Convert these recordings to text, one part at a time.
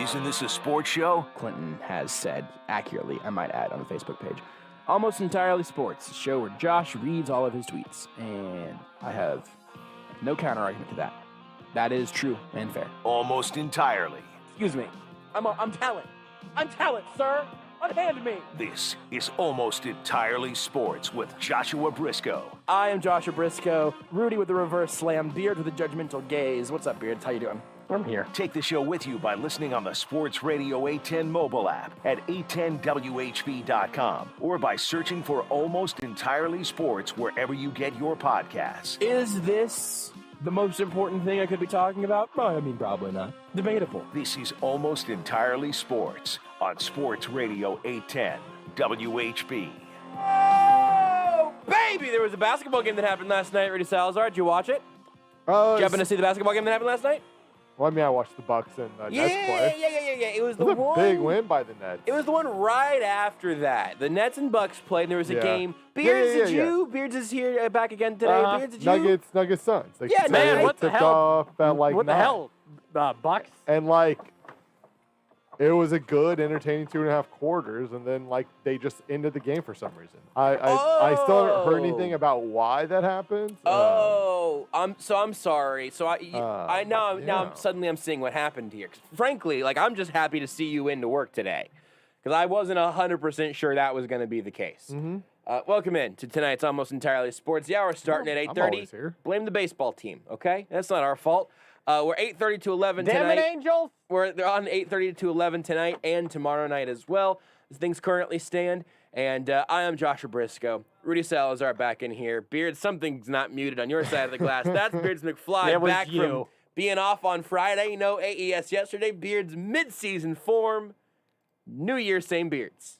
Isn't this a sports show? Clinton has said, accurately, I might add, on the Facebook page. Almost entirely sports, a show where Josh reads all of his tweets, and I have no counter-argument to that. That is true and fair. Almost entirely. Excuse me. I'm talent. I'm talent, sir. Unhand me. This is Almost Entirely Sports with Joshua Brisco. I am Joshua Brisco, Rudy with the reverse slam, Beard with a judgmental gaze. What's up, Beard? How you doing? I'm here. Take the show with you by listening on the Sports Radio 810 mobile app at 810WHB.com or by searching for Almost Entirely Sports wherever you get your podcasts. Is this the most important thing I could be talking about? Well, I mean, probably not. Debatable. This is Almost Entirely Sports on Sports Radio 810 WHB. Oh, baby! There was a basketball game that happened last night, Rudy Salazar. Did you watch it? Did you happen to see the basketball game that happened last night? Well, I mean, I watched the Bucks and Nets play. Yeah. It was It was a big win by the Nets. It was the one right after that. The Nets and Bucks played, and there was a game. Yeah. Beards is here back again today. Beards, did you? Nuggets Suns. Yeah, man, what the hell? Off at like what the 9. hell? Bucks? And it was a good, entertaining 2.5 quarters, and then they just ended the game for some reason. I still haven't heard anything about why that happened. I'm sorry. So now suddenly I'm seeing what happened here. Frankly, I'm just happy to see you into work today, because I wasn't 100% sure that was going to be the case. Mm-hmm. Welcome in to tonight's Almost Entirely Sports. The hour starting at 8:30. I'm always here. Blame the baseball team, okay? That's not our fault. We're 8:30 to 11 tonight. Damn it, Angels! They're on 8:30 to 11 tonight and tomorrow night as well, as things currently stand. And I am Joshua Brisco. Rudy Salazar back in here. Beard, something's not muted on your side of the glass. That's Beard's McFly back from being off on Friday. No AES yesterday. Beard's mid-season form. New Year, same Beards.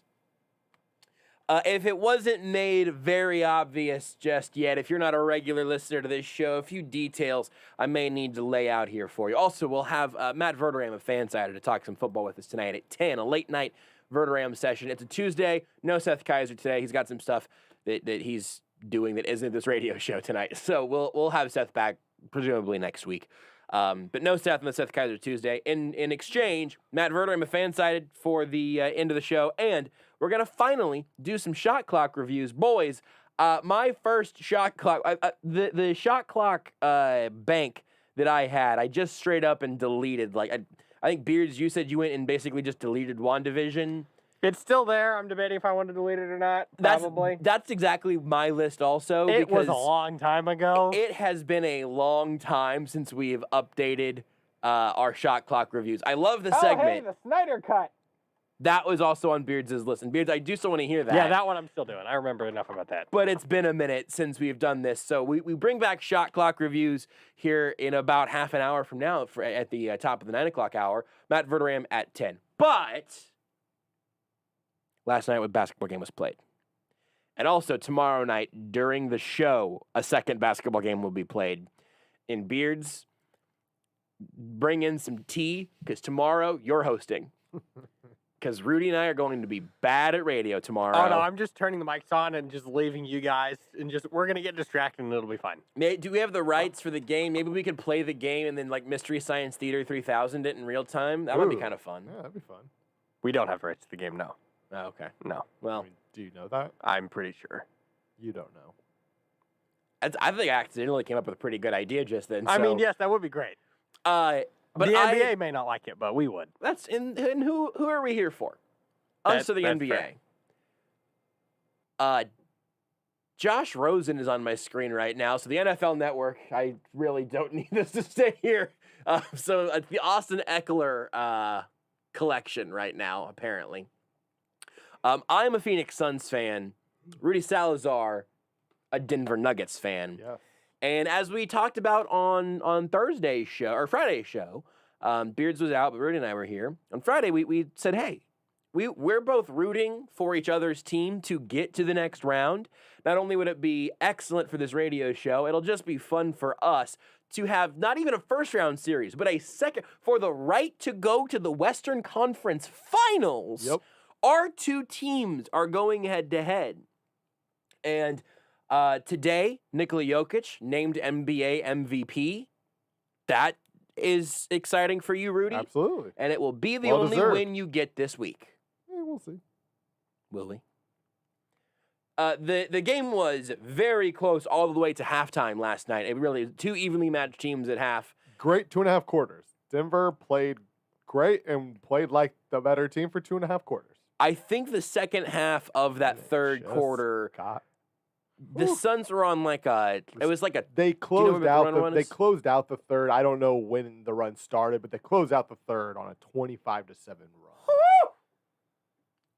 If it wasn't made very obvious just yet, if you're not a regular listener to this show, a few details I may need to lay out here for you. Also, we'll have Matt Verderame of FanSided to talk some football with us tonight at 10, a late-night Verderame session. It's a Tuesday. No Seth Kaiser today. He's got some stuff that he's doing that isn't this radio show tonight. So we'll have Seth back presumably next week. But no Seth on the Seth Kaiser Tuesday. In exchange, Matt Verderame of FanSided for the end of the show, and we're going to finally do some shot clock reviews. Boys, my first shot clock, the shot clock bank that I had, I just straight up and deleted. I think, Beards, you said you went and basically just deleted WandaVision. It's still there. I'm debating if I want to delete it or not. Probably. That's exactly my list also. It was a long time ago. It has been a long time since we have updated our shot clock reviews. I love the segment. Hey, the Snyder Cut. That was also on Beards' list. And Beards, I do still want to hear that. Yeah, that one I'm still doing. I remember enough about that. But it's been a minute since we've done this. So we bring back shot clock reviews here in about half an hour from now at the top of the 9 o'clock hour. Matt Verderame at 10. But last night, a basketball game was played. And also tomorrow night during the show, a second basketball game will be played. In Beards, bring in some tea, because tomorrow you're hosting. Because Rudy and I are going to be bad at radio tomorrow. Oh, no, I'm just turning the mics on and just leaving you guys. And we're going to get distracted and it'll be fun. Do we have the rights for the game? Maybe we could play the game and then Mystery Science Theater 3000 it in real time. That would be kind of fun. Yeah, that'd be fun. We don't have rights to the game, no. Oh, okay. No. Well, do you know that? I'm pretty sure. You don't know. I think I accidentally came up with a pretty good idea just then. I mean, yes, that would be great. But the NBA may not like it, but we would. That's and who are we here for? Us or the NBA? Fair. Josh Rosen is on my screen right now. So the NFL Network, I really don't need this to stay here. So the Austin Eckler collection right now, apparently. I'm a Phoenix Suns fan. Rudy Salazar, a Denver Nuggets fan. Yeah. And as we talked about on Thursday's show, or Friday's show, Beards was out, but Rudy and I were here. On Friday, we said, hey, we're both rooting for each other's team to get to the next round. Not only would it be excellent for this radio show, it'll just be fun for us to have not even a first-round series, but a second, for the right to go to the Western Conference Finals. Yep. Our two teams are going head-to-head. And today, Nikola Jokic named NBA MVP. That is exciting for you, Rudy. Absolutely. And it will be the Well only deserved. win you get this week. Yeah, we'll see. Will we? The game was very close all the way to halftime last night. It really two evenly matched teams at half. Great 2.5 quarters. Denver played great and played like the better team for 2.5 quarters. I think the second half of that third Just quarter, got- the Whew. Suns were on like a. It was like a. They know closed what the out run the, was? they closed out the third. I don't know when the run started, but they closed out the third on a 25-7 run.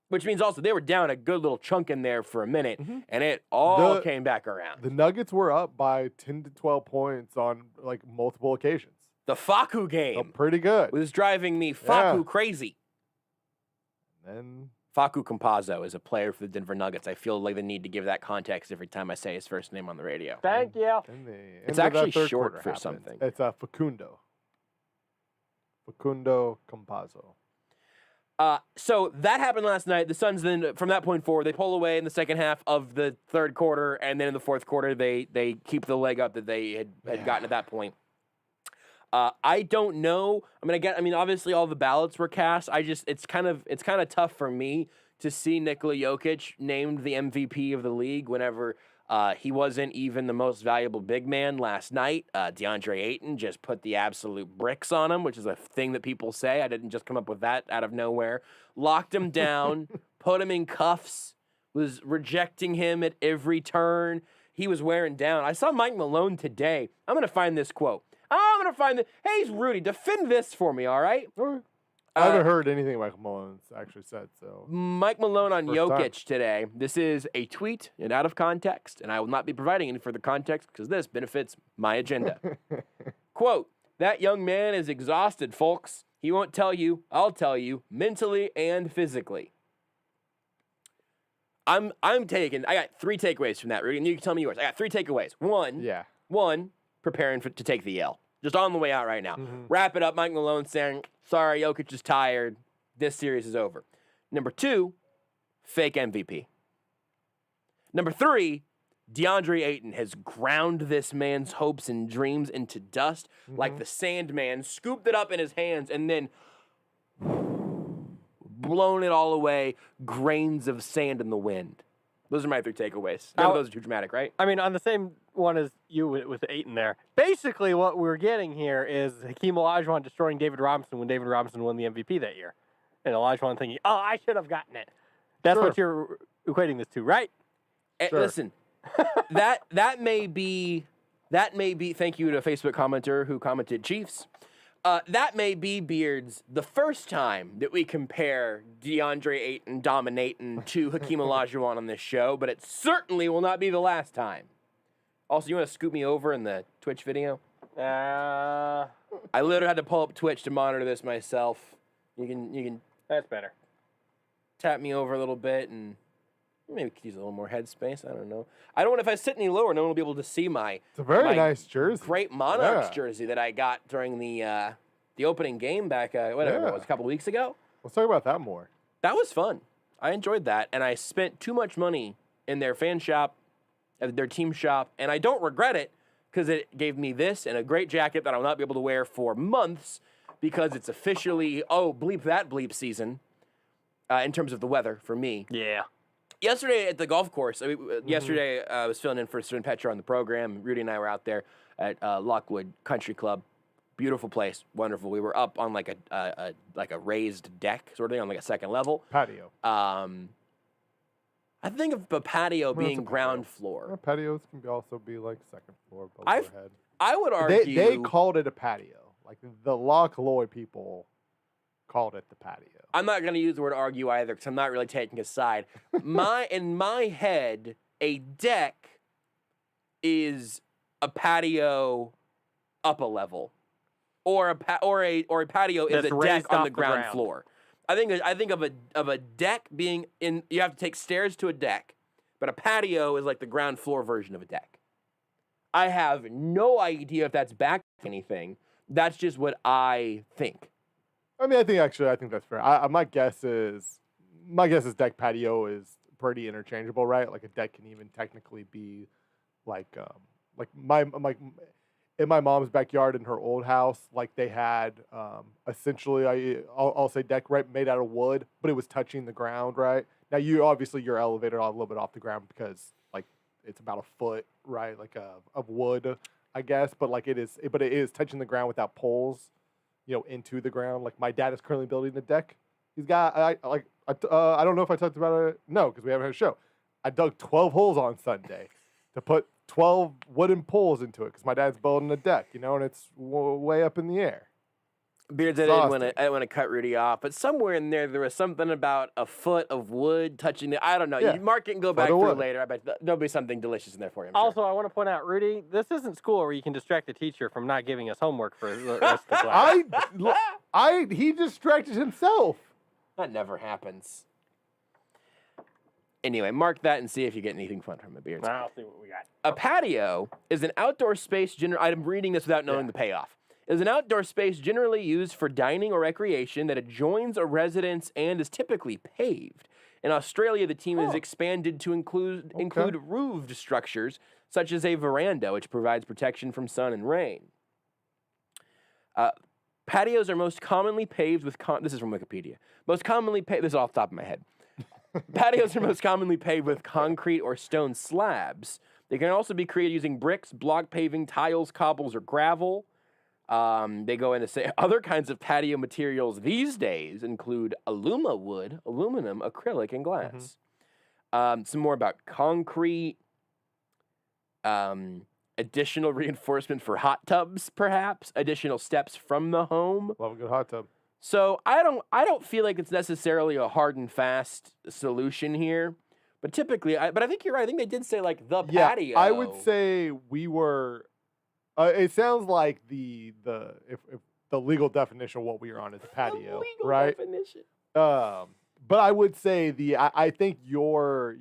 Which means also they were down a good little chunk in there for a minute, Mhm. and it all The- came back around. The Nuggets were up by 10 to 12 points on like multiple occasions. The Faku So game pretty good. was driving me Faku Yeah. crazy. And Faku Campazzo is a player for the Denver Nuggets. I feel like the need to give that context every time I say his first name on the radio. Thank you. then the end It's of that actually third short quarter for happened. something. It's Facundo. Facundo Campazzo. So that happened last night. The Suns then, from that point forward, they pull away in the second half of the third quarter, and then in the fourth quarter, they keep the leg up that they had gotten at that point. I don't know. I mean, obviously all the ballots were cast. It's kind of tough for me to see Nikola Jokic named the MVP of the league whenever he wasn't even the most valuable big man last night. DeAndre Ayton just put the absolute bricks on him, which is a thing that people say. I didn't just come up with that out of nowhere. Locked him down, put him in cuffs, was rejecting him at every turn. He was wearing down. I saw Mike Malone today. I'm going to find this quote. Hey, Rudy, defend this for me, all right? All right. I haven't heard anything Mike Malone's actually said, so. Mike Malone on First Jokic time. today. This is a tweet and out of context, and I will not be providing any further context because this benefits my agenda. Quote, "That young man is exhausted, folks. He won't tell you, I'll tell you, mentally and physically." I got 3 takeaways from that, Rudy, and you can tell me yours. I got 3 takeaways. One, preparing to take the L. Just on the way out right now. Mhm. Wrap it up, Mike Malone saying, sorry, Jokic is tired. This series is over. Number 2, fake MVP. Number 3, DeAndre Ayton has ground this man's hopes and dreams into dust like the Sandman, scooped it up in his hands, and then blown it all away, grains of sand in the wind. Those are my 3 takeaways. None of those are too dramatic, right? I mean, on the same one as you with Ayton there. Basically, what we're getting here is Hakeem Olajuwon destroying David Robinson when David Robinson won the MVP that year. And Olajuwon thinking, oh, I should have gotten it. That's Sure. what you're equating this to, right? Sure. Listen, that may be. Thank you to a Facebook commenter who commented Chiefs. That may be, Beards, the first time that we compare DeAndre Ayton dominating to Hakeem Olajuwon on this show, but it certainly will not be the last time. Also, you want to scoop me over in the Twitch video? I literally had to pull up Twitch to monitor this myself. You can That's better. tap me over a little bit and maybe could use a little more headspace. I don't know. I don't know if I sit any lower, no one will be able to see my It's a very my nice jersey. great Monarchs Yeah. jersey that I got during the opening game back whatever it was, a couple weeks ago. Let's talk about that more. That was fun. I enjoyed that, and I spent too much money in their fan shop, their team shop, and I don't regret it because it gave me this and a great jacket that I'll not be able to wear for months because it's officially bleep that bleep season in terms of the weather for me. Yeah. Yesterday at the golf course, yesterday I was filling in for Sven Petra on the program. Rudy and I were out there at Lockwood Country Club. Beautiful place, wonderful. We were up on like a raised deck sort of thing on like a second level. Patio. I think of a patio Well, it's being a patio. ground floor. Patios can also be like second floor, above I've- overhead. I would argue They called it a patio. Like the Loch Lloyd people called it the patio. I'm not going to use the word argue either because I'm not really taking a side. In my head, a deck is a patio up a level, or a patio is That's a deck raised on off the the ground ground. floor. I think of a deck being in. You have to take stairs to a deck, but a patio is like the ground floor version of a deck. I have no idea if that's back to anything. That's just what I think. I mean, I think that's fair. My guess is deck patio is pretty interchangeable, right? Like a deck can even technically be like in my mom's backyard in her old house, like they had essentially, I'll say deck made out of wood, but it was touching the ground, right? Now you're elevated a little bit off the ground because like it's about a foot, right? Like of wood, I guess, but it is touching the ground without poles, into the ground. Like my dad is currently building a deck. He's got I don't know if I talked about it. No, because we haven't had a show. I dug 12 holes on Sunday to put 12 wooden poles into it because my dad's building a deck, and it's way up in the air. Beards, I didn't want to cut Rudy off, but somewhere in there was something about a foot of wood touching the. I don't know. Yeah. You mark it and go back through later. I bet there'll be something delicious in there for you. Also, I want to point out, Rudy, this isn't school where you can distract the teacher from not giving us homework for the rest of the class. He distracted himself. That never happens. Anyway, mark that and see if you get anything fun from it, Beards. I'll see what we got. A patio is an outdoor space. I'm reading this without knowing the payoff. Is an outdoor space generally used for dining or recreation that adjoins a residence and is typically paved. In Australia, the team has expanded to include roofed structures, such as a veranda, which provides protection from sun and rain. Patios are most commonly paved with... this is from Wikipedia. Most commonly paved... This is off the top of my head. Patios are most commonly paved with concrete or stone slabs. They can also be created using bricks, block paving, tiles, cobbles, or gravel. They go into say other kinds of patio materials these days include aluma wood, aluminum, acrylic, and glass. Some more about concrete. Additional reinforcement for hot tubs, perhaps. Additional steps from the home. Love a good hot tub. So I don't feel like it's necessarily a hard and fast solution here. But typically, I think you're right. I think they did say like the patio. I would say we were. It sounds like if the legal definition of what we are on is a patio, legal right? Definition. But I would say I think your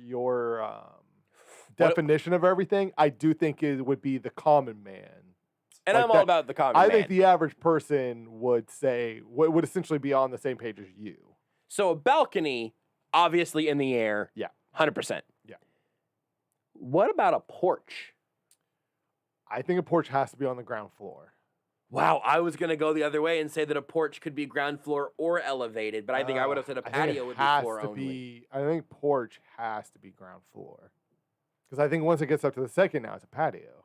definition of everything, I do think it would be the common man. And I'm all about the common man. I think the average person would say would essentially be on the same page as you. So a balcony, obviously in the air. Yeah. 100%. Yeah. What about a porch? I think a porch has to be on the ground floor. Wow, I was going to go the other way and say that a porch could be ground floor or elevated, but I think I would have said a patio would be floor only. I think porch has to be ground floor. Because I think once it gets up to the second now, it's a patio.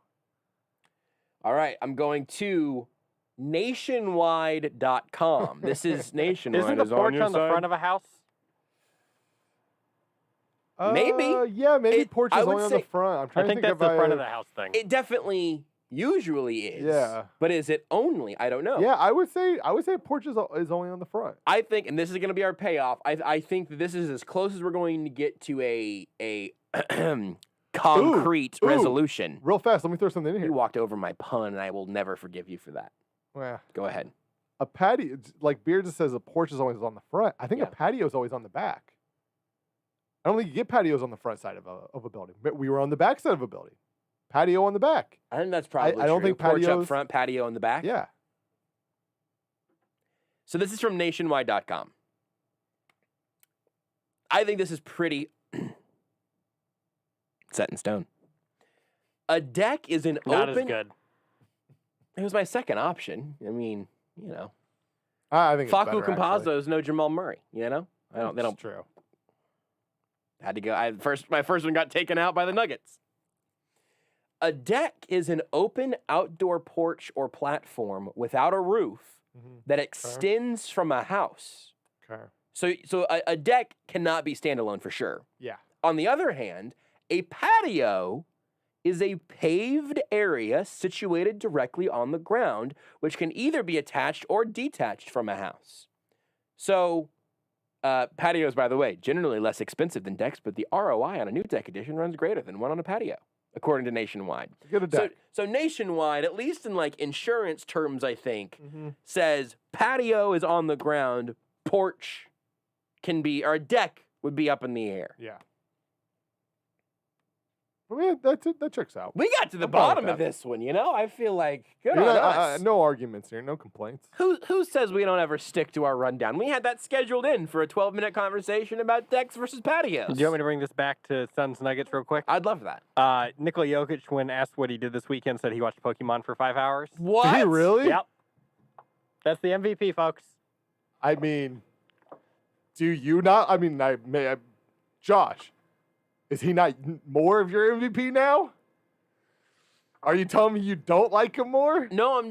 All right, I'm going to nationwide.com. This is Nationwide. Isn't the porch on the front of a house? Maybe. Yeah, maybe porch is only on the front. I'm trying to think that's the front of the house thing. It definitely usually is. Yeah. But is it only? I don't know. Yeah, I would say porch is only on the front. I think, and this is going to be our payoff, I think that this is as close as we're going to get to a concrete resolution. Real fast, let me throw something in here. You walked over my pun, and I will never forgive you for that. Well, go ahead. A patio, like Beard just says, a porch is always on the front. I think a patio is always on the back. I don't think you get patios on the front side of a building, but we were on the back side of a building. Patio on the back. I think that's probably I don't true. think Porch patios, up front, patio on the back. Yeah. So this is from nationwide.com. I think this is pretty set in stone. A deck is an Not open... as good. It was my second option. I mean, you know. I think Facu it's better, Campazzo is no Jamal Murray, you know? They don't true. Had to go. My first one got taken out by the Nuggets. A deck is an open outdoor porch or platform without a roof that extends from a house. Okay. So a deck cannot be standalone for sure. Yeah. On the other hand, a patio is a paved area situated directly on the ground, which can either be attached or detached from a house. So, patios, by the way, generally less expensive than decks, but the ROI on a new deck edition runs greater than one on a patio, according to Nationwide. Get a deck. So Nationwide, at least in like insurance terms, I think, says patio is on the ground, porch can be, or a deck would be up in the air. Yeah. I mean, that checks out. We got to the I'm fine with bottom of that. this one, you know? I feel like good You on know, us. no arguments here, no complaints. Who says we don't ever stick to our rundown? We had that scheduled in for a 12-minute conversation about decks versus patios. Do you want me to bring this back to Suns Nuggets real quick? I'd love that. Nikola Jokic, when asked what he did this weekend, said he watched Pokemon for 5 hours. What? Did he really? Yep. That's the MVP, folks. I mean, do you not? I mean, Josh, is he not more of your MVP now? Are you telling me you don't like him more? No,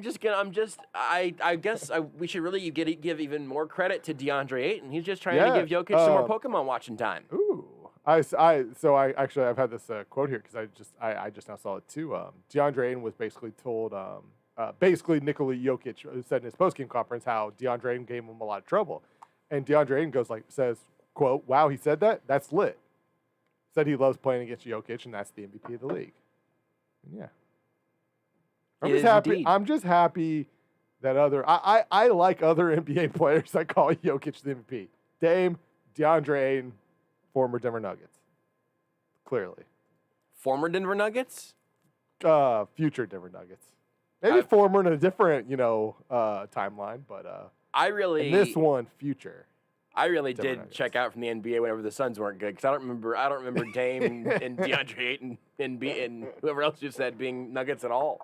I guess we should really give even more credit to DeAndre Ayton. He's just trying to give Jokic some more Pokemon watching time. Ooh. I've had this quote here because I just now saw it too. DeAndre Ayton was basically told, basically Nikola Jokic said in his postgame conference how DeAndre Ayton gave him a lot of trouble, and DeAndre Ayton says, quote, "Wow, he said that? That's lit." Said he loves playing against Jokic, and that's the MVP of the league. And yeah. I'm just happy. Indeed. I'm just happy that I like other NBA players that call Jokic the MVP. Dame, DeAndre Ayton, former Denver Nuggets. Clearly. Former Denver Nuggets? Future Denver Nuggets. Maybe former in a different, timeline, but in this one, future. I really Denver did Nuggets. check out from the NBA whenever the Suns weren't good because I don't remember Dame and DeAndre Ayton and whoever else you said being Nuggets at all.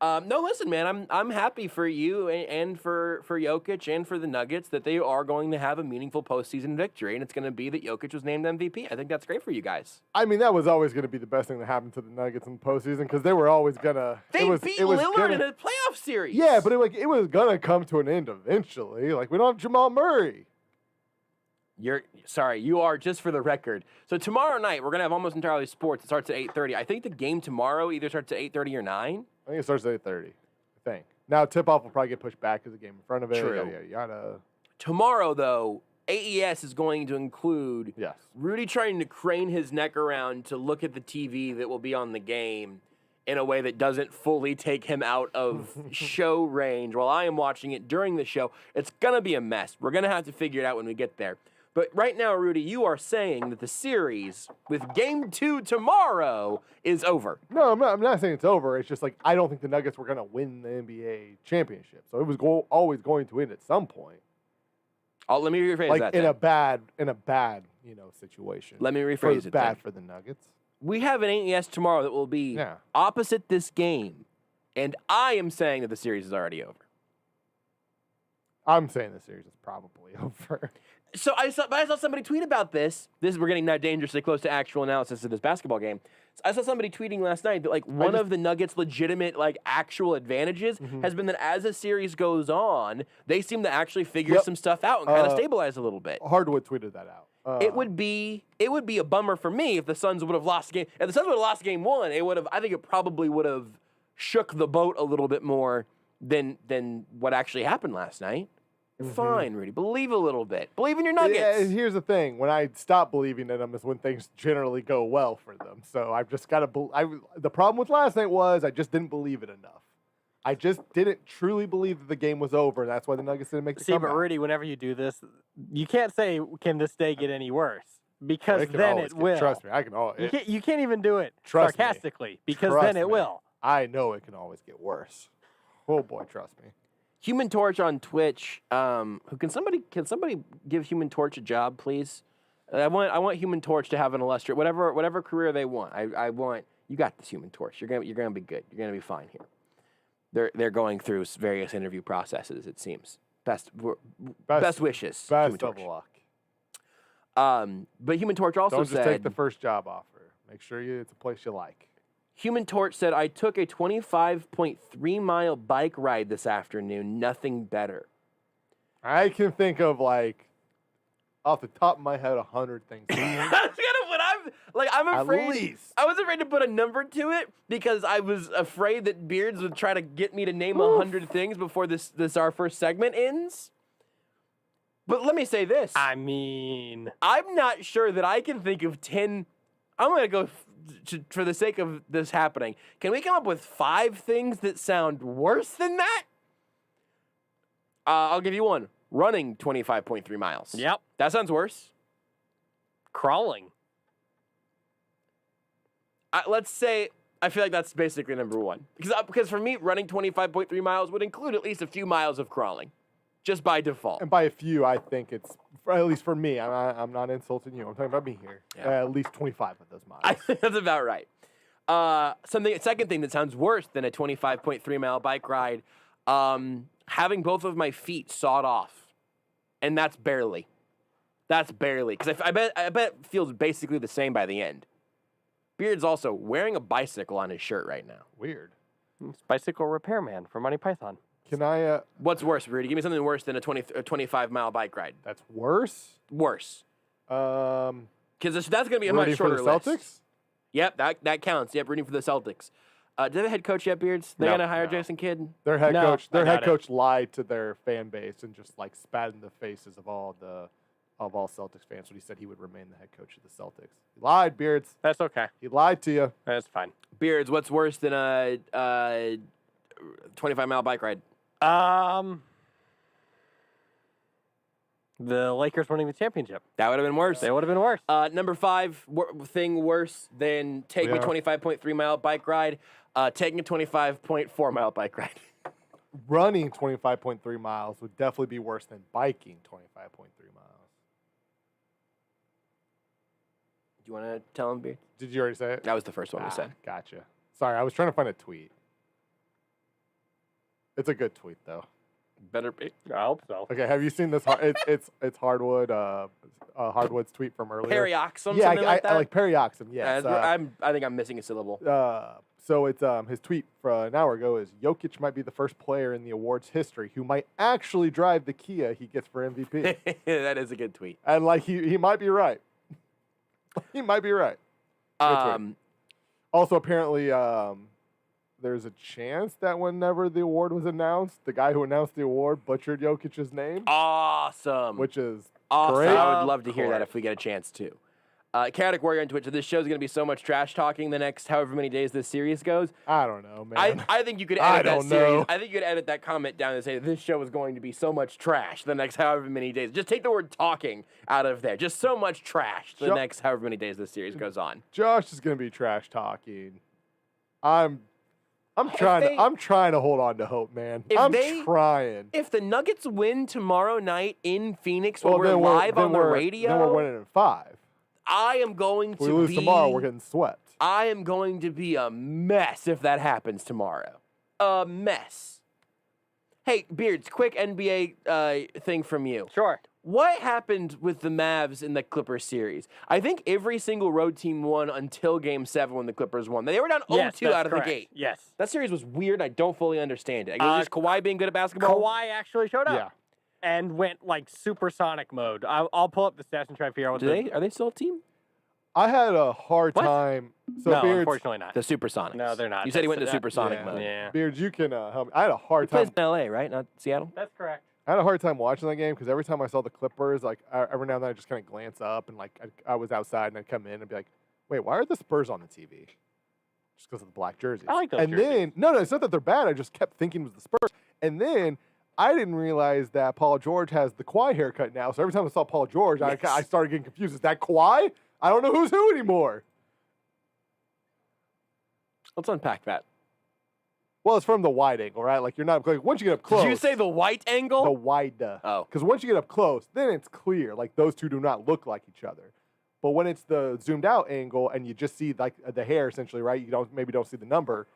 No, listen, man, I'm happy for you and for Jokic and for the Nuggets that they are going to have a meaningful postseason victory, and it's going to be that Jokic was named MVP. I think that's great for you guys. I mean, that was always going to be the best thing that happened to the Nuggets in the postseason because they were always going to. They beat Lillard in a playoff series. Yeah, but it was going to come to an end eventually. Like, we don't have Jamal Murray. You are, just for the record. So tomorrow night, we're going to have almost entirely sports. It starts at 8:30. I think the game tomorrow either starts at 8:30 or 9. I think it starts at 8:30. I think. Now, tip-off will probably get pushed back because the game in front of it. True. Yada, yada, yada. Tomorrow, though, AES is going to include Yes. Rudy trying to crane his neck around to look at the TV that will be on the game in a way that doesn't fully take him out of show range while I am watching it during the show. It's going to be a mess. We're going to have to figure it out when we get there. But right now, Rudy, you are saying that the series with Game 2 tomorrow is over. No, I'm not saying it's over. It's just like I don't think the Nuggets were going to win the NBA championship. So it was always going to end at some point. Let me rephrase that. In a bad situation. Let me rephrase it. Bad for the Nuggets. We have an AES tomorrow that will be opposite this game, and I am saying that the series is already over. I'm saying the series is probably over. So I saw somebody tweet about this. We're getting now dangerously close to actual analysis of this basketball game. So I saw somebody tweeting last night that one of the Nuggets' legitimate actual advantages has been that as the series goes on, they seem to actually figure some stuff out and kind of stabilize a little bit. Hardwood tweeted that out. It would be a bummer for me if the Suns would have lost the game. If the Suns would have lost game 1, I think it probably would have shook the boat a little bit more than what actually happened last night. Fine, Rudy. Believe a little bit. Believe in your Nuggets. Yeah, here's the thing. When I stop believing in them is when things generally go well for them. So I've just got to the problem with last night was I just didn't believe it enough. I just didn't truly believe that the game was over. And that's why the Nuggets didn't make the comeback. But Rudy, whenever you do this, you can't say, can this day get any worse? Because then it will. Trust me, I can always. You can't even do it sarcastically because then it will. I know it can always get worse. Oh, boy, trust me. Human Torch on Twitch. Can somebody give Human Torch a job, please? I want Human Torch to have an illustrious whatever career they want. I want you got this, Human Torch. You're gonna be good. You're gonna be fine here. They're going through various interview processes. It seems best wishes. Best of luck. But Human Torch also don't said, just take the first job offer. Make sure it's a place you like. Human Torch said, I took a 25.3-mile bike ride this afternoon. Nothing better. I can think of, off the top of my head, 100 things. That's kind of what I'm afraid. At least. I was afraid to put a number to it because I was afraid that Beards would try to get me to name 100 things before this our first segment ends. But let me say this. I'm not sure that I can think of 10. I'm going to go for the sake of this happening. Can we come up with 5 things that sound worse than that? I'll give you one. Running 25.3 miles. Yep. That sounds worse. Crawling. let's say I feel like that's basically number one. Because for me, running 25.3 miles would include at least a few miles of crawling, just by default. And by a few, I think it's, at least for me, I'm not insulting you. I'm talking about me here. Yeah. At least 25 of those miles. I think that's about right. Second thing that sounds worse than a 25.3 mile bike ride, having both of my feet sawed off, and that's barely. That's barely, because I bet it feels basically the same by the end. Beard's also wearing a bicycle on his shirt right now. Weird. It's Bicycle Repairman from Monty Python. Can I? What's worse, Rudy? Give me something worse than a 25 mile bike ride. That's worse. Worse. Because that's going to be a Rooting much shorter for the Celtics? list. Yep, that counts. Yep, rooting for the Celtics. Do they have a head coach yet, Beards? They're going to hire Jason Kidd? Their head No, coach. I Their head doubt it. coach lied to their fan base and just like spat in the faces of all Celtics fans when he said he would remain the head coach of the Celtics. He lied, Beards. That's okay. He lied to you. That's fine. Beards, what's worse than a 25 mile bike ride? The Lakers winning the championship. That would have been worse. They would have been worse. Number 5 thing worse than taking a 25.3 mile bike ride, taking a 25.4 mile bike ride. Running 25.3 miles would definitely be worse than biking 25.3 miles. Do you want to tell him, Beard? Did you already say it? That was the first one we said. Gotcha. Sorry, I was trying to find a tweet. It's a good tweet though. Better be. I hope so. Okay, have you seen this? It's Hardwood. Hardwood's tweet from earlier. Perioxum, Yeah, something like that? I like Perioxum. Yes. I think I'm missing a syllable. So it's his tweet from an hour ago is Jokic might be the first player in the awards history who might actually drive the Kia he gets for MVP. That is a good tweet. And like he might be right. He might be right. Good tweet. Also, apparently, there's a chance that whenever the award was announced, the guy who announced the award butchered Jokic's name, Awesome. which is Awesome. great. I would love to hear that course. if we get a chance to. Chaotic Warrior on Twitch. So this show's going to be so much trash talking the next however many days this series goes. I don't know, man. I think you could I edit that don't series. know. I think you could edit that comment down and say this show is going to be so much trash the next however many days. Just take the word talking out of there. Just so much trash the next however many days this series goes on. Josh is going to be trash talking. I'm trying to hold on to hope, man. I'm trying. If the Nuggets win tomorrow night in Phoenix when Well, we're then live on the then radio, we're winning in 5. I am going If to we lose be tomorrow, we're getting swept. I am going to be a mess if that happens tomorrow. A mess. Hey, Beards, quick NBA thing from you. Sure. What happened with the Mavs in the Clippers series? I think every single road team won until Game 7 when the Clippers won. They were down 0-2 Yes, that's out of correct. the gate. Yes. That series was weird. I don't fully understand it. Was just Kawhi being good at basketball? Kawhi actually showed up. Yeah. And went like supersonic mode. I'll pull up the stats and try to figure out what Are they still a team? I had a hard What? time. So No, Beards, unfortunately not. The Supersonics. No, they're not. You said he went into That's- supersonic yeah. mode. Yeah. Beards, you can help me. I had a hard He plays time. in LA, right? Not Seattle? That's correct. I had a hard time watching that game because every time I saw the Clippers, like every now and then I just kind of glance up and like I was outside and I'd come in and be like, wait, why are the Spurs on the TV? Just because of the black jerseys. I like those And jerseys. then no, it's not that they're bad. I just kept thinking it was the Spurs. And then I didn't realize that Paul George has the Kawhi haircut now. So every time I saw Paul George, I started getting confused. Is that Kawhi? I don't know who's who anymore. Let's unpack that. Well, it's from the wide angle, right? Like you're not like once you get up close. Did you say the white angle? the wide? Oh. Because once you get up close, then it's clear. Like those two do not look like each other. But when it's the zoomed out angle and you just see like the hair essentially, right? You don't see the number.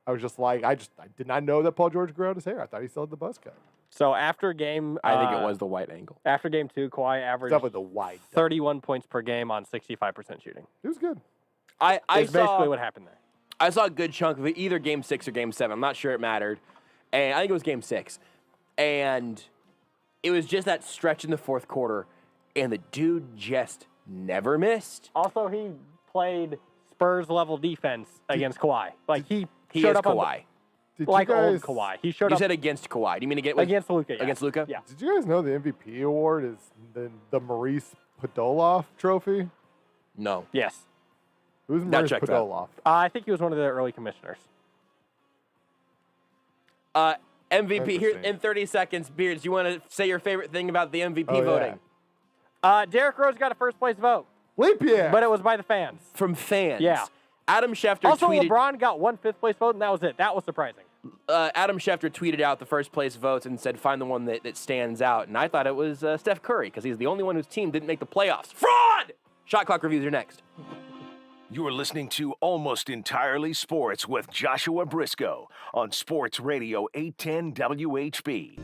I was just like, I did not know that Paul George grew out his hair. I thought he still had the buzz cut. So after game, I think it was the white angle. After game 2, Kawhi averaged Definitely the wide. 31 points per game on 65% shooting. It was good. I That's basically saw what happened there. I saw a good chunk of it, either Game 6 or Game 7. I'm not sure it mattered. And I think it was Game 6. And it was just that stretch in the fourth quarter, and the dude just never missed. Also, he played Spurs level defense against Kawhi. Like he He showed is up Kawhi. Did like you guys, old Kawhi. He showed You up said against Kawhi. Do you mean against Luka. Yeah. against Luka? Yeah. Did you guys know the MVP award is the Maurice Podoloff trophy? No. Yes. Who's That Maurice checks out. Podoloff? I think he was one of the early commissioners. MVP here Interesting. in 30 seconds. Beards, you want to say your favorite thing about the MVP Oh, yeah. voting? Derrick Rose got a first place vote, Leap year. but it was by the fans. From fans. Yeah. Adam Schefter Also, tweeted. LeBron got 1 fifth-place vote, and that was it. That was surprising. Adam Schefter tweeted out the first-place votes and said, find the one that stands out. And I thought it was Steph Curry, because he's the only one whose team didn't make the playoffs. Fraud! Shot clock reviews are next. You're listening to Almost Entirely Sports with Joshua Brisco on Sports Radio 810 WHB.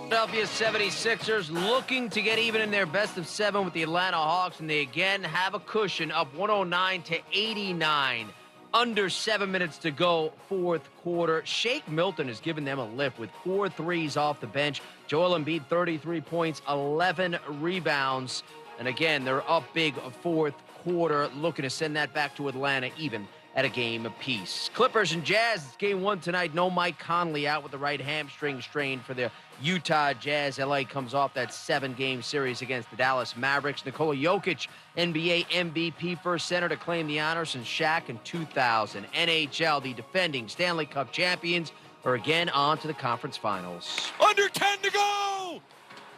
Philadelphia 76ers looking to get even in their best of 7 with the Atlanta Hawks, and they again have a cushion up 109-89. Under 7 minutes to go, fourth quarter. Shake Milton has given them a lift with 4 threes off the bench. Joel Embiid, 33 points, 11 rebounds. And again, they're up big fourth quarter, looking to send that back to Atlanta even at a game apiece. Clippers and Jazz, it's game 1 tonight. No Mike Conley, out with the right hamstring strain for the Utah Jazz. LA comes off that 7-game series against the Dallas Mavericks. Nikola Jokic, NBA MVP, first center to claim the honor since Shaq in 2000. NHL, the defending Stanley Cup champions, are again on to the conference finals. Under 10 to go!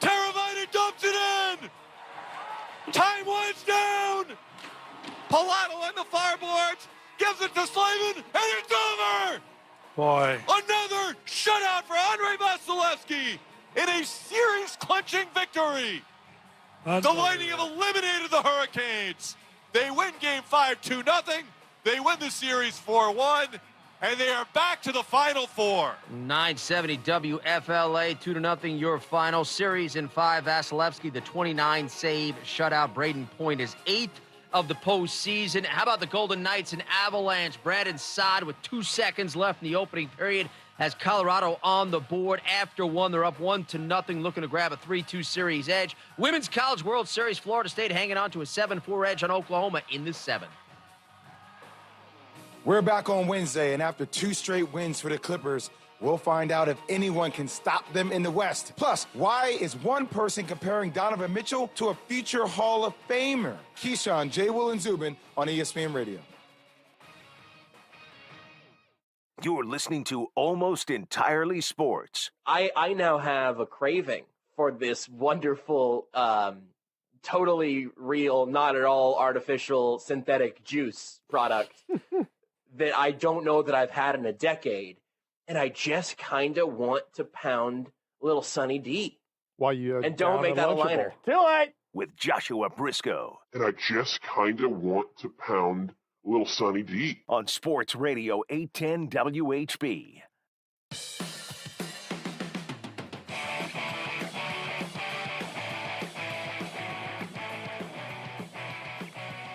Teravainen dumps it in! Time winds down! Palato on the fireboards, gives it to Slavin, and it's over! Boy. Another shutout for Andrei Vasilevsky in a series-clinching victory. The Lightning have eliminated the Hurricanes. They win Game 5 2-0. They win the series 4-1, and they are back to the Final Four. 970 WFLA, 2-0 your final. Series in 5. Vasilevsky, the 29-save shutout. Braden Point is 8th of the postseason. How about the Golden Knights and Avalanche? Brandon Saad with 2 seconds left in the opening period has Colorado on the board. After 1, they're up 1-0, looking to grab a 3-2 series edge. Women's College World Series, Florida State hanging on to a 7-4 edge on Oklahoma in the 7th. We're back on Wednesday, and after 2 straight wins for the Clippers, we'll find out if anyone can stop them in the West. Plus, why is one person comparing Donovan Mitchell to a future Hall of Famer? Keyshawn, J. Will, and Zubin on ESPN Radio. You're listening to Almost Entirely Sports. I now have a craving for this wonderful, totally real, not at all artificial synthetic juice product that I don't know that I've had in a decade. And I just kind of want to pound a little Sunny D. While you And don't make that a liner. Too late. With Joshua Brisco And I just kind of want to pound a little Sunny D. on Sports Radio 810 WHB.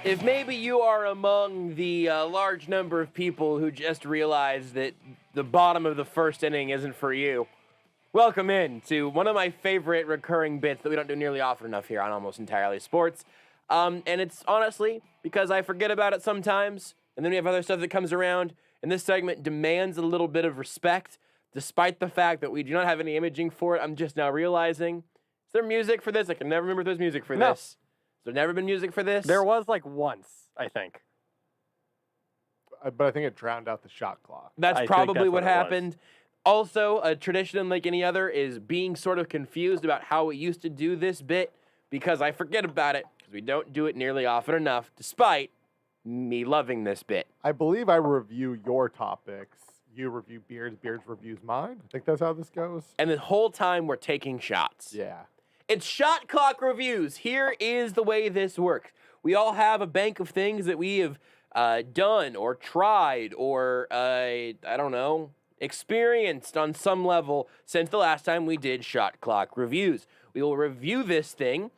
If maybe you are among the large number of people who just realized that the bottom of the first inning isn't for you, welcome in to one of my favorite recurring bits that we don't do nearly often enough here on Almost Entirely Sports. And it's honestly because I forget about it sometimes, and then we have other stuff that comes around, and this segment demands a little bit of respect, despite the fact that we do not have any imaging for it. I'm just now realizing, is there music for this? I can never remember if there's music for this. Has there never been music for this? There was like once, I think. But I think it drowned out the shot clock. That's I think probably that's what what it was. happened. Also, a tradition like any other is being sort of confused about how we used to do this bit because I forget about it because we don't do it nearly often enough, despite me loving this bit. I believe I review your topics. You review Beards. Beards reviews mine. I think that's how this goes. And the whole time we're taking shots. Yeah. It's shot clock reviews. Here is the way this works. We all have a bank of things that we have done or tried or, I don't know, experienced on some level since the last time we did shot clock reviews. We will review this thing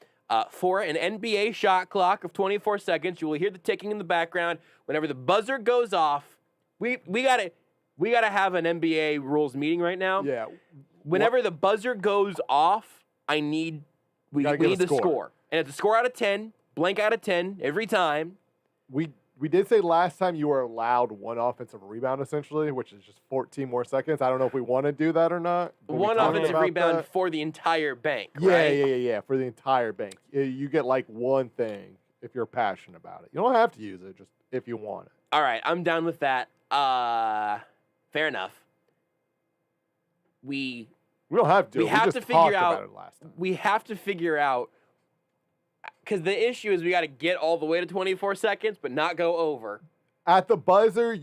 for an NBA shot clock of 24 seconds. You will hear the ticking in the background. Whenever the buzzer goes off, we gotta have an NBA rules meeting right now. Yeah. Whenever the buzzer goes off, we need the score. And it's a score out of 10, blank out of 10 every time. We did say last time you were allowed one offensive rebound, essentially, which is just 14 more seconds. I don't know if we want to do that or not. but we One talked offensive about rebound that. for the entire bank, Yeah, right? yeah, for the entire bank. You get like one thing if you're passionate about it. You don't have to use it, just if you want it. All right, I'm down with that. Fair enough. We We don't have to. We have just to figure talked out- about it last time. we have to figure out, because the issue is we got to get all the way to 24 seconds, but not go over. At the buzzer,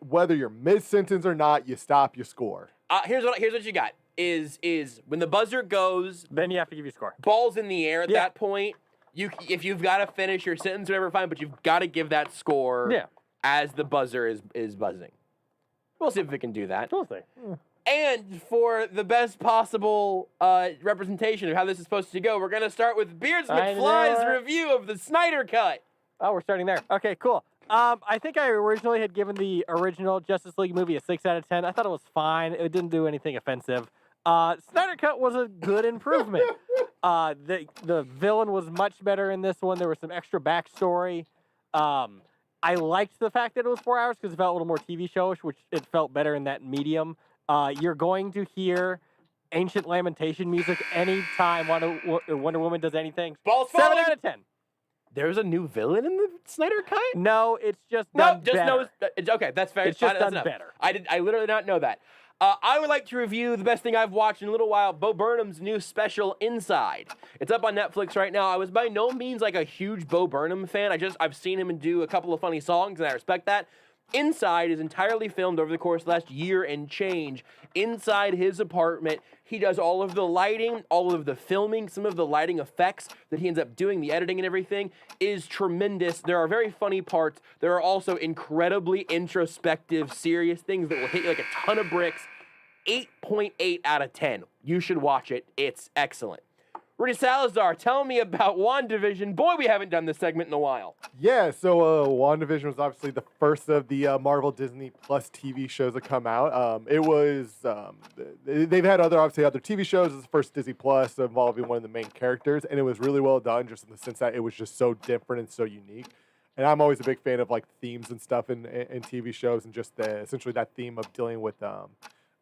whether you're mid-sentence or not, you stop, you score. Here's what you got is when the buzzer goes, Then you have to give your score. ball's in the air at Yeah. that point. If you've got to finish your sentence, whatever, fine, but you've got to give that score Yeah. as the buzzer is buzzing. We'll see if we can do that. We'll see. And for the best possible representation of how this is supposed to go, we're going to start with Beards I know McFly's it. review of the Snyder Cut. Oh, we're starting there. Okay, cool. I think I originally had given the original Justice League movie a 6 out of 10. I thought it was fine. It didn't do anything offensive. Snyder Cut was a good improvement. The villain was much better in this one. There was some extra backstory. I liked the fact that it was 4 hours because it felt a little more TV showish, which it felt better in that medium. You're going to hear ancient lamentation music anytime Wonder Woman does anything. Balls 7 falling. out of 10. There's a new villain in the Snyder Cut? No, it's just No, done just better. no. Okay, that's fair. It's just That's done enough. better. I literally did not know that. I would like to review the best thing I've watched in a little while, Bo Burnham's new special, Inside. It's up on Netflix right now. I was by no means like a huge Bo Burnham fan. I've seen him do a couple of funny songs, and I respect that. Inside is entirely filmed over the course of the last year and change inside his apartment. He does all of the lighting, all of the filming, some of the lighting effects that he ends up doing, the editing and everything is tremendous. There are very funny parts. There are also incredibly introspective, serious things that will hit you like a ton of bricks. 8.8 out of 10. You should watch it. It's excellent. Rudy Salazar, tell me about WandaVision. Boy, we haven't done this segment in a while. Yeah, so WandaVision was obviously the first of the Marvel Disney Plus TV shows that come out. It was, they've had other TV shows. It's the first Disney Plus involving one of the main characters, and it was really well done just in the sense that it was just so different and so unique. And I'm always a big fan of like themes and stuff in TV shows, and just essentially that theme of dealing with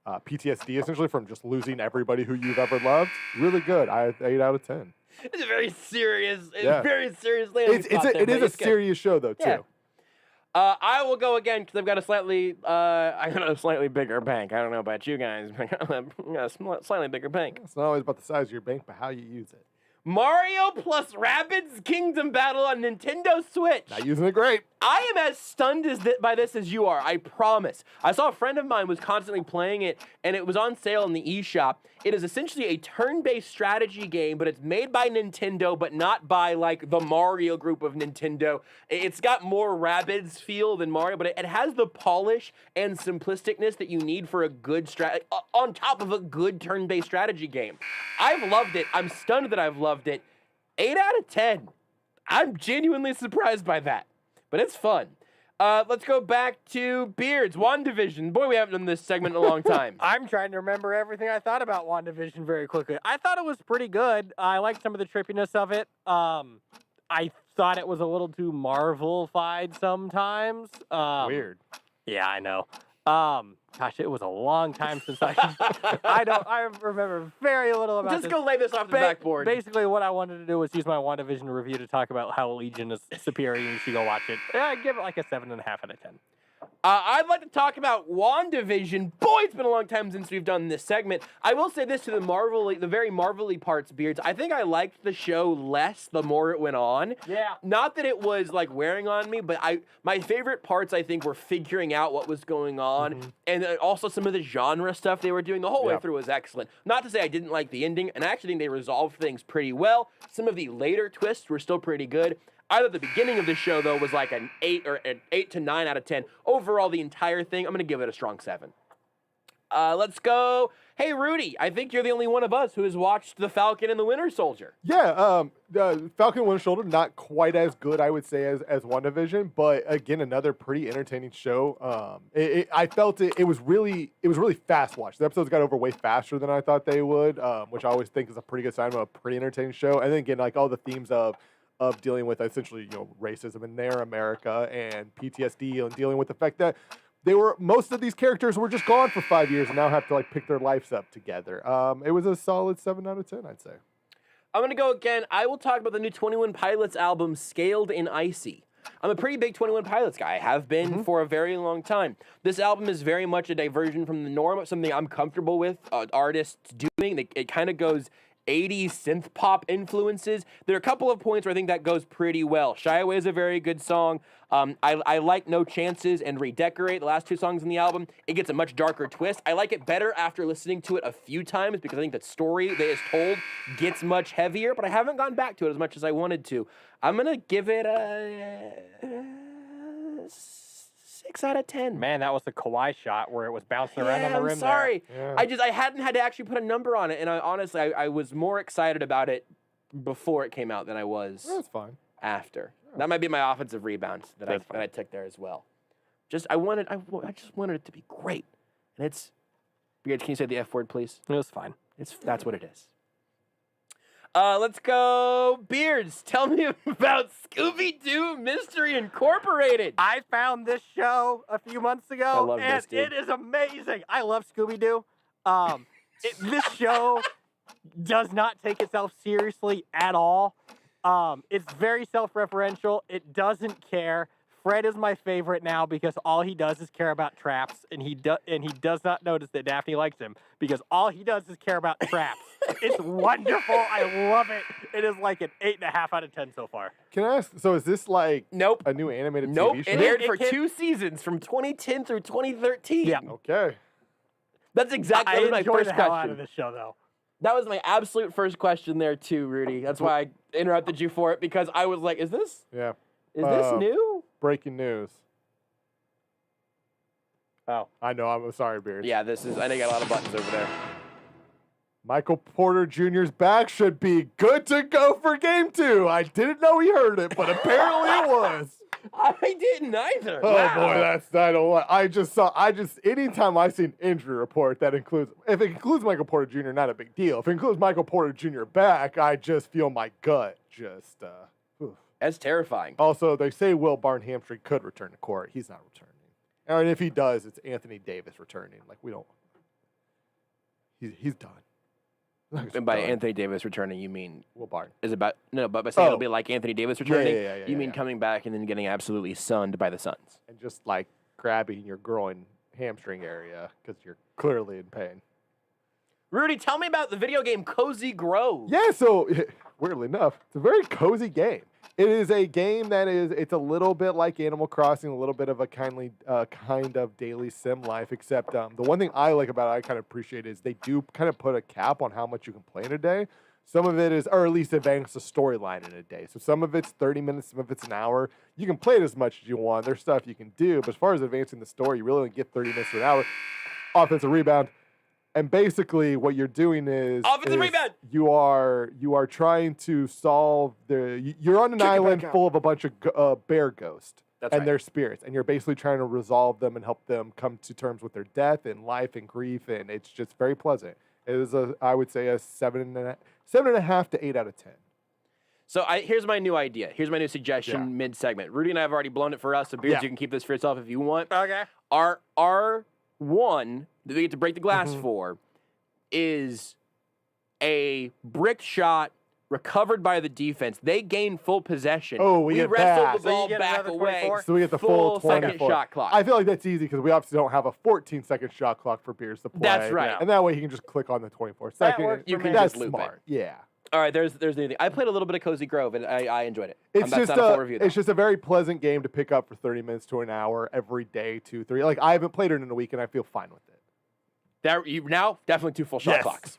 PTSD, essentially from just losing everybody who you've ever loved. Really good. I 8 out of 10. It's a very serious, Yeah. very serious It is a serious show though too. Yeah. I will go again because I've got a slightly bigger bank. I don't know about you guys, but I got a slightly bigger bank. It's not always about the size of your bank, but how you use it. Mario plus Rabbids Kingdom Battle on Nintendo Switch. Not using it great. I am as stunned by this as you are, I promise. I saw a friend of mine was constantly playing it, and it was on sale in the eShop. It is essentially a turn-based strategy game, but it's made by Nintendo, but not by, like, the Mario group of Nintendo. It's got more Rabbids feel than Mario, but it has the polish and simplisticness that you need for a good on top of a good turn-based strategy game. I've loved it. I'm stunned that I've loved it. 8 out of 10. I'm genuinely surprised by that. But it's fun. Let's go back to Beards, WandaVision. Boy, we haven't done this segment in a long time. I'm trying to remember everything I thought about WandaVision very quickly. I thought it was pretty good. I liked some of the trippiness of it. I thought it was a little too Marvel-fied sometimes. Weird. Yeah, I know. Gosh, it was a long time since I remember very little about Just this. go lay this off the backboard. Basically, what I wanted to do was use my WandaVision review to talk about how Legion is superior and you should go watch it. Yeah, I'd give it like a 7.5 out of 10. I'd like to talk about WandaVision. Boy, it's been a long time since we've done this segment. I will say this to the very Marvel-y parts, Beards. I think I liked the show less the more it went on. Yeah. Not that it was like wearing on me, but my favorite parts I think were figuring out what was going on, and also some of the genre stuff they were doing the whole way through was excellent. Not to say I didn't like the ending, and I actually think they resolved things pretty well. Some of the later twists were still pretty good. I thought the beginning of the show, though, was like an 8 to 9 out of 10. Overall, the entire thing, I'm going to give it a strong 7. Let's go. Hey, Rudy, I think you're the only one of us who has watched The Falcon and the Winter Soldier. Yeah, Falcon and Winter Soldier, not quite as good, I would say, as WandaVision, but again, another pretty entertaining show. I felt it was really fast watched. The episodes got over way faster than I thought they would, which I always think is a pretty good sign of a pretty entertaining show. And then again, like all the themes of dealing with essentially, racism in their America and PTSD and dealing with the fact that most of these characters were just gone for 5 years and now have to like pick their lives up together. It was a solid 7 out of 10, I'd say. I'm going to go again. I will talk about the new 21 Pilots album, Scaled and Icy. I'm a pretty big 21 Pilots guy. I have been for a very long time. This album is very much a diversion from the norm, something I'm comfortable with artists doing. It kind of goes 80s synth pop influences. There are a couple of points where I think that goes pretty well. Shy Away is a very good song. I like No Chances and Redecorate, the last two songs in the album. It gets a much darker twist. I like it better after listening to it a few times because I think the story that is told gets much heavier, but I haven't gone back to it as much as I wanted to. I'm going to give it a 6 out of 10. Man, that was the Kawhi shot where it was bouncing around on the rim. I'm sorry. Yeah. I hadn't had to actually put a number on it, and honestly, I was more excited about it before it came out than I was That's fine. after. That might be my offensive rebound that I took there as well. I just wanted it to be great. And it's Beards, can you say the F word, please? It was fine. That's what it is. Let's go, Beards. Tell me about Scooby-Doo Mystery Incorporated. I found this show a few months ago, I love and this, dude. it is amazing. I love Scooby-Doo. This show does not take itself seriously at all. It's very self-referential. It doesn't care. Fred is my favorite now because all he does is care about traps, and he does not notice that Daphne likes him because all he does is care about traps. It's wonderful. I love it. It is like an 8.5 out of 10 so far. Can I ask? So is this like Nope. a new animated Nope. TV show? It aired for It 2 seasons from 2010 through 2013. Yeah. Okay. That's exactly I that was my enjoy first the hell out question. of this show, though. That was my absolute first question there too, Rudy. That's why I interrupted you for it because I was like, is this Yeah. this new? Breaking news. Oh. I know. I'm sorry, Beard. Yeah, this is. I know you got a lot of buttons over there. Michael Porter Jr.'s back should be good to go for game 2. I didn't know he heard it, but apparently it was. I didn't either. Oh Wow. boy, I don't want. Anytime I see an injury report that includes, if it includes Michael Porter Jr., not a big deal. If it includes Michael Porter Jr. back, I just feel my gut just. That's terrifying. Also, they say Will Barn hamstring could return to court. He's not returning. And if he does, it's Anthony Davis returning. Like we don't. He's done. And by Anthony Davis returning, you mean Will Barn. but by saying it'll be like Anthony Davis returning, yeah, you mean coming back and then getting absolutely sunned by the Suns. And just like grabbing your groin hamstring area because you're clearly in pain. Rudy, tell me about the video game Cozy Grove. Yeah, so weirdly enough, it's a very cozy game. It is a game it's a little bit like Animal Crossing, a little bit of a kind of daily sim life, except the one thing I like about it, I kind of appreciate is they do kind of put a cap on how much you can play in a day. Some of it is, or at least advance the storyline in a day. So some of it's 30 minutes, some of it's an hour. You can play it as much as you want. There's stuff you can do, but as far as advancing the story, you really only get 30 minutes to an hour. Offensive rebound. And basically, what you're doing is Offensive rebound. You are trying to solve you're on an island full of a bunch of bear ghosts and their spirits, and you're basically trying to resolve them and help them come to terms with their death and life and grief, and it's just very pleasant. It is I would say a 7.5 to 8 out of 10. So here's my new idea. Here's my new suggestion mid-segment. Rudy and I have already blown it for us, so Beards, you can keep this for yourself if you want. Okay. Our one that we get to break the glass for is a brick shot recovered by the defense. They gain full possession. Oh, we get wrestled that. the ball So you get back another away. 24? So we get the full 24. second shot clock. I feel like that's easy because we obviously don't have a 14-second shot clock for Beers to play. That's right. And that way he can just click on the 24-second. works for You can That's just loop smart. it. Yeah. All right, there's the thing. I played a little bit of Cozy Grove, and I enjoyed it. It's That's just not a full review, though. it's just a very pleasant game to pick up for 30 minutes to an hour every day, 2, 3. Like I haven't played it in a week, and I feel fine with it. Now, definitely 2 full shot clocks.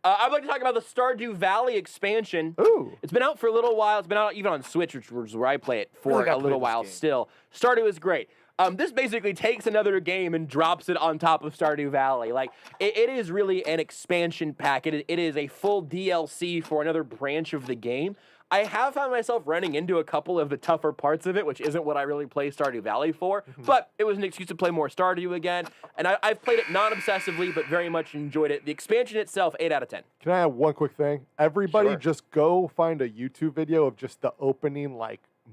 I'd like to talk about the Stardew Valley expansion. Ooh. It's been out for a little while. It's been out even on Switch, which was where I play it for gotta a play little this while game. still. Stardew is great. This basically takes another game and drops it on top of Stardew Valley. Like, it is really an expansion pack. It is a full DLC for another branch of the game. I have found myself running into a couple of the tougher parts of it, which isn't what I really play Stardew Valley for, but it was an excuse to play more Stardew again, and I've played it non-obsessively, but very much enjoyed it. The expansion itself, 8 out of 10. Can I add one quick thing? Everybody Sure. just go find a YouTube video of just the opening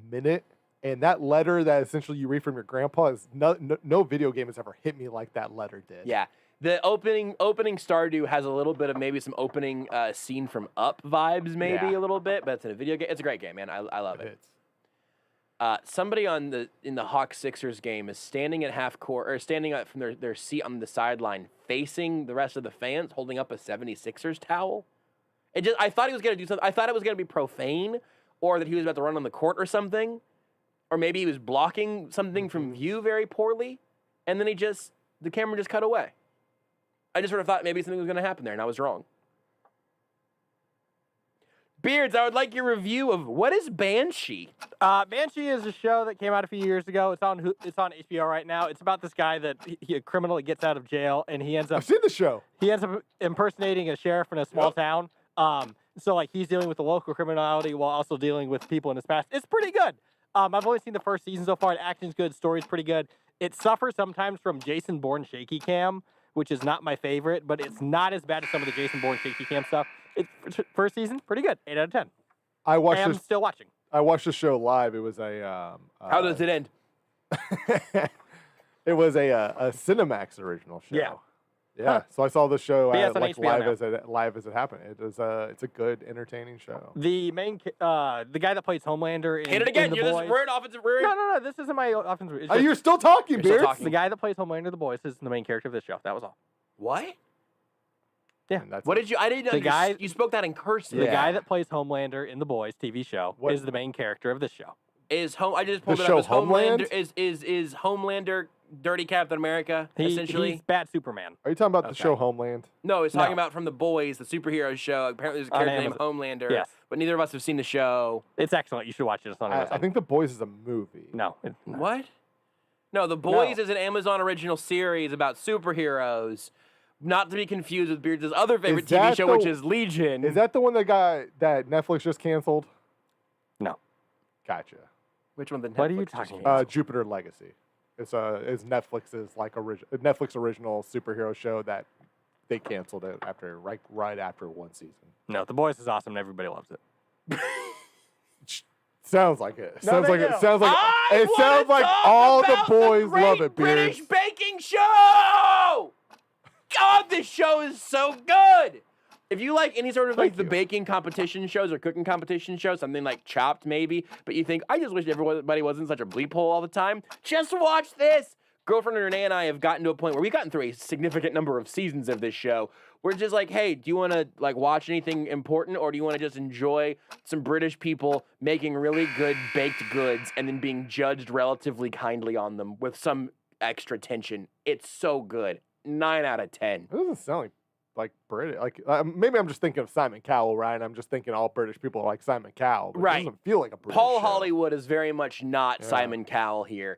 minute. And that letter that essentially you read from your grandpa is no video game has ever hit me like that letter did. Yeah. The opening Stardew has a little bit of maybe some opening scene from Up vibes, maybe a little bit, but it's in a video game. It's a great game, man. I love it. Somebody in the Hawks Sixers game is standing at half court or standing up from their seat on the sideline, facing the rest of the fans, holding up a 76ers towel. I thought he was gonna do something. I thought it was gonna be profane, or that he was about to run on the court or something, or maybe he was blocking something from view very poorly, and then the camera just cut away. I just sort of thought maybe something was going to happen there, and I was wrong. Beards, I would like your review of what is Banshee? Banshee is a show that came out a few years ago. It's on HBO right now. It's about this guy that a criminal that gets out of jail, and he ends up I've seen the show. He ends up impersonating a sheriff in a small town. So he's dealing with the local criminality while also dealing with people in his past. It's pretty good. I've only seen the first season so far. The acting's good, story's pretty good. It suffers sometimes from Jason Bourne shaky cam, which is not my favorite, but it's not as bad as some of the Jason Bourne shaky cam stuff. First season, pretty good, 8 out of 10. I'm still watching. I watched the show live. It was a. How does it end? It was a Cinemax original show. Yeah. Yeah. Huh. So I saw the show But yeah, it's on HBO live as it happened. It's a good, entertaining show. The guy that plays Homelander in Hit it again. in The You're Boys. this word offensive rear. No. This isn't my offensive. It's You're still talking, You're still Beard. talking. the guy that plays Homelander in The Boys is the main character of this show. That was all. What? Yeah. What did you? I didn't. The guy- You spoke that in cursive. The guy that plays Homelander in The Boys TV show What? is the main character of this show. Is home? I just pulled The it show up. Is Homelander? Homeland? Is Homelander dirty Captain America? essentially. He's bad Superman. Are you talking about the Okay. show Homeland? No, he's talking No. about from The Boys, the superhero show. Apparently, there's a On character named Amazon. Homelander. Yes. But neither of us have seen the show. It's excellent. You should watch it. It's on I Amazon. think The Boys is a movie. No. What? No, The Boys is an Amazon original series about superheroes. Not to be confused with Beards' other favorite TV that show, the- which is Legion. Is that the one that Netflix just canceled? No. Gotcha. Which one? The What are you Netflix talking just- about? Jupiter Legacy. It's Netflix's Netflix original superhero show that they canceled it right after one season. No, The Boys is awesome and everybody loves it. Sounds like it. No, Sounds they like it. don't. Sounds like I it. wanna Sounds like talk all the about boys Great love it, British Beard. Baking Show. God, this show is so good. If you like any sort of Thank the you. baking competition shows or cooking competition shows, something like Chopped maybe, but you think, I just wish everybody wasn't such a bleep hole all the time, just watch this. Girlfriend Renee and I have gotten to a point where we've gotten through a significant number of seasons of this show. We're just like, hey, do you want to watch anything important, or do you want to just enjoy some British people making really good baked goods and then being judged relatively kindly on them with some extra tension? It's so good. 9 out of 10. It doesn't sound like British. Maybe I'm just thinking of Simon Cowell, right? I'm just thinking all British people are like Simon Cowell. But Right. It doesn't feel like a British Paul show. Hollywood is very much not Yeah. Simon Cowell here.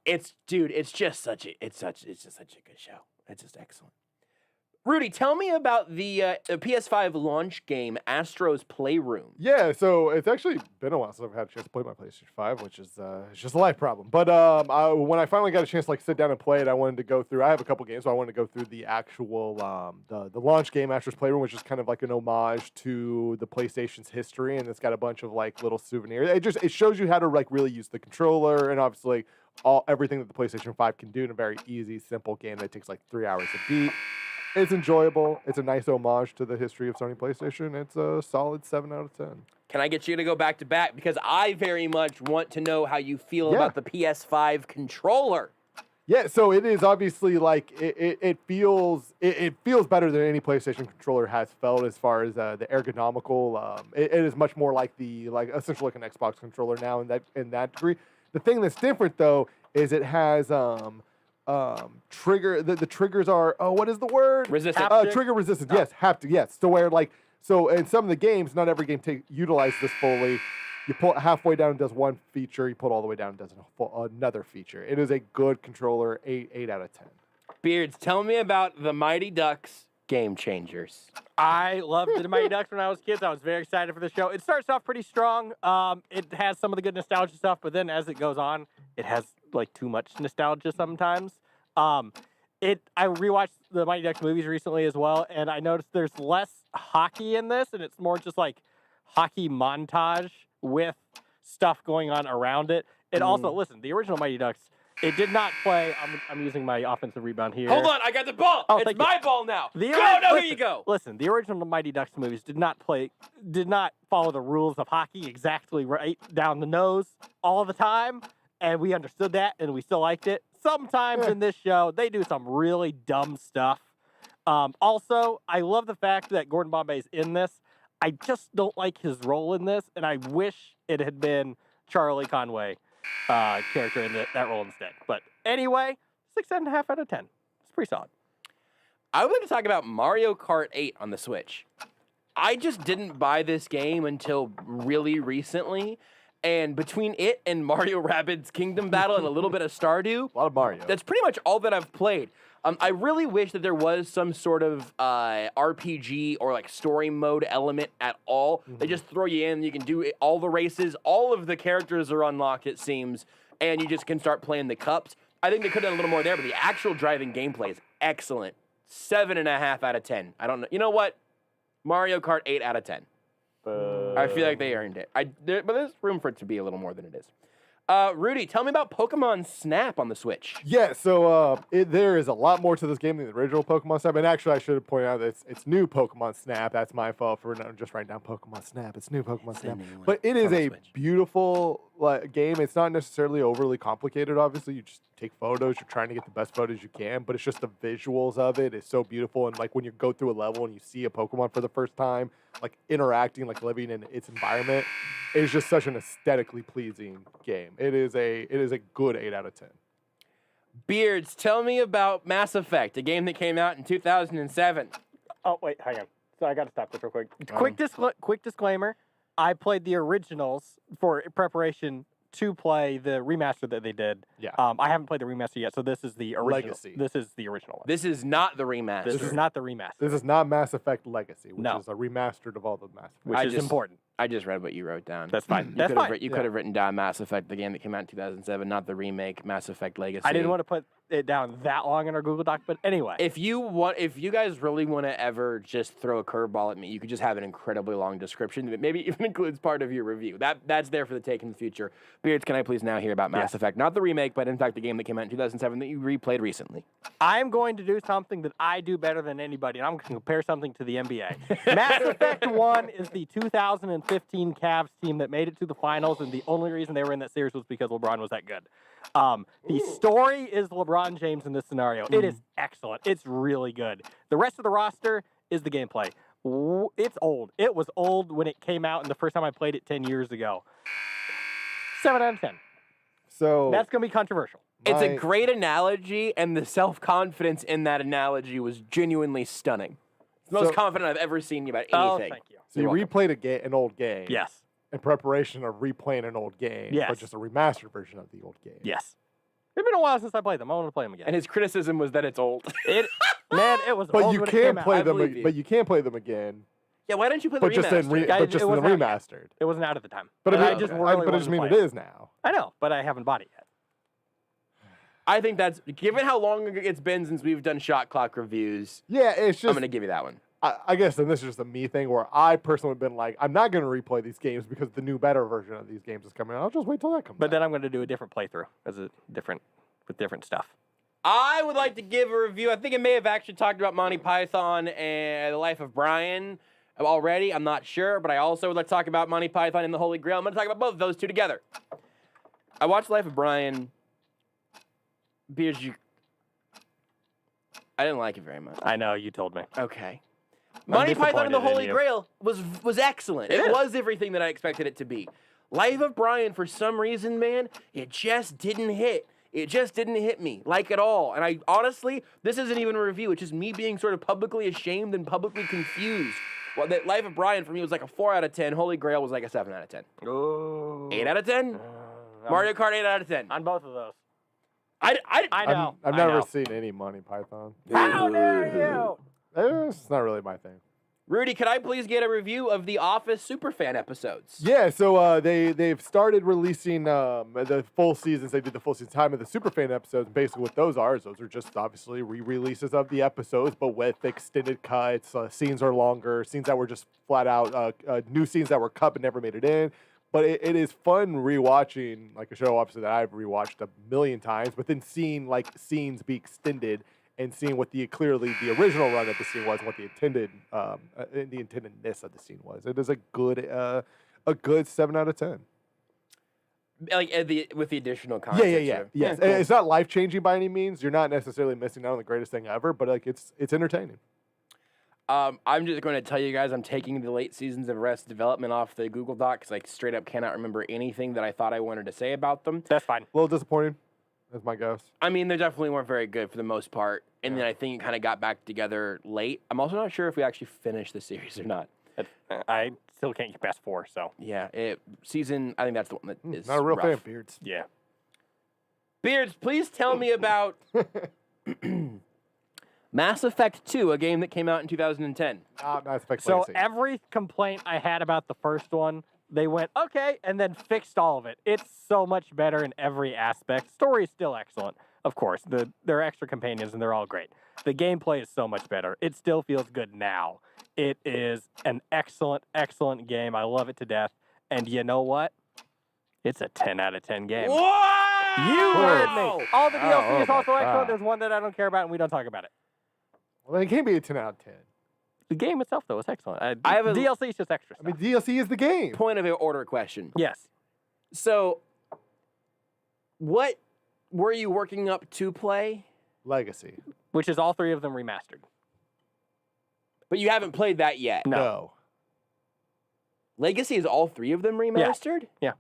It's just such a good show. It's just excellent. Rudy, tell me about the PS5 launch game, Astro's Playroom. Yeah, so it's actually been a while since I've had a chance to play my PlayStation 5, which is it's just a life problem. But when I finally got a chance to sit down and play it, I wanted to go through. I have a couple games, so I wanted to go through the actual the launch game, Astro's Playroom, which is kind of like an homage to the PlayStation's history, and it's got a bunch of little souvenirs. It shows you how to really use the controller, and obviously everything that the PlayStation 5 can do in a very easy, simple game that takes 3 hours to beat. It's enjoyable. It's a nice homage to the history of Sony PlayStation. It's a solid 7 out of 10. Can I get you to go back to back? Because I very much want to know how you feel about the PS5 controller. Yeah, so it is obviously it feels better than any PlayStation controller has felt as far as the ergonomical. It is much more like essentially like an Xbox controller now in that degree. The thing that's different though is it has trigger. The triggers are what is the word? Resistant. Trigger resistant. Yes, haptic. Yes. So in some of the games, not every game utilize this fully. You pull it halfway down, it does one feature. You pull it all the way down, it does another feature. It is a good controller. 8 out of 10. Beards, tell me about the Mighty Ducks Game Changers. I loved the Mighty Ducks when I was a kid. I was very excited for the show. It starts off pretty strong. It has some of the good nostalgia stuff, but then as it goes on, it has too much nostalgia sometimes. I rewatched the Mighty Ducks movies recently as well, and I noticed there's less hockey in this, and it's more just hockey montage with stuff going on around it. It also, listen, the original Mighty Ducks, it did not play. I'm using my offensive rebound here. Hold on, I got the ball. Oh, it's thank my you. ball now. Here you go. Listen, the original Mighty Ducks movies did not follow the rules of hockey exactly right down the nose all the time, and we understood that, and we still liked it. Sometimes in this show, they do some really dumb stuff. Also, I love the fact that Gordon Bombay's in this. I just don't like his role in this, and I wish it had been Charlie Conway character in that role instead. But anyway, 6.5 out of 10. It's pretty solid. I would like to talk about Mario Kart 8 on the Switch. I just didn't buy this game until really recently, and between it and Mario Rabbids Kingdom Battle and a little bit of Stardew, A lot of Mario. that's pretty much all that I've played. I really wish that there was some sort of RPG or like story mode element at all. They just throw you in, you can do all the races, all of the characters are unlocked, it seems, and you just can start playing the cups. I think they could have done a little more there, but the actual driving gameplay is excellent. 7.5 out of 10. I don't know. You know what? Mario Kart 8 out of 10. I feel like they earned it. But there's room for it to be a little more than it is. Rudy, tell me about Pokemon Snap on the Switch. Yeah, so there is a lot more to this game than the original Pokemon Snap. And actually, I should point out that it's new Pokemon Snap. That's my fault for not just writing down Pokemon Snap. It's new Pokemon Snap. But it is a beautiful game. It's not necessarily overly complicated, obviously. You just take photos. You're trying to get the best photos you can. But it's just the visuals of it is so beautiful. And like when you go through a level and you see a Pokemon for the first time, like interacting, like living in its environment, it is just such an aesthetically pleasing game. It is a good 8 out of 10. Beards, tell me about Mass Effect, a game that came out in 2007. Oh, wait, hang on. So I got to stop this real quick. Quick disclaimer. I played the originals for preparation to play the remaster that they did. Yeah. I haven't played the remaster yet, so this is the original. Legacy. This is the original one. This is not the remaster. This is not the remaster. This is not Mass Effect Legacy, which No. is a remastered of all the Mass Effect. Which is important. I just read what you wrote down. That's fine. You That's could have fine. you could have written down Mass Effect, the game that came out in 2007, not the remake, Mass Effect Legacy. I didn't want to put it down that long in our Google Doc, but anyway. If you guys really want to ever just throw a curveball at me, you could just have an incredibly long description that maybe even includes part of your review. That's there for the take in the future. Beards, can I please now hear about Mass Effect? Not the remake, but in fact the game that came out in 2007 that you replayed recently. I'm going to do something that I do better than anybody, and I'm going to compare something to the NBA. Mass Effect 1 is the 2015 Cavs team that made it to the finals, and the only reason they were in that series was because LeBron was that good. The story is LeBron James in this scenario. It is excellent. It's really good. The rest of the roster is the gameplay. It's old. It was old when it came out, and the first time I played it 10 years ago. 7 out of 10. So That's going to be controversial. It's a great analogy, and the self-confidence in that analogy was genuinely stunning. It's the most confident I've ever seen you about anything. Oh, thank you. So you replayed an old game. Yes. In preparation of replaying an old game. Yes. But just a remastered version of the old game. Yes. It's been a while since I played them. I want to play them again. And his criticism was that it's old. Man, it was But old you when it can came play out. them. But you can play them again. Yeah, why don't you play the But just remaster? in the it wasn't out yet. remastered. It wasn't out at the time. But And I I mean, just really but I wanted just to mean play it is now. I know, but I haven't bought it yet. I think that's, given how long it's been since we've done Shot Clock reviews, Yeah, it's I'm just. going to give you that one. I guess then this is just a me thing where I personally have been like, I'm not going to replay these games because the new better version of these games is coming out. I'll just wait till that comes But out. then I'm going to do a different playthrough with different stuff. I would like to give a review. I think I may have actually talked about Monty Python and The Life of Brian already. I'm not sure, but I also would like to talk about Monty Python and the Holy Grail. I'm going to talk about both of those two together. I watched Life of Brian because I didn't like it very much. I know, you told me. Okay. Monty Python and the disappointed in Holy you. Grail was excellent. It was everything that I expected it to be. Life of Brian, for some reason, man, it just didn't hit. It just didn't hit me, like, at all. And I honestly, this isn't even a review. It's just me being sort of publicly ashamed and publicly confused. Well, that Life of Brian for me was like a 4 out of 10. Holy Grail was like a 7 out of 10. Oh. 8 out of 10? Mario Kart 8 out of 10. On both of those. I know. I've I never know. seen any Monty Python. How dare you? It's not really my thing. Rudy, could I please get a review of the Office Superfan episodes? Yeah, so they've started releasing the full seasons. They did the full season time of the Superfan episodes. Basically, what those are just obviously re-releases of the episodes, but with extended cuts. Scenes are longer. Scenes that were just flat out new scenes that were cut but never made it in. But it is fun rewatching like a show, obviously that I've rewatched a million times. But then seeing like scenes be extended and seeing what clearly the original run of the scene was, and what the intendedness of the scene was. It is a good 7 out of 10. Like with the additional content. Yeah. sure. Yes, Cool. it's not life changing by any means. You're not necessarily missing out on the greatest thing ever, but like it's entertaining. I'm just going to tell you guys I'm taking the late seasons of Arrested Development off the Google Doc because I straight up cannot remember anything that I thought I wanted to say about them. That's fine. A little disappointing, as my guess. I mean, they definitely weren't very good for the most part, and then I think it kind of got back together late. I'm also not sure if we actually finished the series or not. I still can't get past 4, so. Yeah, I think that's the one that is Not a real rough. fan of Beards. Yeah. Beards, please tell me about Mass Effect 2, a game that came out in 2010. Mass Effect So Legacy. every complaint I had about the first one, they went, okay, and then fixed all of it. It's so much better in every aspect. Story is still excellent, of course. There are extra companions, and they're all great. The gameplay is so much better. It still feels good now. It is an excellent, excellent game. I love it to death. And you know what? It's a 10 out of 10 game. Wow! You heard me. All the DLC is my also excellent. God. There's one that I don't care about, and we don't talk about it. Well, it can't be a 10 out of 10. The game itself, though, is excellent. I have a- DLC is just extra I stuff. mean, DLC is the game. Point of order question. Yes. So, what were you working up to play? Legacy. Which is all three of them remastered. But you haven't played that yet. No. Legacy is all three of them remastered? Yeah.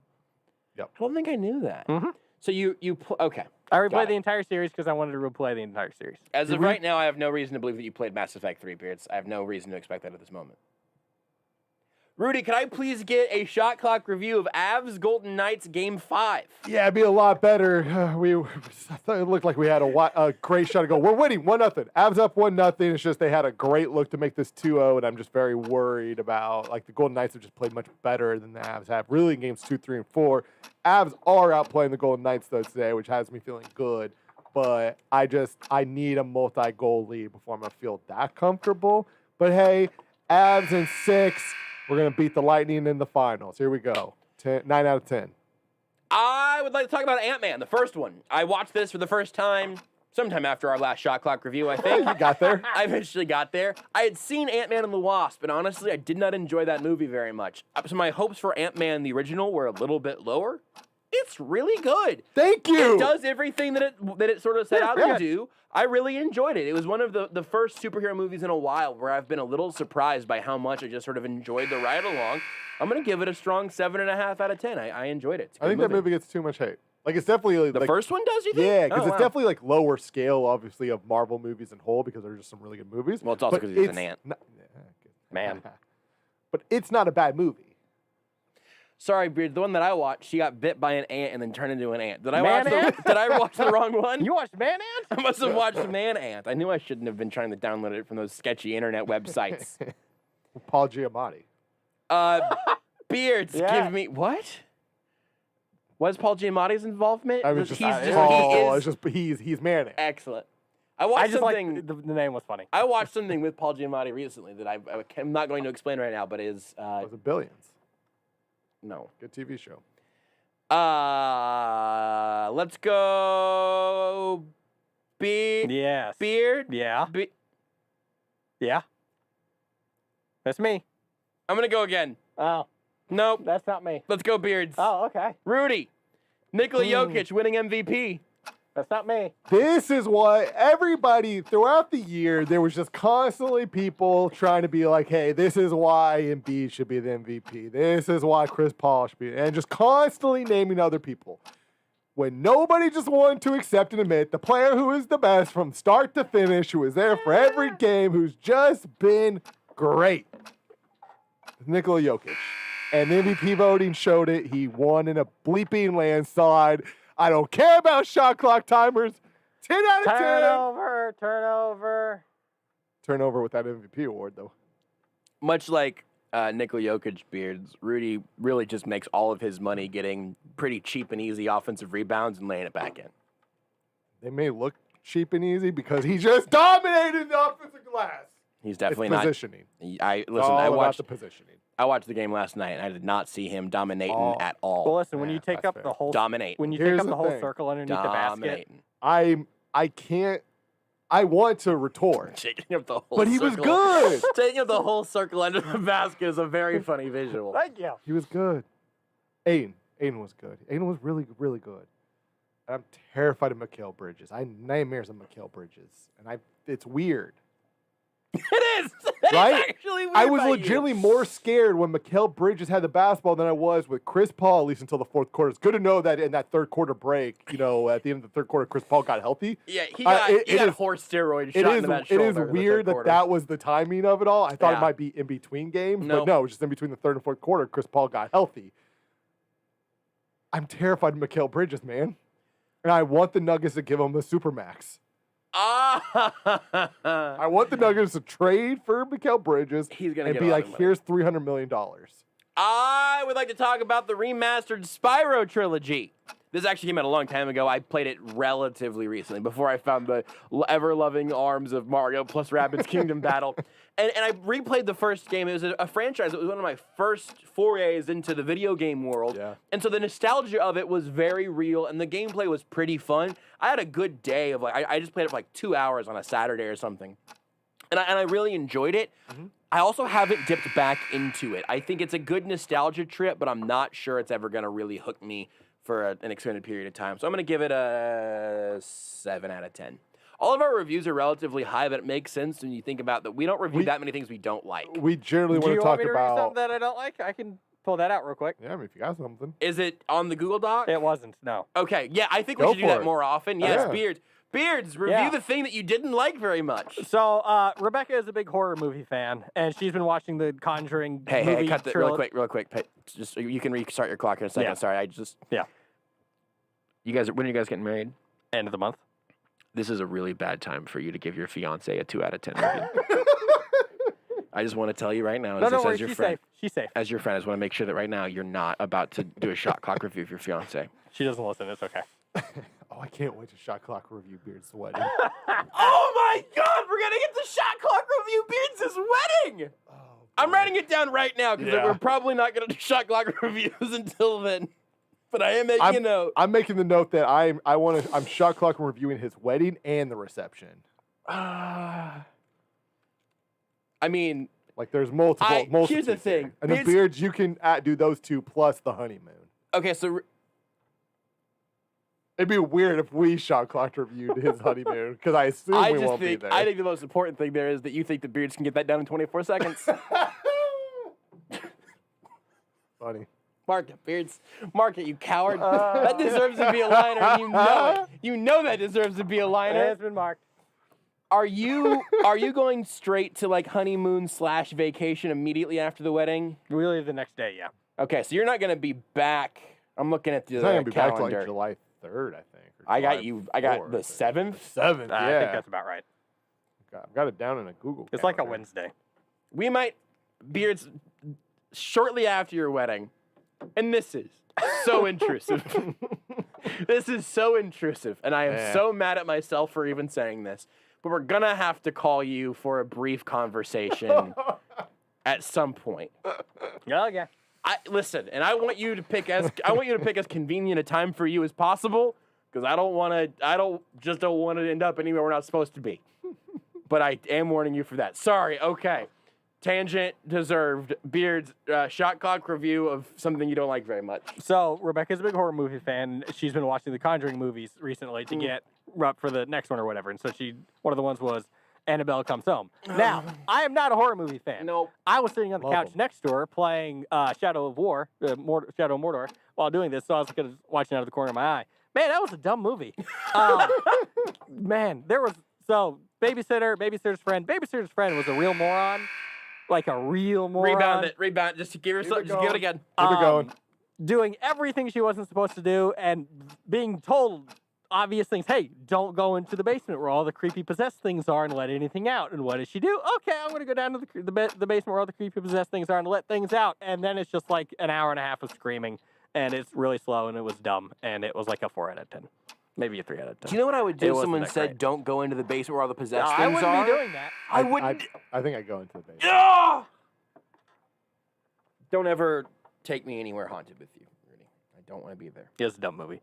Yep. I don't think I knew that. Mhm. So okay. I Got replayed it. the entire series because I wanted to replay the entire series. As of right now, I have no reason to believe that you played Mass Effect 3, Beards. I have no reason to expect that at this moment. Rudy, could I please get a shot clock review of Avs Golden Knights Game 5? Yeah, it'd be a lot better. I thought it looked like we had a great shot to go. We're winning 1-0. Avs up 1-0. It's just they had a great look to make this 2-0, and I'm just very worried about, like, the Golden Knights have just played much better than the Avs have. Really, in games 2, 3, and 4. Avs are outplaying the Golden Knights, though, today, which has me feeling good. But I need a multi-goal lead before I'm going to feel that comfortable. But, hey, Avs in 6. We're going to beat the Lightning in the finals. Here we go. 9 out of 10. I would like to talk about Ant-Man, the first one. I watched this for the first time sometime after our last shot clock review, I think. You got there. I eventually got there. I had seen Ant-Man and the Wasp, and honestly, I did not enjoy that movie very much. So my hopes for Ant-Man, the original, were a little bit lower. It's really good. Thank you. It does everything that it sort of set out to do. I really enjoyed it. It was one of the first superhero movies in a while where I've been a little surprised by how much I just sort of enjoyed the ride along. I'm going to give it a strong 7.5 out of 10. I enjoyed it. It's a I good think that movie gets too much hate. Like, it's definitely The like, first one does, you think? yeah, because Oh, it's wow. definitely like lower scale, obviously, of Marvel movies in whole, because they're just some really good movies. Well, it's also But 'cause he's an it's ant. not- Man. But it's not a bad movie. Sorry, Beard. The one that I watched, she got bit by an ant and then turned into an ant. Did I Man watch Ant? Did I watch the wrong one? You watched Man Ant? I must have watched Man Ant. I knew I shouldn't have been trying to download it from those sketchy internet websites. Paul Giamatti. Beards, Yeah. give me what? What's Paul Giamatti's involvement? I was just he's Paul. he It's is just he's Man. excellent. I watched I just something. like the name was funny. I watched something with Paul Giamatti recently that I'm not going to explain right now, but is Was it Billions? no. Good TV show. Let's go. Yes. Beard. Yeah. Yeah. That's me. I'm gonna go again. Oh, Nope. that's not me. Let's go, Beards. Oh, okay. Rudy. Nikola Jokic winning MVP. That's not me. This is what everybody throughout the year, there was just constantly people trying to be like, hey, this is why Embiid should be the MVP. This is why Chris Paul should be, and just constantly naming other people. When nobody just wanted to accept and admit the player who is the best from start to finish, who is there for every game, who's just been great. Nikola Jokic. And the MVP voting showed it. He won in a bleeping landslide. I don't care about shot clock timers. 10 out of 10. Turnover. Turnover with that MVP award, though. Much like Nikola Jokic, Beards, Rudy really just makes all of his money getting pretty cheap and easy offensive rebounds and laying it back in. They may look cheap and easy because he just dominated the offensive glass. He's definitely It's not. positioning. I It's listen. all I about watched. the positioning. I watched the game last night, and I did not see him dominating Oh. at all. Well, listen, when Yeah, you take that's up fair. the whole Dominate. when you Here's take up the the whole thing. circle underneath the basket, Dominating. I can't. I want to retort. Taking up the whole. But he was circle. good. Taking up the whole circle under the basket is a very funny visual. thank you. He was good. Aiden was good. Aiden was really, really good. And I'm terrified of Mikal Bridges. I have nightmares of Mikal Bridges. And it's weird. It is. It's Right? actually weird I was by you. legitimately more scared when Mikal Bridges had the basketball than I was with Chris Paul, at least until the fourth quarter. It's good to know that in that third quarter break, at the end of the third quarter, Chris Paul got healthy. Yeah, he got it is- horse steroid It shot is, into that it shoulder. is in the weird third quarter. that was the timing of it all. I thought Yeah. it might be in between games, Nope. but no, just in between the third and fourth quarter, Chris Paul got healthy. I'm terrified of Mikal Bridges, man. And I want the Nuggets to give him the Supermax. I want the Nuggets to trade for Mikal Bridges He's gonna and get be a lot like, of money. here's $300 million. I would like to talk about the remastered Spyro trilogy. This actually came out a long time ago. I played it relatively recently before I found the ever-loving arms of Mario plus Rabbids Kingdom Battle. And I replayed the first game. It was a franchise. It was one of my first forays into the video game world. Yeah. And so the nostalgia of it was very real, and the gameplay was pretty fun. I had a good day of I just played it for like 2 hours on a Saturday or something. And I really enjoyed it. Mm-hmm. I also haven't dipped back into it. I think it's a good nostalgia trip, but I'm not sure it's ever going to really hook me for an extended period of time. So I'm going to give it a 7 out of 10. All of our reviews are relatively high, but it makes sense when you think about that we don't review that many things we don't like. We generally Do want you to want talk me to read about. something that I don't like? I can pull that out real quick. Yeah, I mean, if you got something. Is it on the Google Doc? It wasn't, no. Okay, yeah, I think we Go should do for that it. more often. Yes, Yeah. Beards. Beards, review Yeah. the thing that you didn't like very much. So, Rebecca is a big horror movie fan, and she's been watching the Conjuring Hey, movie cut that real quick. Just you can restart your clock in a second. Yeah. Sorry, Yeah. You guys, when are you guys getting married? End of the month. This is a really bad time for you to give your fiance a 2 out of 10 review. I just want to tell you right now, No, as, don't worry, as your she's friend, safe. She's safe. as your friend, I just want to make sure that right now you're not about to do a shot clock review of your fiance. She doesn't listen. It's okay. Oh, I can't wait to shot clock review Beard's wedding. Oh my God, we're gonna get the shot clock review Beards' wedding. Oh, I'm writing it down right now because Yeah. we're probably not gonna do shot clock reviews until then. But I am making a note. I'm making the note that I'm shot clock reviewing his wedding and the reception. I mean, Like there's multiple. here's the multitudes thing. here. And the Beards- Beards, you can do those two plus the honeymoon. okay, so It'd be weird if we shot clock reviewed his honeymoon because I assume I we just won't think be there. I think the most important thing there is that you think the Beards can get that done in 24 seconds. Funny. Mark it, Beards. Mark it, you coward. That deserves to be a liner, and you know it. You know that deserves to be a It liner. has been marked. Are you going straight to like honeymoon / vacation immediately after the wedding? We leave the next day, yeah. Okay, so you're not gonna be back. I'm looking at the It's not gonna be back to calendar. like July 3rd, I think. or I got July you. I got 4th, the I think. 7th. 7th, I yeah. think that's about right. I've got it down in a Google. It's like a calendar. Wednesday. We might Beards shortly after your wedding, and this is so intrusive. This is so intrusive, and I am Yeah. so mad at myself for even saying this. But we're gonna have to call you for a brief conversation at some point. Oh, yeah. Listen, and I want you to pick as convenient a time for you as possible, because I don't want to end up anywhere we're not supposed to be. But I am warning you for that. Sorry. Okay. Tangent deserved. Beard's shot clock review of something you don't like very much. So, Rebecca's a big horror movie fan. She's been watching the Conjuring movies recently to get up for the next one or whatever. And so one of the ones was Annabelle Comes Home. Now, I am not a horror movie fan. Nope. I was sitting on the Love couch 'em. next door playing Shadow of War, Shadow of Mordor, while doing this. So I was watching out of the corner of my eye. Man, that was a dumb movie. Man, Babysitter's Friend. Babysitter's Friend was a real moron. Like a real moron. Rebound. Just to give yourself. Just give it again. Keep it going. Doing everything she wasn't supposed to do and being told obvious things. Hey, don't go into the basement where all the creepy possessed things are and let anything out. And what does she do? Okay, I'm going to go down to the basement where all the creepy possessed things are and let things out. And then it's just like an hour and a half of screaming. And it's really slow and it was dumb. And it was like a 4 out of 10. Maybe a 3 out of 10. Do you know what I would It do if wasn't someone that said, great. "Don't go into the basement where all the possessed I things wouldn't are"? be doing that. I wouldn't. I think I go into the basement. Yeah! Don't ever take me anywhere haunted with you, Rudy. I don't want to be there. It's a dumb movie.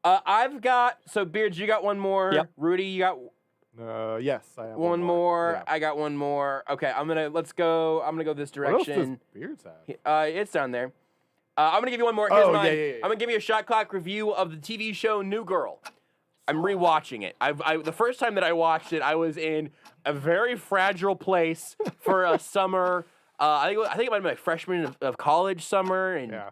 I've got Beards. You got one more. Yep. Rudy, you got Yes, I have one more. Yeah. I got one more. Okay, let's go. I'm gonna go this What else does direction. Beards have? It's down there. I'm gonna give you one more. Here's Oh, mine. yeah. I'm gonna give you a shot clock review of the TV show New Girl. I'm rewatching it. The first time that I watched it, I was in a very fragile place for a summer. I think it might have been my freshman of college summer, and Yeah.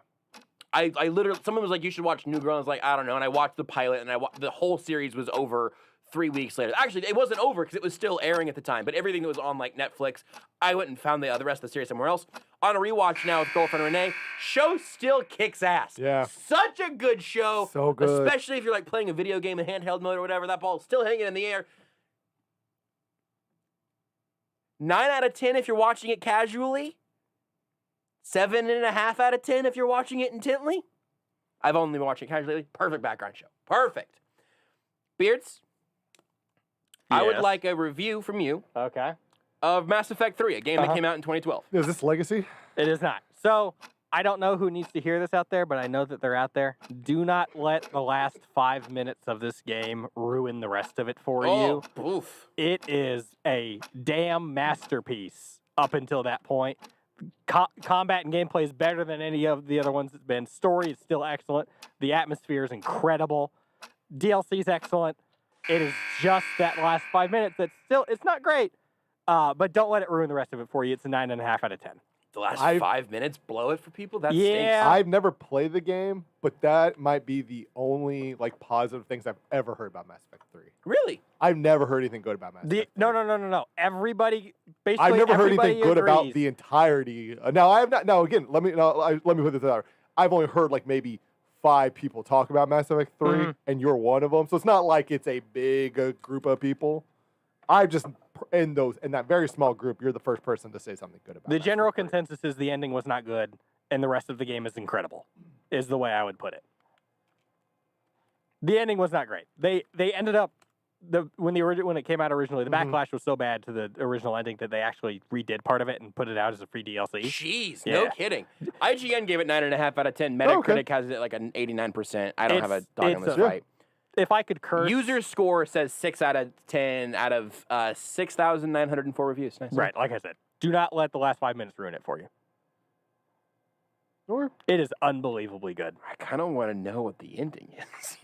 I literally, someone was like, "You should watch New Girl." And I was like, "I don't know." And I watched the pilot, and the whole series was over 3 weeks later. Actually, it wasn't over because it was still airing at the time, but everything that was on like Netflix, I went and found the rest of the series somewhere else. On a rewatch now with girlfriend Renee, show still kicks ass. Yeah. Such a good show. So good. Especially if you're like playing a video game in handheld mode or whatever, that ball's still hanging in the air. 9 out of 10 if you're watching it casually. 7.5 out of 10 if you're watching it intently. I've only been watching it casually. Perfect background show. Perfect. Beards, I would Yes. like a review from you Okay. of Mass Effect 3, a game that came out in 2012. Is this Legacy? It is not. So I don't know who needs to hear this out there, but I know that they're out there. Do not let the last 5 minutes of this game ruin the rest of it for you. Oof. It is a damn masterpiece up until that point. Combat and gameplay is better than any of the other ones it's been. Story is still excellent. The atmosphere is incredible. DLC is excellent. It is just that last 5 minutes that's still, it's not great, but don't let it ruin the rest of it for you. It's a 9.5 out of 10. The last I've- 5 minutes blow it for people? That Yeah. stinks. I've never played the game, but that might be the only like positive things I've ever heard about Mass Effect 3. Really? I've never heard anything good about Mass Effect 3. No. Everybody, basically, I've never heard anything everybody good about agrees. the entirety. Now I have not. Now again, let me put this out. I've only heard like maybe 5 people talk about Mass Effect 3, and you're one of them. So it's not like it's a big group of people. I've just in that very small group, you're the first person to say something good about. The Mass general Effect 3. consensus is the ending was not good, and the rest of the game is incredible, is the way I would put it. The ending was not great. They ended up when it came out originally, the backlash was so bad to the original ending that they actually redid part of it and put it out as a free DLC. Jeez, no Yeah. kidding. IGN gave it 9.5 out of 10. Oh, okay. Metacritic has it like an 89%. I don't have a It's- dog in it's this a- fight. If I could curse, User score says 6 out of 10 out of 6,904 reviews. Nice. right, like I said, do not let the last 5 minutes ruin it for you. Sure. It is unbelievably good. I kind of want to know what the ending is.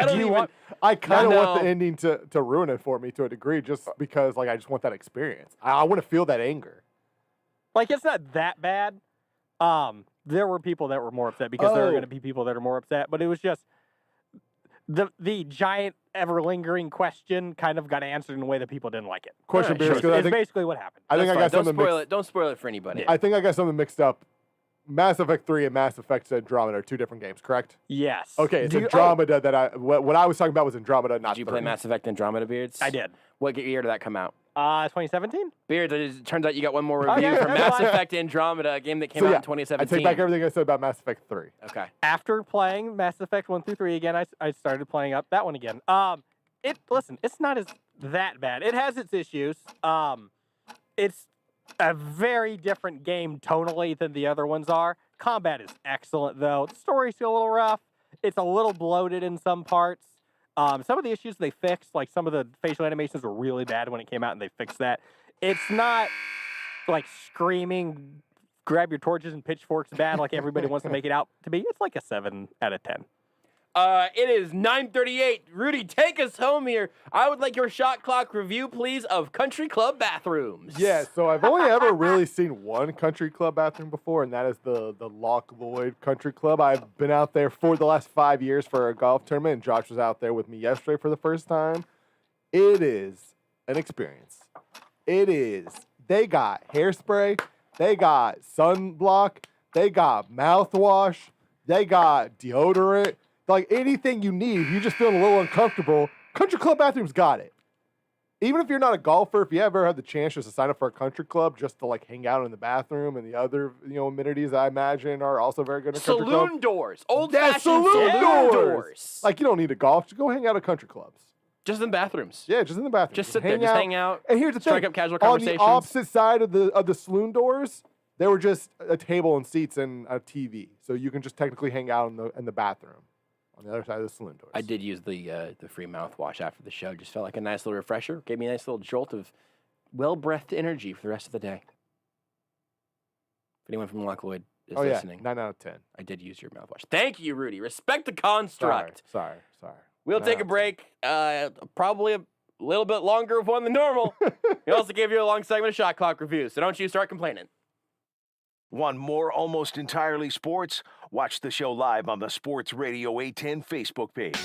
Do you want? I kind of want the No. ending to ruin it for me to a degree, just because like I just want that experience. I want to feel that anger. Like, it's not that bad. There were people that were more upset because there are Oh. going to be people that are more upset, but it was just the giant ever lingering question kind of got answered in a way that people didn't like it. Question, Alright, Beers, sure. 'cause I It's think basically what happened. I think I got Don't something spoil mixed. it. Don't spoil it for anybody. I think I got something mixed up. Mass Effect 3 and Mass Effect Andromeda are 2 different games, correct? Yes. Okay, it's Do you- Andromeda that what I was talking about was Andromeda, not Did you play 3. Mass Effect Andromeda, Beards? I did. What year did that come out? 2017? Beards, it turns out you got one more Oh, review yeah, for that's Mass fine. Effect Andromeda, a game that came So out yeah, in I 2017. take back everything I said about Mass Effect 3. Okay. After playing Mass Effect 1 through 3 again, I started playing up that one again. Listen, it's not as that bad. It has its issues. It's a very different game tonally than the other ones are. Combat is excellent, though. The story's a little rough. It's a little bloated in some parts. Some of the issues they fixed, like some of the facial animations were really bad when it came out, and they fixed that. It's not like screaming, grab your torches and pitchforks bad like everybody wants to make it out to be. It's like a 7 out of 10. It is 9:38. Rudy, take us home here. I would like your shot clock review, please, of country club bathrooms. Yeah, so I've only ever really seen one country club bathroom before, and that is the Loch Lloyd Country Club. I've been out there for the last 5 years for a golf tournament, and Josh was out there with me yesterday for the first time. It is an experience. It is. They got hairspray, they got sunblock, they got mouthwash, they got deodorant. Like anything you need, you just feeling a little uncomfortable. Country club bathrooms got it. Even if you're not a golfer, if you ever had the chance just to sign up for a country club just to like hang out in the bathroom and the other amenities I imagine are also very good in a country club. Saloon doors. Old Yeah, fashioned saloon saloon doors. doors. Like you don't need to golf, just go hang out at country clubs. Just in bathrooms. Yeah, just in the bathroom. Just sit there, just hang out. And here's the strike thing: up casual on conversations. the opposite side of the saloon doors, there were just a table and seats and a TV, so you can just technically hang out in the bathroom. On the other side of the saloon doors. I did use the free mouthwash after the show. Just felt like a nice little refresher. Gave me a nice little jolt of well-breathed energy for the rest of the day. If anyone from Loch Lloyd is listening, 9 out of 10. I did use your mouthwash. Thank you, Rudy. Respect the construct. Sorry. We'll 9 take a out of 10. break. Probably a little bit longer of one than normal. We also gave you a long segment of shot clock reviews, so don't you start complaining. Want more Almost Entirely Sports? Watch the show live on the Sports Radio 810 Facebook page.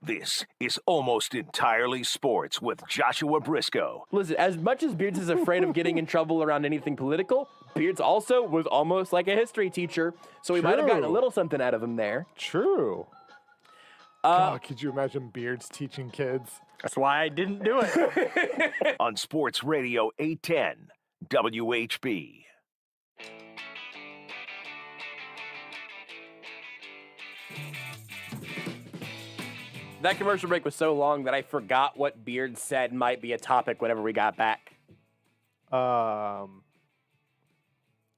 This is Almost Entirely Sports with Joshua Brisco. Listen, as much as Beards is afraid of getting in trouble around anything political, Beards also was almost like a history teacher, so we might have gotten a little something out of him there. True. God, could you imagine Beards teaching kids? That's why I didn't do it. On Sports Radio 810 WHB. That commercial break was so long that I forgot what Beard said might be a topic whenever we got back. Avs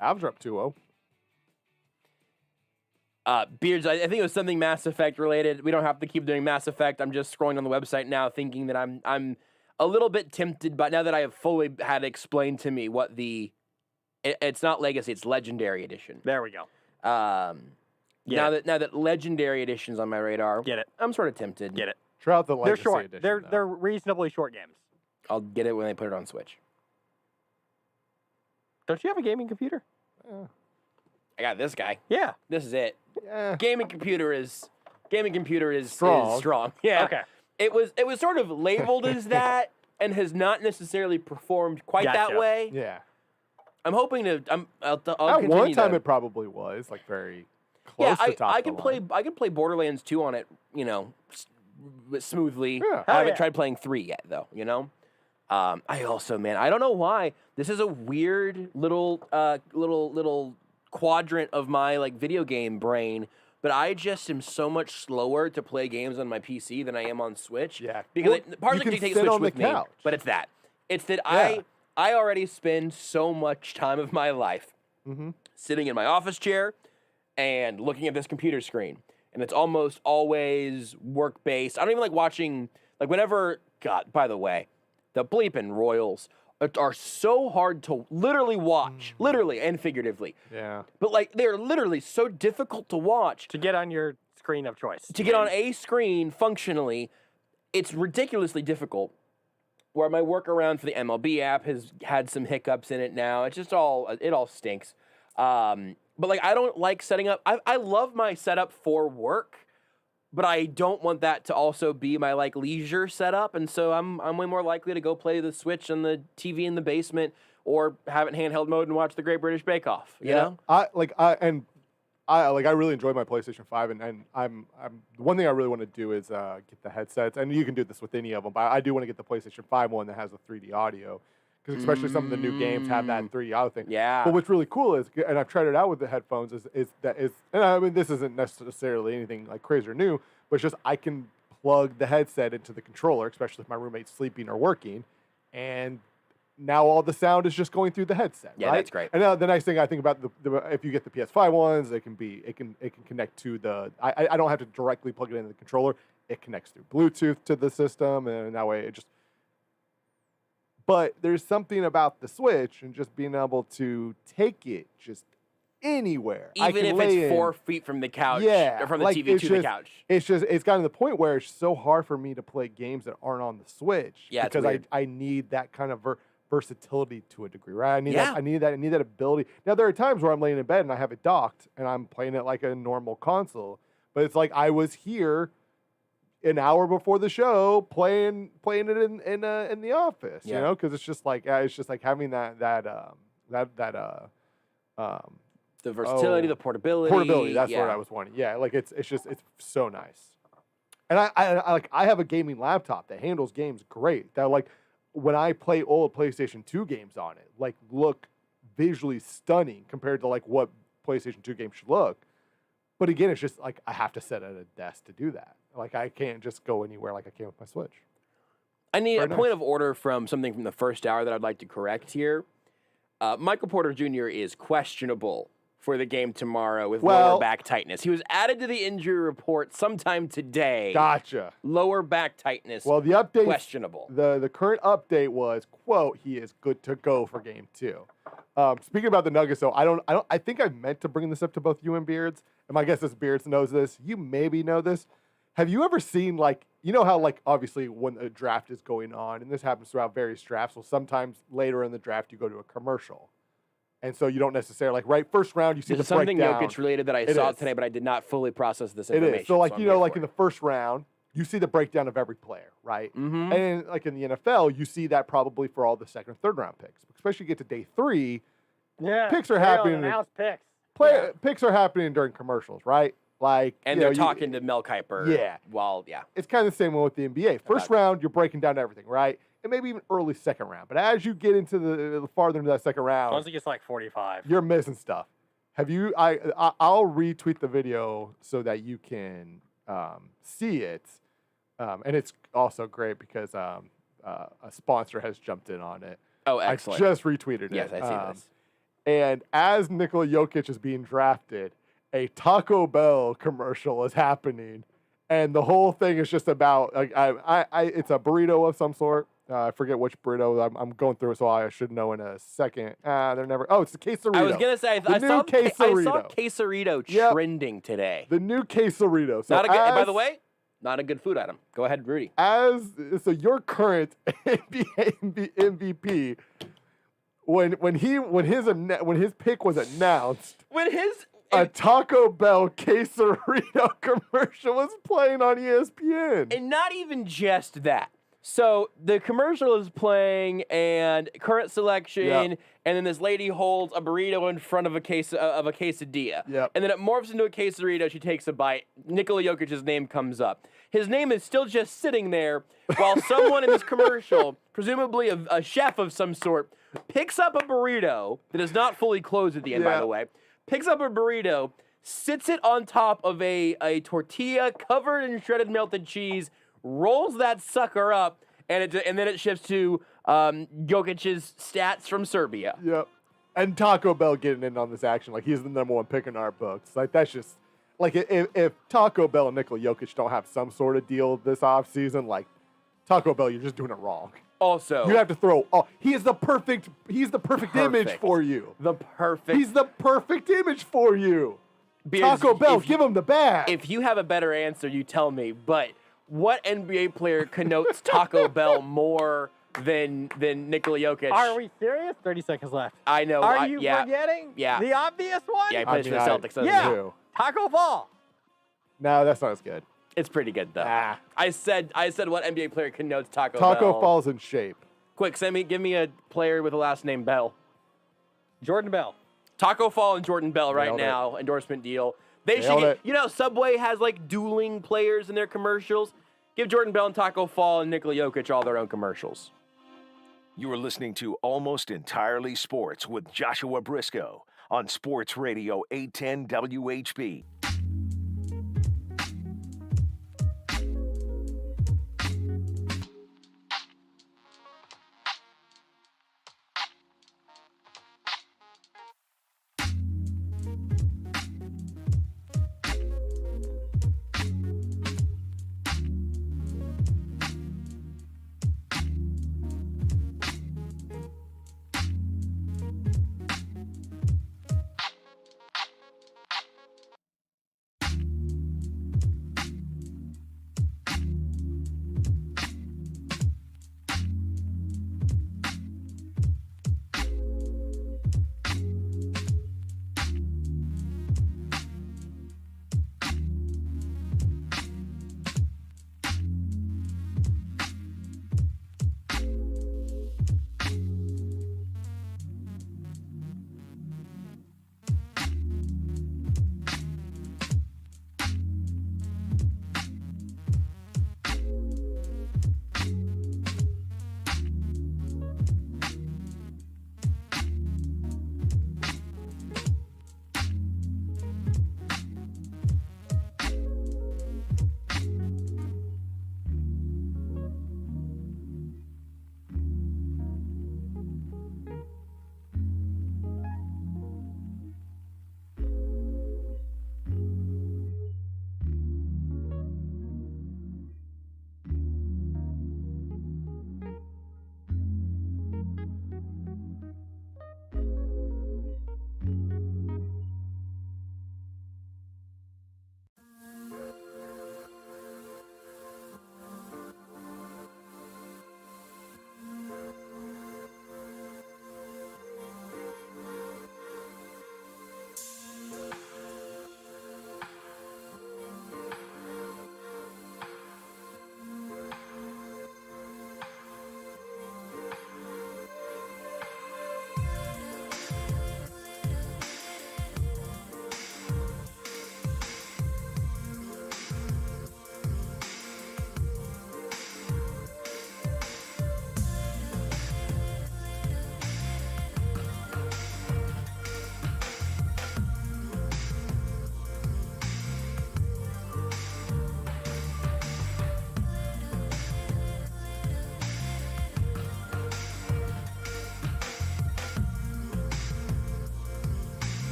are up 2-0. Beards, I think it was something Mass Effect related. We don't have to keep doing Mass Effect. I'm just scrolling on the website now thinking that I'm a little bit tempted, but now that I have fully had explained to me what it's not Legacy, it's Legendary Edition. There we go. Now that Legendary Edition's on my radar, Get it. I'm sort of tempted. Get it. Try out the They're Legacy short. edition. They're reasonably short games. I'll get it when they put it on Switch. Don't you have a gaming computer? I got this guy. Yeah. This is it. Yeah. Gaming computer is Strong. strong. Yeah. Okay. It was sort of labeled as that and has not necessarily performed quite that Gotcha. way. Yeah. I'm hoping to. I'll At continue one time, to, it probably was like very close to top I of the can play. line. I can play Borderlands 2 on it. Smoothly. Yeah. I haven't yeah. tried playing 3 yet, though. I also, man, I don't know why. This is a weird little quadrant of my like video game brain, but I just am so much slower to play games on my PC than I am on Switch. Yeah. Because Well, partly you can I take sit Switch on the with me, couch. but it's that. It's that Yeah. I already spend so much time of my life sitting in my office chair and looking at this computer screen. And it's almost always work-based. I don't even like watching, like whenever, God, by the way, the bleeping Royals are so hard to literally watch, literally and figuratively. Yeah. But like, they're literally so difficult to watch. To get on your screen of choice. To get on a screen functionally, it's ridiculously difficult. Where my workaround for the MLB app has had some hiccups in it now. It's just it all stinks. But like, I don't like setting up. I love my setup for work, but I don't want that to also be my like leisure setup. And so I'm way more likely to go play the Switch on the TV in the basement or have it handheld mode and watch the Great British Bake Off. You know? I really enjoy my PlayStation 5, and I'm one thing I really want to do is get the headsets, and you can do this with any of them, but I do want to get the PlayStation 5 one that has the 3D audio, because especially some of the new games have that 3D audio thing. Yeah. But what's really cool is, and I've tried it out with the headphones, and I mean this isn't necessarily anything like crazy or new, but it's just I can plug the headset into the controller, especially if my roommate's sleeping or working, and now all the sound is just going through the headset. Yeah, right? that's great. And now the nice thing I think about if you get the PS5 ones, it can connect to the. I don't have to directly plug it into the controller. It connects through Bluetooth to the system, and that way it just. But there's something about the Switch and just being able to take it just anywhere. Even if it's 4 feet from the couch, or from the like, TV it's to the just- couch. It's gotten to the point where it's so hard for me to play games that aren't on the Switch. Yeah, it's because weird. I need that kind of versatility to a degree, right? I need Yeah. that ability. Now there are times where I'm laying in bed and I have it docked and I'm playing it like a normal console, but it's like I was here an hour before the show playing it in the office, Yeah. you know, because it's just like having that The versatility, Oh. the portability. portability. That's yeah. what I was wanting. Yeah, like it's so nice. And I have a gaming laptop that handles games great. That like when I play old PlayStation 2 games on it, like look visually stunning compared to like what PlayStation 2 games should look. But again, it's just like I have to sit at a desk to do that. Like I can't just go anywhere like I can with my Switch. I need Very a point nice. of order from something from the first hour that I'd like to correct here. Michael Porter Jr. is questionable for the game tomorrow with lower Well- back tightness. He was added to the injury report sometime today. Gotcha. Lower back tightness. Well, the update, questionable. the current update was, quote, he is good to go for game 2. Speaking about the Nuggets, though, I think I meant to bring this up to both you and Beards, and my guess is Beards knows this. You maybe know this. Have you ever seen, like, you know how, like, obviously when a draft is going on, and this happens throughout various drafts, so sometimes later in the draft you go to a commercial. And so you don't necessarily, like, right, first round you see This the is something breakdown. Jokic related that I It saw is. today, but I did not fully process this It information. is. So, like, I'm you know, here like for in it. the first round, you see the breakdown of every player, right? Mm-hmm. And like in the NFL, you see that probably for all the second and third round picks, especially you get to day 3. Yeah, Picks are they don't happening. announce picks. Picks are happening during commercials, right? Like, And they're talking to Mel Kiper. Yeah. It's kind of the same one with the NBA. First round, you're breaking down everything, right? And maybe even early second round. But as you get into the farther into that second round, Once it gets like 45, you're missing stuff. Have you? I'll retweet the video so that you can see it, and it's also great because a sponsor has jumped in on it. Oh, excellent! I just retweeted it. Yes, I see this. And as Nikola Jokic is being drafted, a Taco Bell commercial is happening, and the whole thing is just about it's a burrito of some sort. I forget which burrito. I'm going through it, so I should know in a second. They're never. Oh, it's the quesarito. I was gonna say I saw quesarito trending today. The new quesarito. So by the way, not a good food item. Go ahead, Rudy. So your current NBA MVP, when his pick was announced, a Taco Bell quesarito commercial was playing on ESPN, and not even just that. So the commercial is playing, and current selection, and then this lady holds a burrito in front of a quesadilla. Yep. And then it morphs into a quesarito. She takes a bite. Nikola Jokic's name comes up. His name is still just sitting there while someone in this commercial, presumably a chef of some sort, picks up a burrito that is not fully closed at the end, by the way, picks up a burrito, sits it on top of a tortilla covered in shredded melted cheese, rolls that sucker up, and then it shifts to Jokic's stats from Serbia. Yep. And Taco Bell getting in on this action, like he's the number one pick in our books. Like that's just like if Taco Bell and Nikola Jokic don't have some sort of deal this offseason, like Taco Bell, you're just doing it wrong. Also, you have to throw. Oh, he's the perfect image for you. He's the perfect image for you. Taco Bell, give him the bag. If you have a better answer, you tell me. But what NBA player connotes Taco Bell more than Nikola Jokic? Are we serious? 30 seconds left. I know. Are you forgetting? Yeah. The obvious one? Yeah, he plays for the Celtics. Yeah. Taco Ball. No, that's not as good. It's pretty good though. I said what NBA player connotes Taco Bell. Taco falls in shape. Quick, give me a player with a last name Jordan Bell. Taco Fall and Jordan Bell right now. Endorsement deal. They should get, you know, Subway has like dueling players in their commercials. Give Jordan Bell and Taco Fall and Nikola Jokic all their own commercials. You are listening to Almost Entirely Sports with Joshua Brisco on Sports Radio 810 WHB.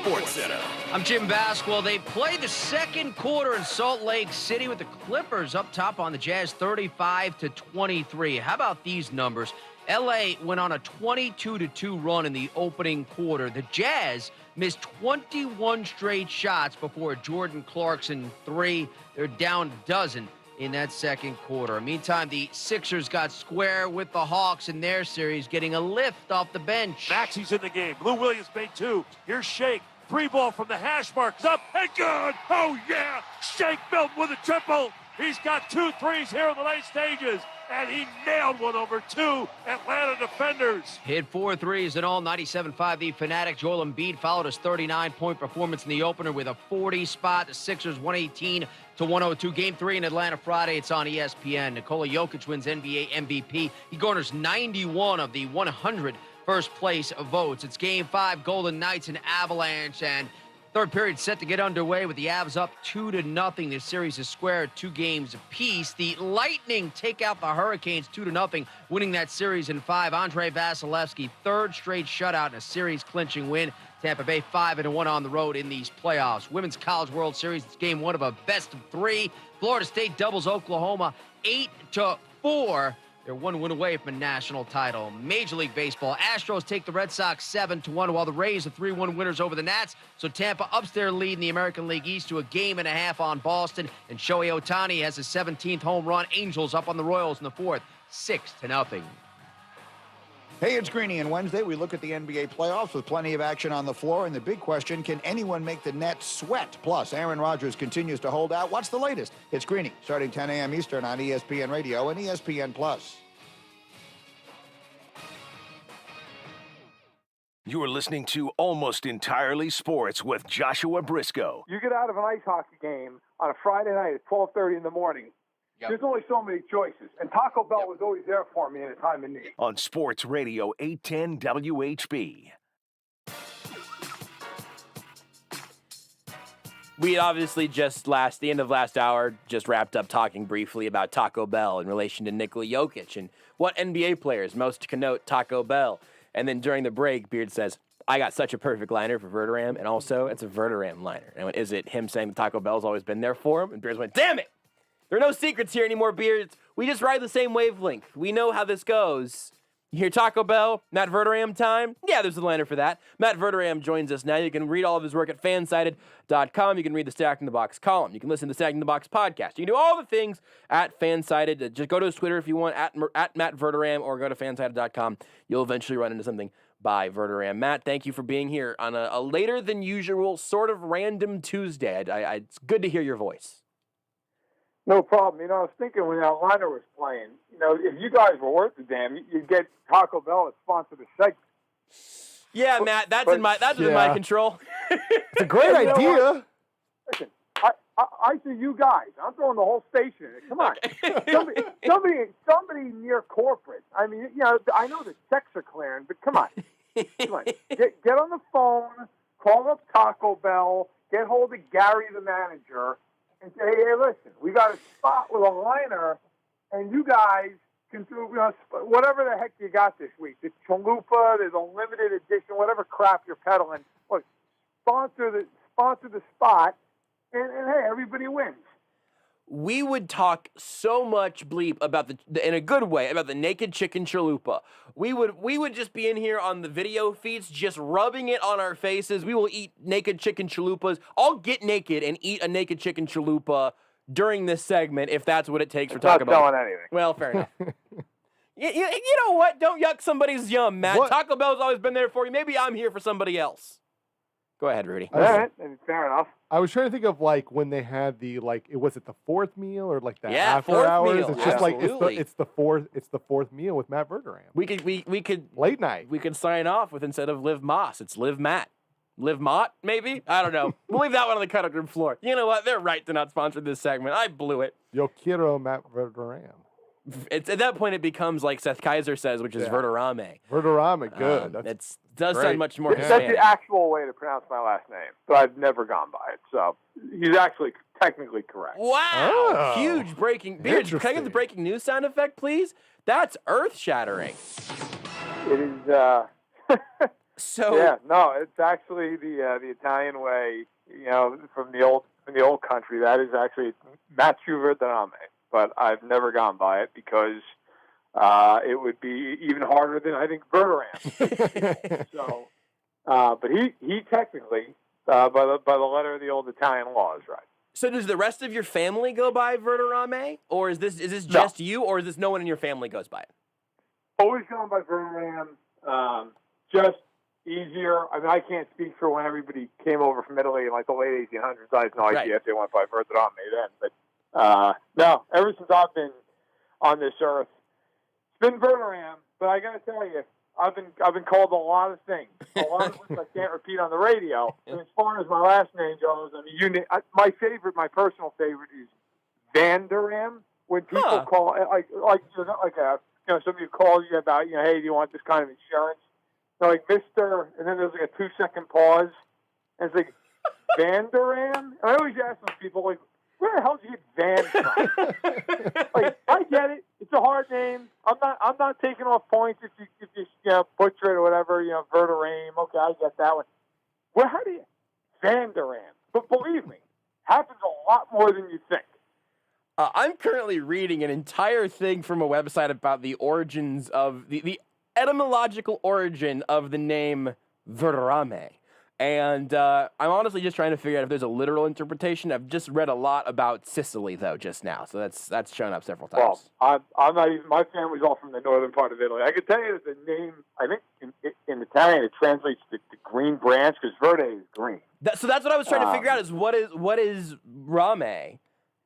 Sports Center. I'm Jim Basquel. They played the second quarter in Salt Lake City with the Clippers up top on the Jazz 35-23. How about these numbers? LA went on a 22-2 run in the opening quarter. The Jazz missed 21 straight shots before a Jordan Clarkson three. They're down a dozen in that second quarter. Meantime, the Sixers got square with the Hawks in their series, getting a lift off the bench. Maxi's in the game. Lou Williams made two. Here's Shake. Three ball from the hash marks. Up and good. Oh, yeah. Shake Milton with a triple. He's got 2 threes here in the late stages. And he nailed one over 2 Atlanta defenders. Hit 4 threes in all, 97.5 the Fanatic. Joel Embiid followed his 39-point performance in the opener with a 40 spot. The Sixers 118-102. Game 3 in Atlanta Friday. It's on ESPN. Nikola Jokic wins NBA MVP. He garners 91 of the 100 first place votes. It's Game 5, Golden Knights and Avalanche, and third period set to get underway with the Avs up 2-0. This series is square at 2 games apiece. The Lightning take out the Hurricanes 2-0, winning that series in 5. Andre Vasilevsky, third straight shutout and a series-clinching win. Tampa Bay 5-1 on the road in these playoffs. Women's College World Series, it's Game 1 of a best-of-3. Florida State doubles Oklahoma 8-4. They're 1 win away from a national title. Major League Baseball, Astros take the Red Sox 7-1, while the Rays are 3-1 winners over the Nats. So Tampa ups their lead in the American League East to a 1.5 on Boston. And Shohei Ohtani has his 17th home run. Angels up on the Royals in the 4th, 6-0. Hey, it's Greeny, and Wednesday we look at the NBA playoffs with plenty of action on the floor, and the big question, can anyone make the Nets sweat? Plus, Aaron Rodgers continues to hold out. What's the latest? It's Greeny, starting 10 a.m. Eastern on ESPN Radio and ESPN+. You're listening to Almost Entirely Sports with Joshua Brisco. You get out of an ice hockey game on a Friday night at 12:30 in the morning. Yep. There's only so many choices, and Taco Bell was always there for me in a time of need. On Sports Radio 810 WHB. We obviously the end of last hour, just wrapped up talking briefly about Taco Bell in relation to Nikola Jokic and what NBA players most connote Taco Bell. And then during the break, Beard says, I got such a perfect liner for Verderame, and also it's a Verderame liner. And is it him saying Taco Bell's always been there for him? And Beard went, damn it! There are no secrets here anymore, Beards. We just ride the same wavelength. We know how this goes. You hear Taco Bell, Matt Verderame time? Yeah, there's a liner for that. Matt Verderame joins us now. You can read all of his work at FanSided.com. You can read the Stacked in the Box column. You can listen to the Stacked in the Box podcast. You can do all the things at FanSided. Just go to his Twitter if you want, at Matt Verderame, or go to FanSided.com. You'll eventually run into something by Verderame. Matt, thank you for being here on a later than usual, sort of random Tuesday. It's good to hear your voice. No problem. I was thinking when that liner was playing, if you guys were worth the damn, you'd get Taco Bell to sponsor the segment. Yeah, Matt, that's in my control. It's a great idea. Listen, I see you guys. I'm throwing the whole station in it. Come on. Somebody near corporate. I mean, I know the checks are clearing, but come on. Come on. Get on the phone, call up Taco Bell, get hold of Gary, the manager, and say, hey, listen, we got a spot with a liner, and you guys can do whatever the heck you got this week. The chalupa, there's a limited edition, whatever crap you're peddling. Look, sponsor the spot, and hey, everybody wins. We would talk so much bleep about in a good way, about the naked chicken chalupa. We would just be in here on the video feeds, just rubbing it on our faces. We will eat naked chicken chalupas. I'll get naked and eat a naked chicken chalupa during this segment if that's what it takes for Taco Bell. Not selling anything. Well, fair enough. You know what? Don't yuck somebody's yum, Matt. What? Taco Bell's always been there for you. Maybe I'm here for somebody else. Go ahead, Rudy. All right, fair enough. I was trying to think of when they had was it the fourth meal or the Yeah, after fourth hours? meal. It's just Absolutely. it's the fourth meal with Matt Verderame. We could Late night. We could sign off with, instead of Liv Moss, it's Liv Matt. Liv Mott, maybe? I don't know. We'll leave that one on the cutting room floor. You know what? They're right to not sponsor this segment. I blew it. Yo quiero Matt Verderame. It's at that point it becomes like Seth Kaiser says, which is Verderame. Verderame, good. It does great. sound much more That's Hispanic. the actual way to pronounce my last name, but I've never gone by it. So he's actually technically correct. Wow! Oh. Huge breaking. Beard, can I get the breaking news sound effect, please? That's earth-shattering. It is. So Yeah, no, it's actually the Italian way. From the old country. That is actually Matt Verderame, but I've never gone by it because it would be even harder than I think Verderame. So, but he technically by the letter of the old Italian law is right. So does the rest of your family go by Verderame, or is this just you, or is this no one in your family goes by it? Always gone by Verderame. Just easier. I mean, I can't speak for when everybody came over from Italy in like the late 1800s. I have no idea if they went by Verderame then. But no, ever since I've been on this earth, it's been Verderame. But I got to tell you, I've been called a lot of things, a lot of which I can't repeat on the radio. And as far as my last name goes, I mean, my personal favorite is Vanderham. When people call somebody calls you about, hey, do you want this kind of insurance? They're like, Mr., and then there's like a 2-second pause, and it's like, Vanderham? And I always ask those people, like, where the hell did you get Van from? Like, I get it. It's a hard name. I'm not taking off points if you butcher it or whatever, Verderame. Okay, I get that one. Well, how do you Vanderham? But believe me, happens a lot more than you think. I'm currently reading an entire thing from a website about the origins of the etymological origin of the name Verderame. And I'm honestly just trying to figure out if there's a literal interpretation. I've just read a lot about Sicily, though, just now. So that's shown up several times. Well, I'm not even, my family's all from the northern part of Italy. I can tell you that the name, I think in Italian, it translates to green branch because Verde is green. So that's what I was trying to figure out is what is Rame?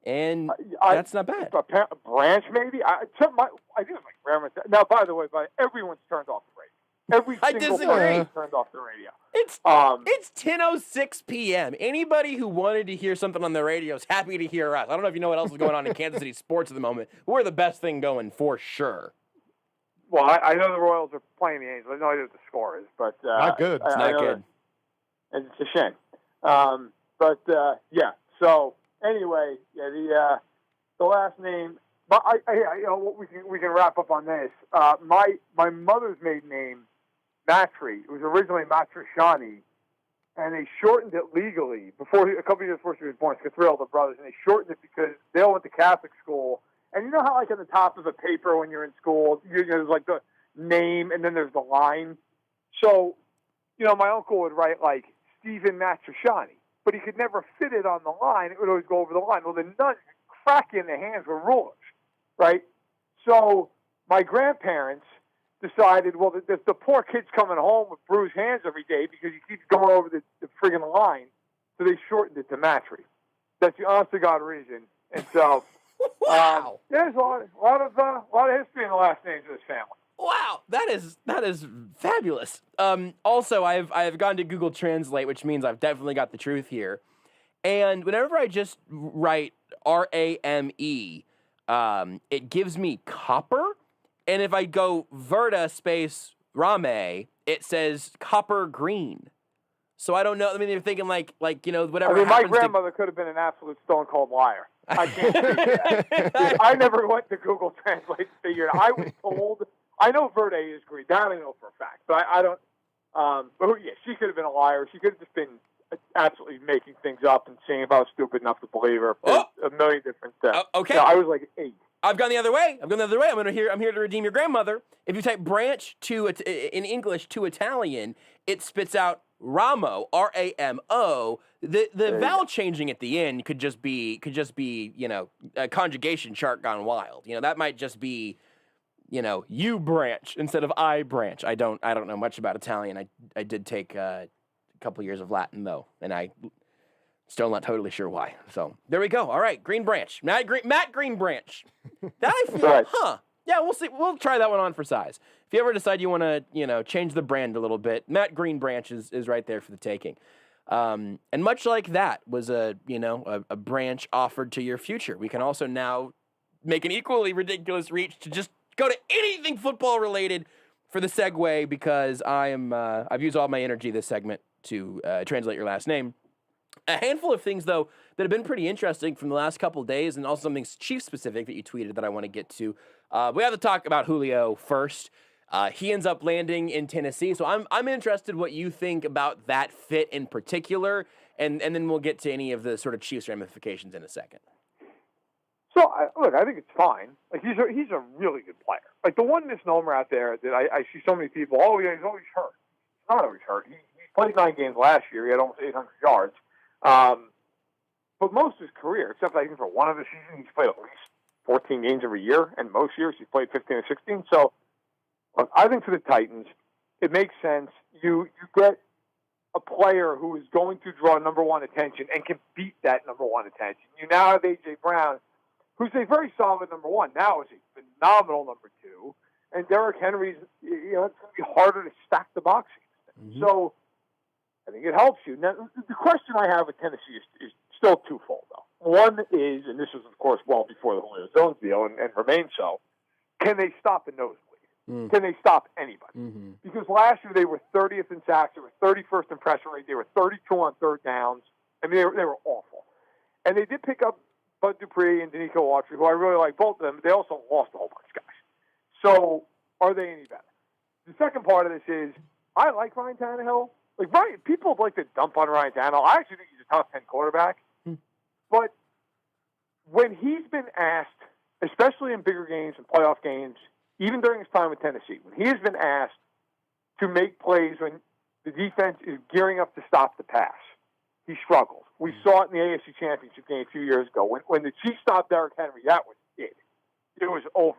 And that's not bad. A branch, maybe? I think it's like grammar. Now, by the way, everyone's turned off the radio. Every single person turned off the radio. It's 10:06 p.m. Anybody who wanted to hear something on the radio is happy to hear us. I don't know if you know what else is going on in Kansas City sports at the moment. We're the best thing going for sure. Well, I know the Royals are playing the Angels. I know what the score is, but not good. It's not good. And it's a shame. Yeah. So anyway, the last name. But we can wrap up on this. My mother's maiden name, Matri. It was originally Matriciani, and they shortened it legally a couple years before she was born. She had 3 older brothers, and they shortened it because they all went to Catholic school. And you know how, like, on the top of a paper when you're in school, there's like the name and then there's the line. So, my uncle would write like Stephen Matriciani, but he could never fit it on the line. It would always go over the line. Well, the nuns crack in the hands with rulers, right? So my grandparents decided, well, the poor kid's coming home with bruised hands every day because he keeps going over the friggin' line. So they shortened it to Matri. That's the honest to God reason. And so, wow, there's a lot of history in the last names of this family. Wow, that is fabulous. Also, I've gone to Google Translate, which means I've definitely got the truth here. And whenever I just write Rame, it gives me copper. And if I go Verda space Rame, it says copper green. So I don't know. I mean, they're thinking like whatever. I mean, my grandmother could have been an absolute stone cold liar. I can't say that. I never went to Google Translate to figure it out. I was told. I know Verde is green. That I know for a fact. But I don't. But yeah, she could have been a liar. She could have just been absolutely making things up and saying if I was stupid enough to believe her. A million different. Okay. I was like 8. I've gone the other way. I'm here to redeem your grandmother. If you type branch in English to Italian, it spits out Ramo, Ramo. The vowel changing at the end could just be a conjugation chart gone wild. That might just be you branch instead of I branch. I don't know much about Italian. I did take a couple years of Latin though, and I still not totally sure why. So there we go. All right, Green Branch, Matt Green Branch. That I feel, right. Yeah, we'll see. We'll try that one on for size. If you ever decide you want to, change the brand a little bit, Matt Green Branch is right there for the taking. And much like that was a branch offered to your future. We can also now make an equally ridiculous reach to just go to anything football related for the segue because I've used all my energy this segment to translate your last name. A handful of things, though, that have been pretty interesting from the last couple of days, and also something Chiefs-specific that you tweeted that I want to get to. We have to talk about Julio first. He ends up landing in Tennessee. So I'm interested what you think about that fit in particular, and then we'll get to any of the sort of Chiefs ramifications in a second. So, look, I think it's fine. Like, he's a really good player. Like, the one misnomer out there that I see so many people, oh, yeah, he's always hurt. He's not always hurt. He played 9 games last year. He had almost 800 yards. But most of his career, except I think for one of the seasons, he's played at least 14 games every year, and most years he's played 15 or 16. So, look, I think for the Titans, it makes sense. You get a player who is going to draw number one attention and can beat that number one attention. You now have A.J. Brown, who's a very solid number one, now is a phenomenal number two, and Derrick Henry's, it's going to be harder to stack the box against him. So I think it helps you. Now, the question I have with Tennessee is still twofold, though. One is, and this was, of course, well before the Julio Jones deal and remains so, can they stop the nosebleed? Can they stop anybody? Because last year they were 30th in sacks, they were 31st in pressure rate, they were 32 on third downs. I mean, they were awful. And they did pick up Bud Dupree and Nikola Jokic, who I really like both of them, but they also lost a whole bunch of guys. So, are they any better? The second part of this is, I like Ryan Tannehill. Like, Ryan, people like to dump on Ryan Tannehill. I actually think he's a top 10 quarterback. But when he's been asked, especially in bigger games and playoff games, even during his time with Tennessee, when he has been asked to make plays when the defense is gearing up to stop the pass, he struggles. We saw it in the AFC Championship game a few years ago. When the Chiefs stopped Derrick Henry, that was it. It was over.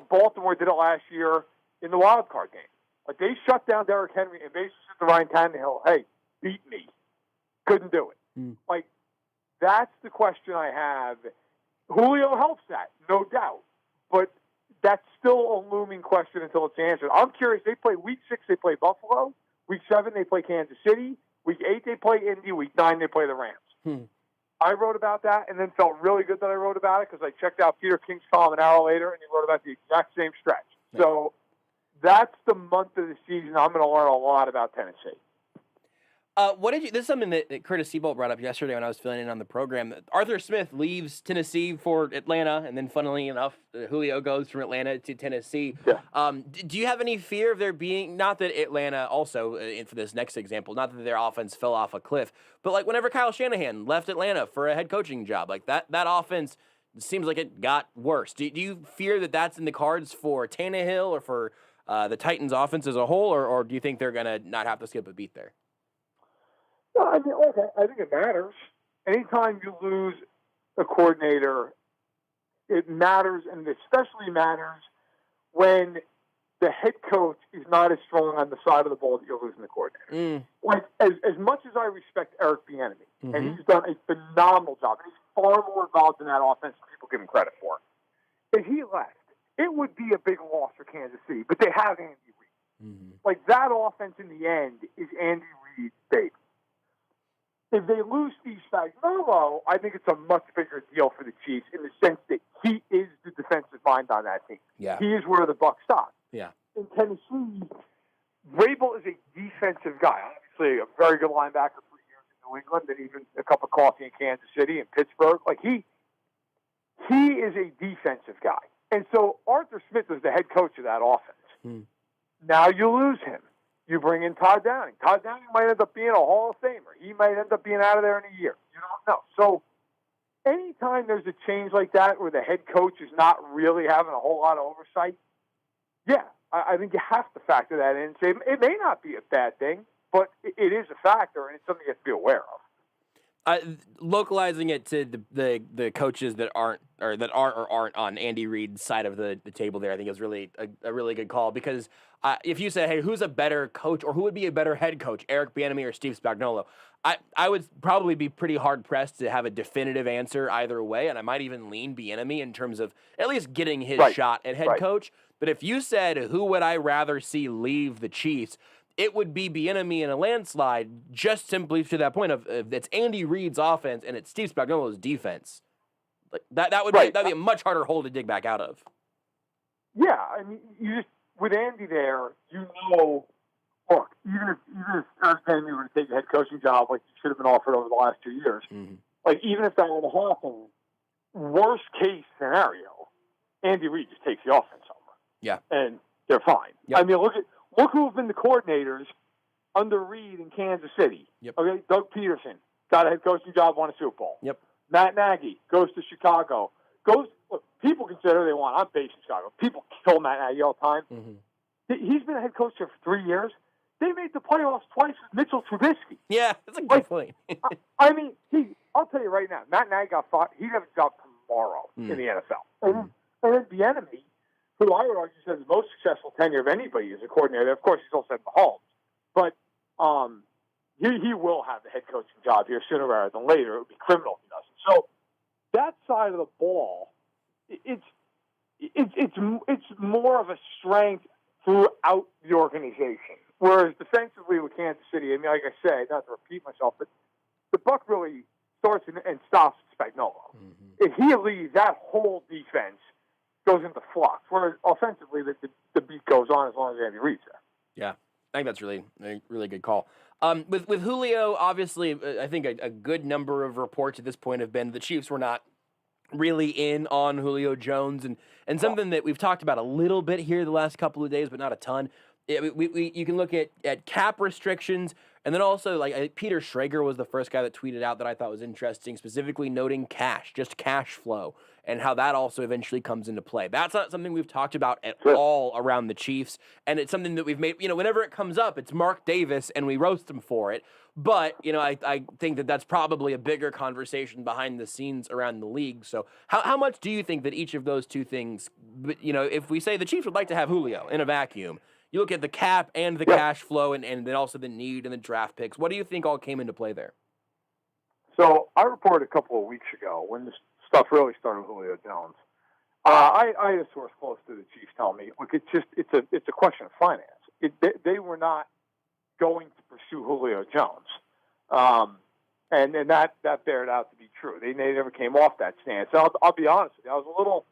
Baltimore did it last year in the wild card game. Like, they shut down Derrick Henry and basically said to Ryan Tannehill, hey, beat me. Couldn't do it. Like, that's the question I have. Julio helps that, no doubt. But that's still a looming question until it's answered. I'm curious. They play Week 6, they play Buffalo. Week 7, they play Kansas City. Week 8, they play Indy. Week 9, they play the Rams. I wrote about that and then felt really good that I wrote about it because I checked out Peter King's column an hour later, and he wrote about the exact same stretch. So that's the month of the season I'm going to learn a lot about Tennessee. This is something that Curtis Seabolt brought up yesterday when I was filling in on the program. Arthur Smith leaves Tennessee for Atlanta, and then funnily enough, Julio goes from Atlanta to Tennessee. Yeah. Do you have any fear of there being, not that Atlanta also, for this next example, not that their offense fell off a cliff, but like whenever Kyle Shanahan left Atlanta for a head coaching job, like that offense seems like it got worse. Do you fear that that's in the cards for Tannehill or for the Titans offense as a whole, or do you think they're going to not have to skip a beat there? No, I mean, look, I think it matters. Anytime you lose a coordinator, it matters, and it especially matters when the head coach is not as strong on the side of the ball that you're losing the coordinator. Like, as much as I respect Eric Bieniemy, and he's done a phenomenal job, and he's far more involved in that offense than people give him credit for, if he left, it would be a big loss for Kansas City, but they have Andy Reid. Like, that offense in the end is Andy Reid's baby. If they lose Steve Spagnuolo, I think it's a much bigger deal for the Chiefs in the sense that he is the defensive mind on that team. Yeah. He is where the buck stops. Yeah. In Tennessee, Vrabel is a defensive guy. Obviously, a very good linebacker for years in New England, and even a cup of coffee in Kansas City and Pittsburgh. Like, he is a defensive guy. And so Arthur Smith was the head coach of that offense. Now you lose him. You bring in Todd Downing. Todd Downing might end up being a Hall of Famer. He might end up being out of there in a year. You don't know. So anytime there's a change like that where the head coach is not really having a whole lot of oversight, yeah, I think you have to factor that in and say it may not be a bad thing, but it is a factor, and it's something you have to be aware of. Localizing it to the coaches that aren't on Andy Reid's side of the table there, I think is really a really good call, because if you say, hey, who's a better coach or who would be a better head coach, Eric Bieniemy or Steve Spagnuolo, I would probably be pretty hard pressed to have a definitive answer either way, and I might even lean Bieniemy in terms of at least getting his shot at head coach. But if you said who would I rather see leave the Chiefs, it would be Bieniemy in a landslide, just simply to that point of it's Andy Reid's offense and it's Steve Spagnuolo's defense. Like that would be a much harder hole to dig back out of. Yeah, I mean, you just with Andy there, you know, look, even if Eric Bieniemy were to take a head coaching job like he should have been offered over the last 2 years, like even if that were to happen, worst case scenario, Andy Reid just takes the offense over. Yeah, and they're fine. Yep. I mean, look who have been the coordinators under Reed in Kansas City. Yep. Okay, Doug Peterson got a head coaching job, won a Super Bowl. Yep. Matt Nagy goes to Chicago. Look, people consider they want. I'm based in Chicago. People kill Matt Nagy all the time. Mm-hmm. He's been a head coach there for 3 years. They made the playoffs twice with Mitchell Trubisky. Yeah, that's a good point. I mean, I'll tell you right now, Matt Nagy got fired. He'd have a job tomorrow in the NFL. And then Bieniemy, who I would argue has the most successful tenure of anybody as a coordinator. Of course, he's also had Mahomes. But he will have the head coaching job here sooner rather than later. It would be criminal if he doesn't. So that side of the ball, it's more of a strength throughout the organization. Whereas defensively with Kansas City, I mean, like I said, not to repeat myself, but the buck really starts and stops at Spagnuolo. If he leaves, that whole defense goes into flux. Whereas offensively, the beat goes on as long as Andy Reid's there. Yeah, I think that's really a really good call. With Julio, obviously, I think a good number of reports at this point have been the Chiefs were not really in on Julio Jones, and something that we've talked about a little bit here the last couple of days, but not a ton. You can look at cap restrictions, and then also Peter Schrager was the first guy that tweeted out that I thought was interesting, specifically noting just cash flow, and how that also eventually comes into play. That's not something we've talked about at all around the Chiefs, and it's something that we've made, whenever it comes up, it's Mark Davis, and we roast him for it. But, I think that that's probably a bigger conversation behind the scenes around the league. So how much do you think that each of those two things, if we say the Chiefs would like to have Julio in a vacuum, you look at the cap and the cash flow and then also the need and the draft picks, what do you think all came into play there? So I reported a couple of weeks ago when this stuff really started with Julio Jones. I had a source close to the Chiefs tell me, look, it's a question of finance. They were not going to pursue Julio Jones. And that bared out to be true. They never came off that stance. And I'll be honest with you, I was a little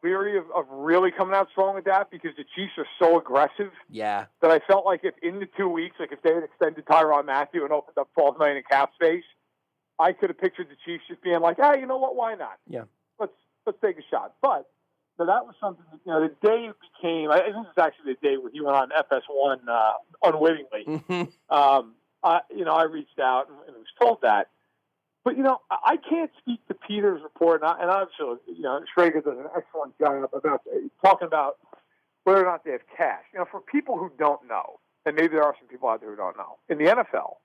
leery of really coming out strong with that because the Chiefs are so aggressive. Yeah. That I felt like if in the 2 weeks, if they had extended Tyrann Mathieu and opened up $12 million in cap space, I could have pictured the Chiefs just being like, hey, you know what, why not? Yeah. Let's take a shot. But that was something that, the day it became, I think this is actually the day where he went on FS1 unwittingly. I reached out and was told that. But, I can't speak to Peter's report, and obviously, Schrager does an excellent job about talking about whether or not they have cash. For people who don't know, and maybe there are some people out there who don't know, in the NFL,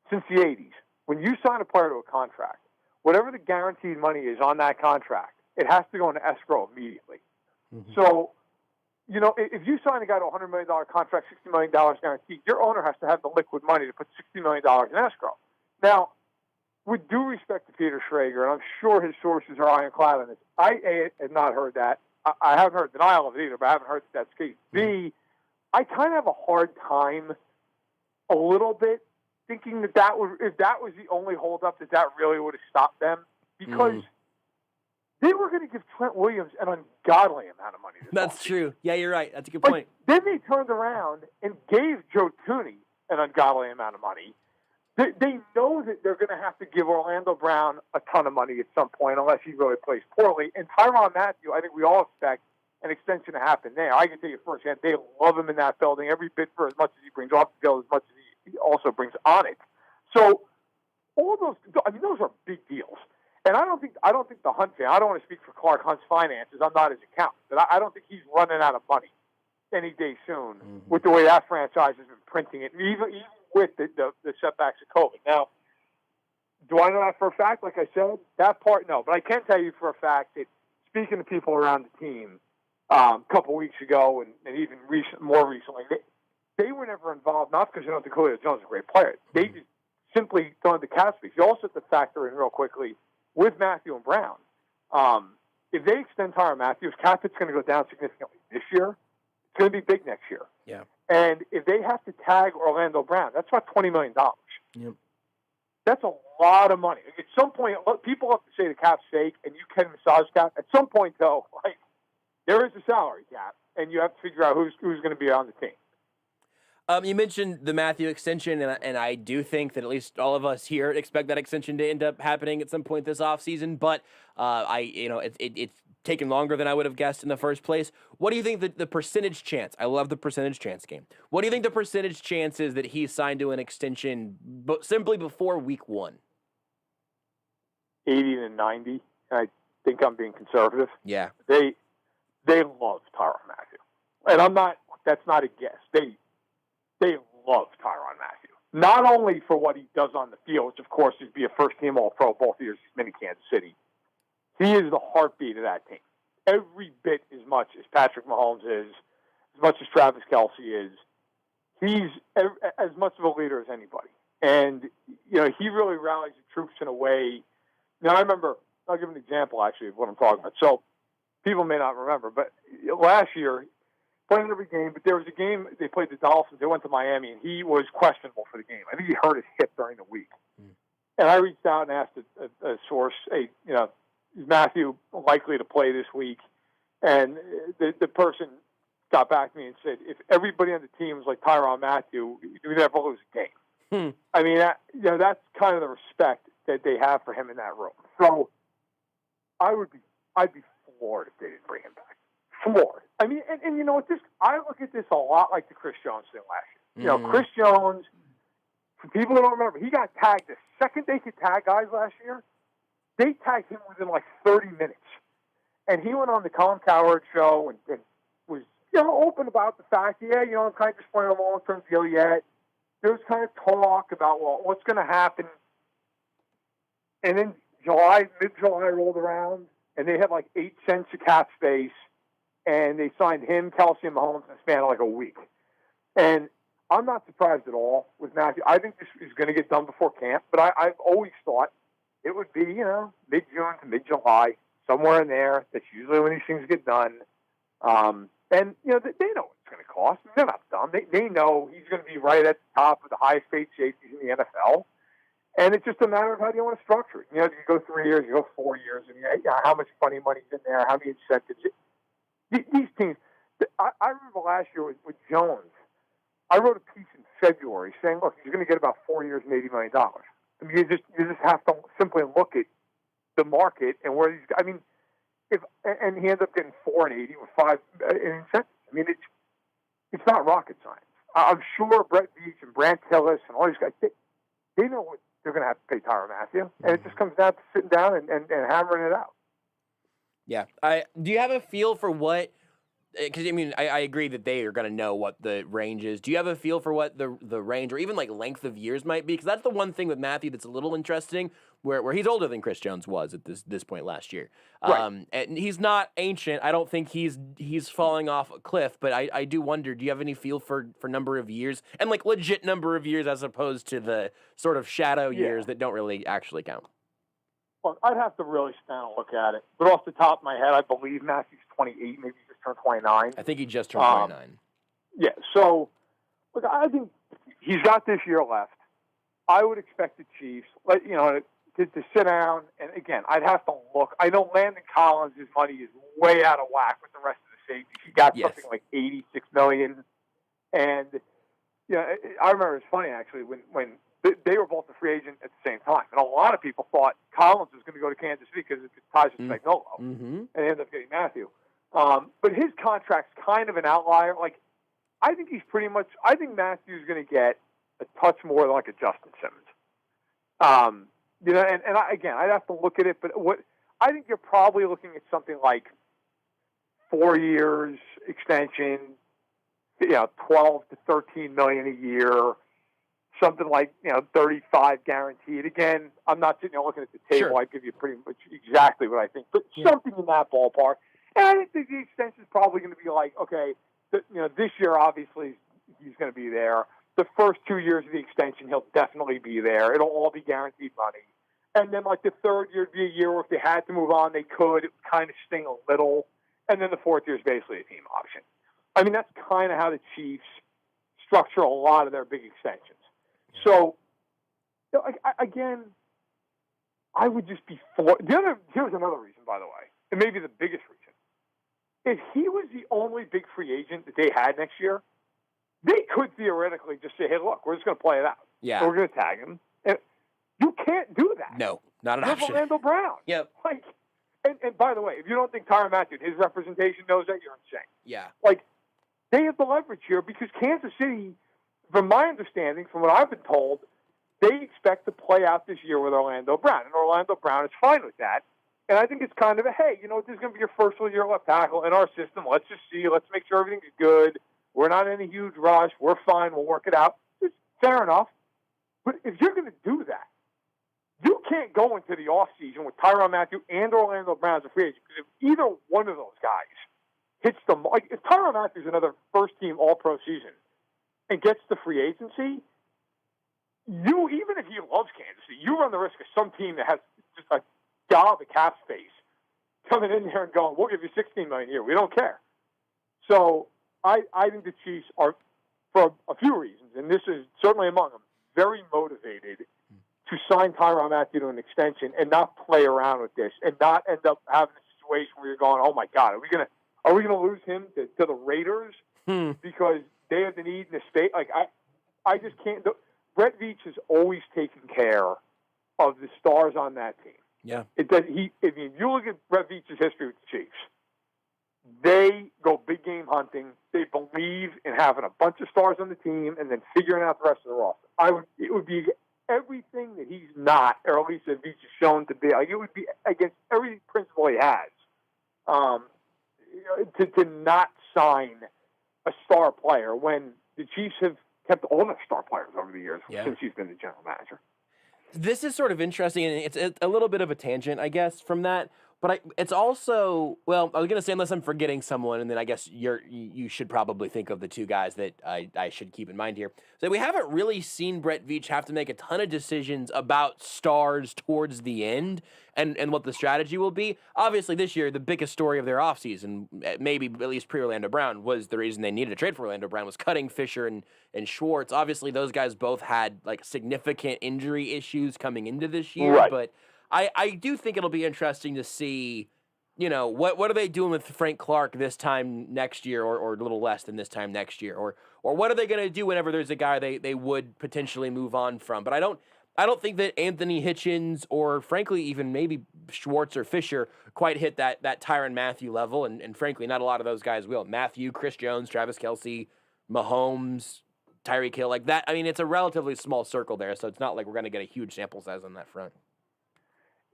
since the 80s, when you sign a player to a contract, whatever the guaranteed money is on that contract, it has to go into escrow immediately. So, if you sign a guy to a $100 million contract, $60 million guaranteed, your owner has to have the liquid money to put $60 million in escrow. Now, with due respect to Peter Schrager, and I'm sure his sources are ironclad on this, I have not heard that. I haven't heard denial of it either, but I haven't heard that's the case. B, I kind of have a hard time a little bit thinking if that was the only holdup, that really would have stopped them, because they were going to give Trent Williams an ungodly amount of money. That's true. Yeah, you're right. That's a good point. Then they turned around and gave Joe Thuney an ungodly amount of money. They know that they're going to have to give Orlando Brown a ton of money at some point unless he really plays poorly. And Tyrann Mathieu, I think we all expect an extension to happen there. I can tell you firsthand, they love him in that building. Every bit for as much as he brings off the field, as much as he also brings on it. So all those, those are big deals. And I don't think the Hunt fan, I don't want to speak for Clark Hunt's finances. I'm not his accountant, but I don't think he's running out of money any day soon with the way that franchise has been printing it, even with the setbacks of COVID. Now, do I know that for a fact? Like I said, that part, no. But I can tell you for a fact that speaking to people around the team a couple weeks ago and even more recently, they were never involved, not because they don't think Julio Jones is a great player. They just simply don't have the cap space. You also have to factor in real quickly with Mathieu and Brown. If they extend Tyrann Mathieu, his cap hit's going to go down significantly this year. It's going to be big next year. Yeah. And if they have to tag Orlando Brown, that's about $20 million. Yep. That's a lot of money. At some point, people have to say the cap's fake, and you can massage cap. At some point, though, there is a salary cap, and you have to figure out who's going to be on the team. You mentioned the Mathieu extension, and I do think that at least all of us here expect that extension to end up happening at some point this offseason. But it's taken longer than I would have guessed in the first place. What do you think the percentage chance? I love the percentage chance game. What do you think the percentage chance is that he's signed to an extension simply before week 1? 80 to 90. I think I'm being conservative. Yeah. They love Tyrann Mathieu. And that's not a guess. They love Tyrann Mathieu. Not only for what he does on the field, which of course is be a first-team All-Pro both years he's been in Kansas City. He is the heartbeat of that team. Every bit as much as Patrick Mahomes is, as much as Travis Kelce is. He's as much of a leader as anybody. And, he really rallies the troops in a way. I remember, I'll give an example actually of what I'm talking about. So people may not remember, but last year, playing every game, but there was a game they played the Dolphins. They went to Miami, and he was questionable for the game. I think he hurt his hip during the week. And I reached out and asked a source, hey, is Mathieu likely to play this week? And the person got back to me and said, if everybody on the team was like Tyrann Mathieu, we never lose a game. I mean, that's kind of the respect that they have for him in that room. So I'd be floored if they didn't bring him back. Floored. I mean, and you know what? I look at this a lot like the Chris Jones thing last year. Chris Jones, for people who don't remember, he got tagged the second they could tag guys last year. They tagged him within like 30 minutes. And he went on the Colin Cowherd show and was, open about the fact, I'm kind of just playing a long-term deal yet. There was kind of talk about, what's going to happen. And then mid-July rolled around, and they had like 8 cents of cap space. And they signed him, Kelce, and Mahomes in a span of like a week. And I'm not surprised at all with Mathieu. I think this is going to get done before camp, but I've always thought it would be, mid-June to mid-July, somewhere in there. That's usually when these things get done. And, they know what it's going to cost. They're not dumb. They know he's going to be right at the top of the highest paid safeties in the NFL. And it's just a matter of how do you want to structure it. You go 3 years, you go 4 years, and how much funny money's in there, how many incentives. These teams, I remember last year with Jones, I wrote a piece in February saying, look, he's going to get about 4 years and $80 million. I mean, you just have to simply look at the market and where these guys, and he ends up getting 4 and 80 with 5 in incentives. I mean, it's not rocket science. I'm sure Brett Veach and Brant Tillis and all these guys, they know what they're going to have to pay Tyrann Mathieu, and it just comes down to sitting down and hammering it out. Yeah. Do you have a feel for what? Because I agree that they are going to know what the range is. Do you have a feel for what the range or even like length of years might be? Because that's the one thing with Mathieu that's a little interesting, where he's older than Chris Jones was at this point last year. Right. And he's not ancient. I don't think he's falling off a cliff. But I do wonder. Do you have any feel for number of years and like legit number of years as opposed to the sort of shadow years that don't really actually count? Well, I'd have to really stand and look at it. But off the top of my head, I believe Matthew's 28, maybe he just turned 29. I think he just turned 29. Yeah, so, look, I think he's got this year left. I would expect the Chiefs, to sit down, and again, I'd have to look. I know Landon Collins' money is way out of whack with the rest of the safeties. He got something like $86 million. And, I remember it's funny, actually, when they were both a free agent at the same time. And a lot of people thought Collins was going to go to Kansas City because it ties with Spagnuolo. And they ended up getting Mathieu. But his contract's kind of an outlier. Like, I think Matthew's going to get a touch more than like a Justin Simmons. I'd have to look at it, but I think you're probably looking at something like 4 years extension, 12 to 13 million a year. Something like 35 guaranteed. Again, I'm not sitting there looking at the table. Sure. I give you pretty much exactly what I think, but something in that ballpark. And I think the extension is probably going to be like, okay, this year obviously he's going to be there. The first 2 years of the extension, he'll definitely be there. It'll all be guaranteed money. And then like the third year would be a year where if they had to move on, they could. It would kind of sting a little. And then the fourth year is basically a team option. I mean, that's kind of how the Chiefs structure a lot of their big extensions. So, again, I would just be here's another reason, by the way, and maybe the biggest reason. If he was the only big free agent that they had next year, they could theoretically just say, hey, look, we're just going to play it out. Yeah. We're going to tag him. And you can't do that. No, not an You're option. Orlando Brown. Yep. And by the way, if you don't think Tyrann Mathieu and his representation knows that, you're insane. Yeah. Like, they have the leverage here because Kansas City, from my understanding, from what I've been told, they expect to play out this year with Orlando Brown. And Orlando Brown is fine with that. And I think it's kind of a, hey, you know, this is going to be your first full year left tackle in our system. Let's just see. Let's make sure everything's good. We're not in a huge rush. We're fine. We'll work it out. It's fair enough. But if you're going to do that, you can't go into the offseason with Tyrann Mathieu and Orlando Brown as a free agent. Because if either one of those guys hits the – like, if Tyrann Mathieu's another first-team All-Pro season and gets the free agency, you, even if he loves Kansas City, you run the risk of some team that has just a gob of cap space coming in there and going, we'll give you $16 million a year. We don't care. So I think the Chiefs are, for a few reasons, and this is certainly among them, very motivated to sign Tyrann Mathieu to an extension and not play around with this and not end up having a situation where you're going, oh my God, are we gonna lose him to the Raiders because they have the need in the state? Like I just can't. Brett Veach has always taken care of the stars on that team. Yeah. If you look at Brett Veach's history with the Chiefs, they go big game hunting. They believe in having a bunch of stars on the team and then figuring out the rest of the roster. It would be everything that he's not, or at least that Veach has shown to be. Like, it would be against every principle he has to not sign a star player when the Chiefs have kept all their star players over the years since he's been the general manager. This is sort of interesting, and it's a little bit of a tangent, I guess, from that. But it's also, well, I was going to say, unless I'm forgetting someone, and then I guess you should probably think of the two guys that I should keep in mind here. So we haven't really seen Brett Veach have to make a ton of decisions about stars towards the end and what the strategy will be. Obviously, this year, the biggest story of their offseason, maybe at least pre-Orlando Brown, was the reason they needed to trade for Orlando Brown, was cutting Fisher and Schwartz. Obviously, those guys both had like significant injury issues coming into this year, right. But I do think it'll be interesting to see, you know, what are they doing with Frank Clark this time next year, or a little less than this time next year, or what are they going to do whenever there's a guy they would potentially move on from. But I don't think that Anthony Hitchens, or frankly even maybe Schwartz or Fisher, quite hit that Tyrann Mathieu level, and frankly not a lot of those guys will. Mathieu, Chris Jones, Travis Kelce, Mahomes, Tyreek Hill, like that. I mean, it's a relatively small circle there, so it's not like we're going to get a huge sample size on that front.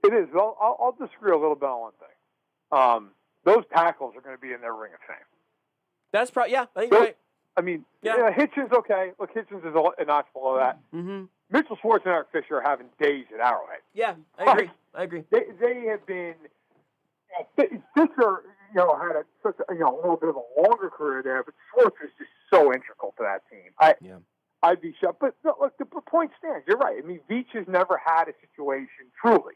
It is. I'll disagree a little bit on one thing. Those tackles are going to be in their Ring of Fame. That's probably, yeah, I think you're right. I mean, Hitchens, okay. Look, Hitchens is a notch below that. Mm-hmm. Mitchell Schwartz and Eric Fisher are having days at Arrowhead. Yeah, I agree. They have been. Fisher, had a little bit of a longer career there, but Schwartz is just so integral to that team. I'd be shocked. But look, the point stands. You're right. I mean, Veach has never had a situation truly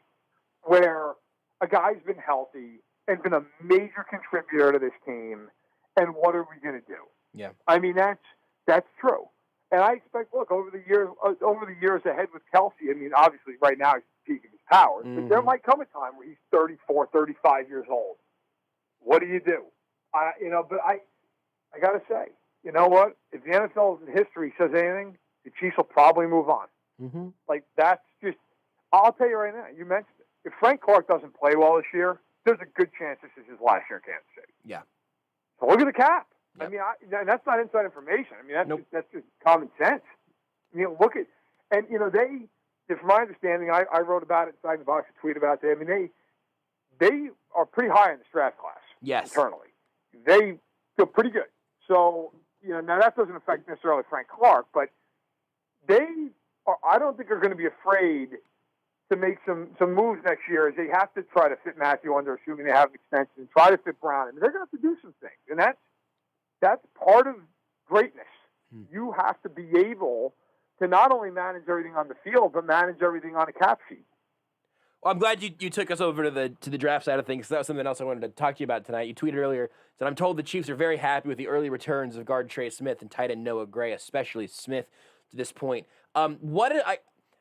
where a guy's been healthy and been a major contributor to this team, and what are we going to do? Yeah. I mean, that's true. And I expect, look, over the years ahead with Kelce, I mean, obviously right now he's peaking his powers, but there might come a time where he's 34, 35 years old. What do you do? But I got to say, you know what? If the NFL's history says anything, the Chiefs will probably move on. Mm-hmm. Like, that's just, I'll tell you right now, you mentioned it. If Frank Clark doesn't play well this year, there's a good chance this is his last year in Kansas City. Yeah. So look at the cap. Yep. I mean, and that's not inside information. I mean, that's just common sense. Look at, and from my understanding, I wrote about it inside the box, a tweet about it. I mean, they are pretty high in the draft class. Yes. Internally, they feel pretty good. So now that doesn't affect necessarily Frank Clark, but I don't think they're going to be afraid to make some moves next year, as they have to try to fit Mathieu under, assuming they have an extension, and try to fit Brown. I mean, they're going to have to do some things, and that's part of greatness. You have to be able to not only manage everything on the field, but manage everything on a cap sheet. Well, I'm glad you took us over to the draft side of things. That was something else I wanted to talk to you about tonight. You tweeted earlier that I'm told the Chiefs are very happy with the early returns of guard Trey Smith and tight end Noah Gray, especially Smith to this point.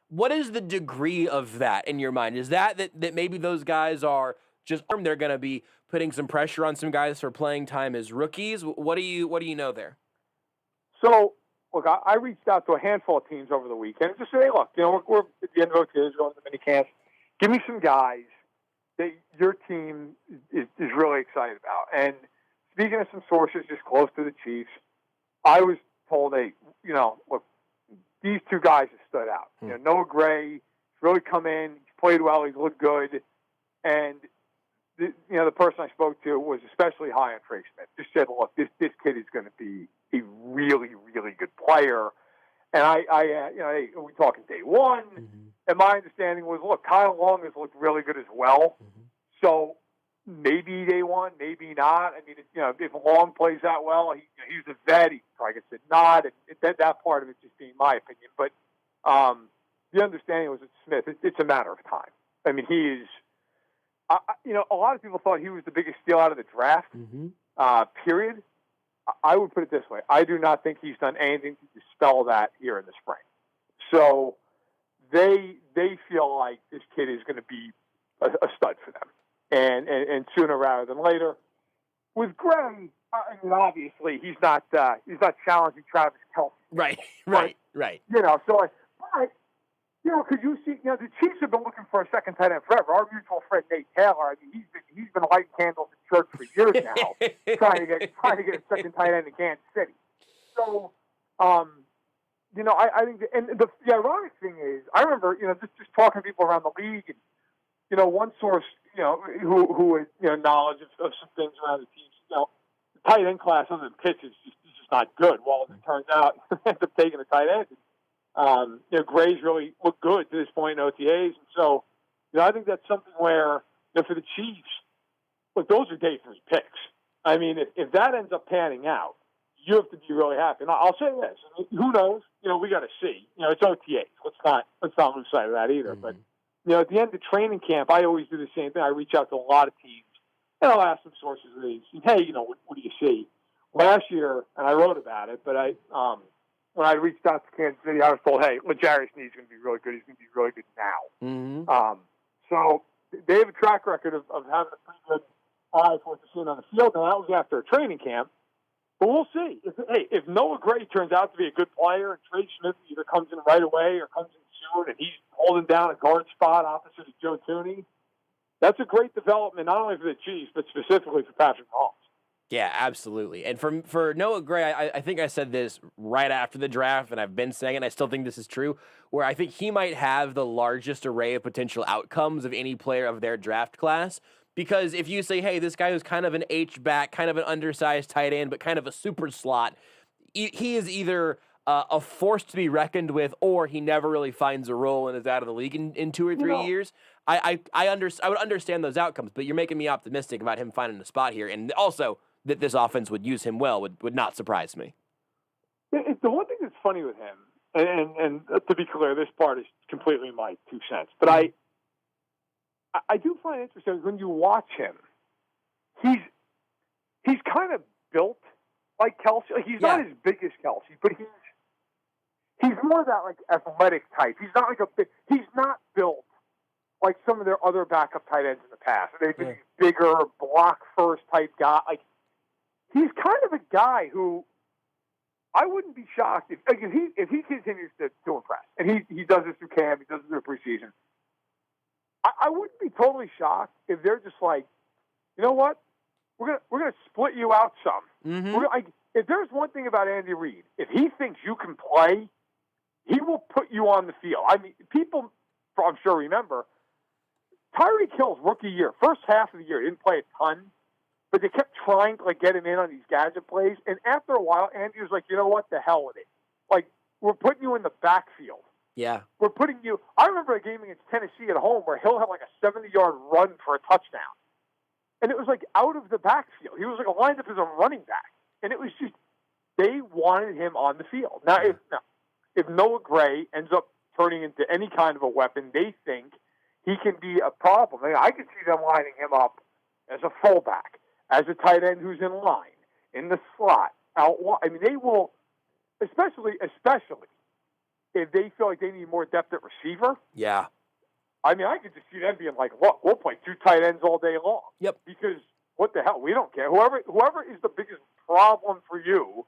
What is the degree of that in your mind? Is that maybe those guys are just they're going to be putting some pressure on some guys for playing time as rookies? What do you know there? So, look, I reached out to a handful of teams over the weekend and just said, hey, look, we're at the end of OTAs, going to mini camps. Give me some guys that your team excited about. And speaking of some sources just close to the Chiefs, I was told, hey, look, these two guys have stood out. Noah Gray, he's really come in, he's played well, he's looked good, and the person I spoke to was especially high on Trey Smith. Just said, look, this kid is going to be a really, really good player. And we talking day one, and my understanding was, look, Kyle Long has looked really good as well. So maybe day one, maybe not. I mean, if Long plays out well, he's a vet. He probably gets a nod. And that part of it just being my opinion. But the understanding was that Smith, it's a matter of time. I mean, he is. A lot of people thought he was the biggest steal out of the draft. Period. I would put it this way. I do not think he's done anything to dispel that here in the spring. So they feel like this kid is going to be a stud for them. And sooner rather than later. With Gray, I mean, obviously he's not challenging Travis Kelce. Right. Because you see, the Chiefs have been looking for a second tight end forever. Our mutual friend Nate Taylor, I mean, he's been lighting candles at church for years now, trying to get a second tight end in Kansas City. So, I think, the ironic thing is, I remember, just talking to people around the league, and one source, who had knowledge of some things around the teams, the tight end class other than pitch is just not good. Well, as it turns out, ends up taking a tight end. Gray's really looked good to this point in OTAs. And so, I think that's something where, for the Chiefs, look, those are day 3 picks. I mean, if that ends up panning out, you have to be really happy. And I'll say this, I mean, who knows? We got to see. It's OTAs. Let's not lose sight of that either. But, at the end of training camp, I always do the same thing. I reach out to a lot of teams, and I'll ask some sources of these. Hey, what do you see? Last year, and I wrote about it, but when I reached out to Kansas City, I was told, hey, L'Jarius Sneed's going to be really good. He's going to be really good now. So they have a track record of having a pretty good eye for what they're seeing on the field. Now, that was after a training camp. But we'll see. If Noah Gray turns out to be a good player and Trey Smith either comes in right away or comes in soon and he's holding down a guard spot opposite of Joe Thuney, that's a great development, not only for the Chiefs, but specifically for Patrick Mahomes. Yeah, absolutely. And for Noah Gray, I think I said this right after the draft, and I've been saying it, and I still think this is true, where I think he might have the largest array of potential outcomes of any player of their draft class. Because if you say, hey, this guy who's kind of an H-back, kind of an undersized tight end, but kind of a super slot, he is either a force to be reckoned with, or he never really finds a role and is out of the league in 2 or 3 years. I would understand those outcomes, but you're making me optimistic about him finding a spot here. And also, that this offense would use him well would not surprise me. It's the one thing that's funny with him, and to be clear, this part is completely my 2 cents, but I do find it interesting when you watch him. He's kind of built like Kelce. Like he's not as big as Kelce, but he's more that like athletic type. He's not like he's not built like some of their other backup tight ends in the past. They've been bigger, block first type guy. Like he's kind of a guy who I wouldn't be shocked if he continues to impress, and he does this through camp, he does this through preseason. I wouldn't be totally shocked if they're just like, you know what, we're gonna split you out some. If there's one thing about Andy Reid, if he thinks you can play, he will put you on the field. I mean, people, I'm sure, remember Tyreek Hill's rookie year, first half of the year, he didn't play a ton, but they kept trying to like get him in on these gadget plays. And after a while, Andy was like, you know what, the hell with it. Like, we're putting you in the backfield. Yeah. We're putting you – I remember a game against Tennessee at home where Hill had like a 70-yard run for a touchdown. And it was like out of the backfield. He was like lined up as a running back. And it was just – they wanted him on the field. Now, if Noah Gray ends up turning into any kind of a weapon, they think he can be a problem. I mean, I could see them lining him up as a fullback, as a tight end who's in line, in the slot, out wide. I mean, they will – especially if they feel like they need more depth at receiver. Yeah. I mean, I could just see them being like, look, we'll play 2 tight ends all day long. Yep. Because what the hell? We don't care. Whoever is the biggest problem for you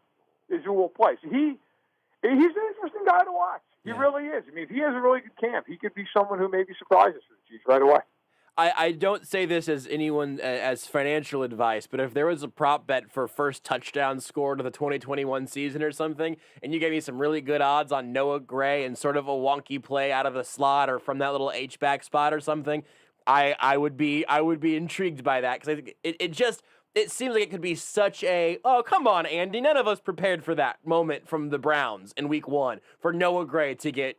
is who will play. So he's an interesting guy to watch. He really is. I mean, if he has a really good camp, he could be someone who maybe surprises the Chiefs right away. I don't say this as anyone as financial advice, but if there was a prop bet for first touchdown scored of the 2021 season or something, and you gave me some really good odds on Noah Gray and sort of a wonky play out of the slot or from that little H-back spot or something, I would be intrigued by that, because I think it seems like it could be such a, oh, come on, Andy, none of us prepared for that moment from the Browns in week 1 for Noah Gray to get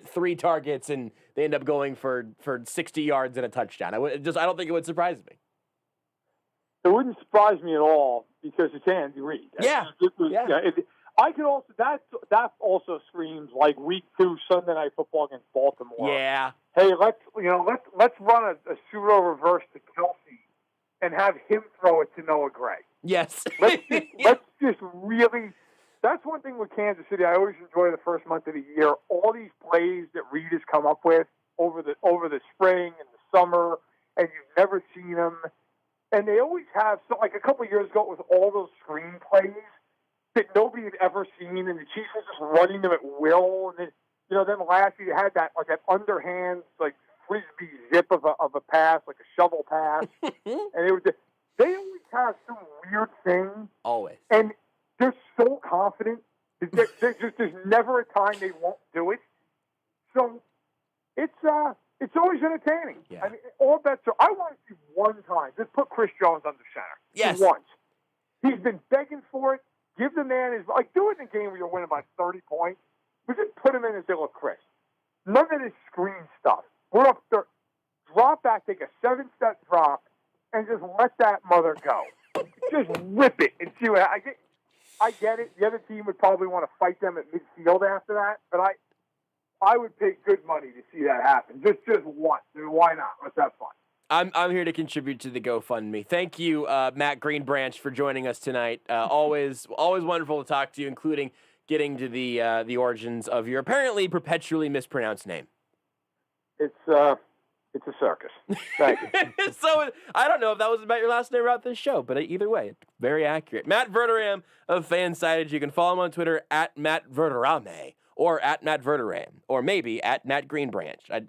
3 targets and they end up going for 60 yards and a touchdown. I don't think it would surprise me. It wouldn't surprise me at all because it's Andy Reid. Yeah. I could also that also screams like week 2 Sunday Night Football against Baltimore. Yeah. Hey, let's run a pseudo reverse to Kelsey and have him throw it to Noah Gray. Yes. Let's just really. That's one thing with Kansas City. I always enjoy the first month of the year. All these plays that Reid has come up with over the spring and the summer, and you've never seen them. And they always have. So, like a couple of years ago, it was all those screen plays that nobody had ever seen, and the Chiefs were just running them at will. And then, then last year you had that underhand frisbee zip of a pass, like a shovel pass, and they always have some weird thing. Always. And they're so confident. There's never a time they won't do it. So it's always entertaining. Yeah. I mean, all bets are. I want to see one time. Just put Chris Jones under center. Yes. Just once. He's been begging for it. Give the man his do it in a game where you're winning by 30 points. But just put him in and say, look, Chris, none of this screen stuff. We're up there. Drop back, take a 7-step drop, and just let that mother go. Just rip it and see what I get. I get it. The other team would probably want to fight them at midfield after that, but I would pay good money to see that happen. Just once. I mean, why not? Let's have fun. I'm here to contribute to the GoFundMe. Thank you, Matt Greenbranch, for joining us tonight. Always wonderful to talk to you, including getting to the origins of your apparently perpetually mispronounced name. It's a circus. Thank you. So I don't know if that was about your last name or about this show, but either way, very accurate. Matt Verderame of FanSided. You can follow him on Twitter at Matt Verderame or at Matt Verderame or maybe at Matt Greenbranch. I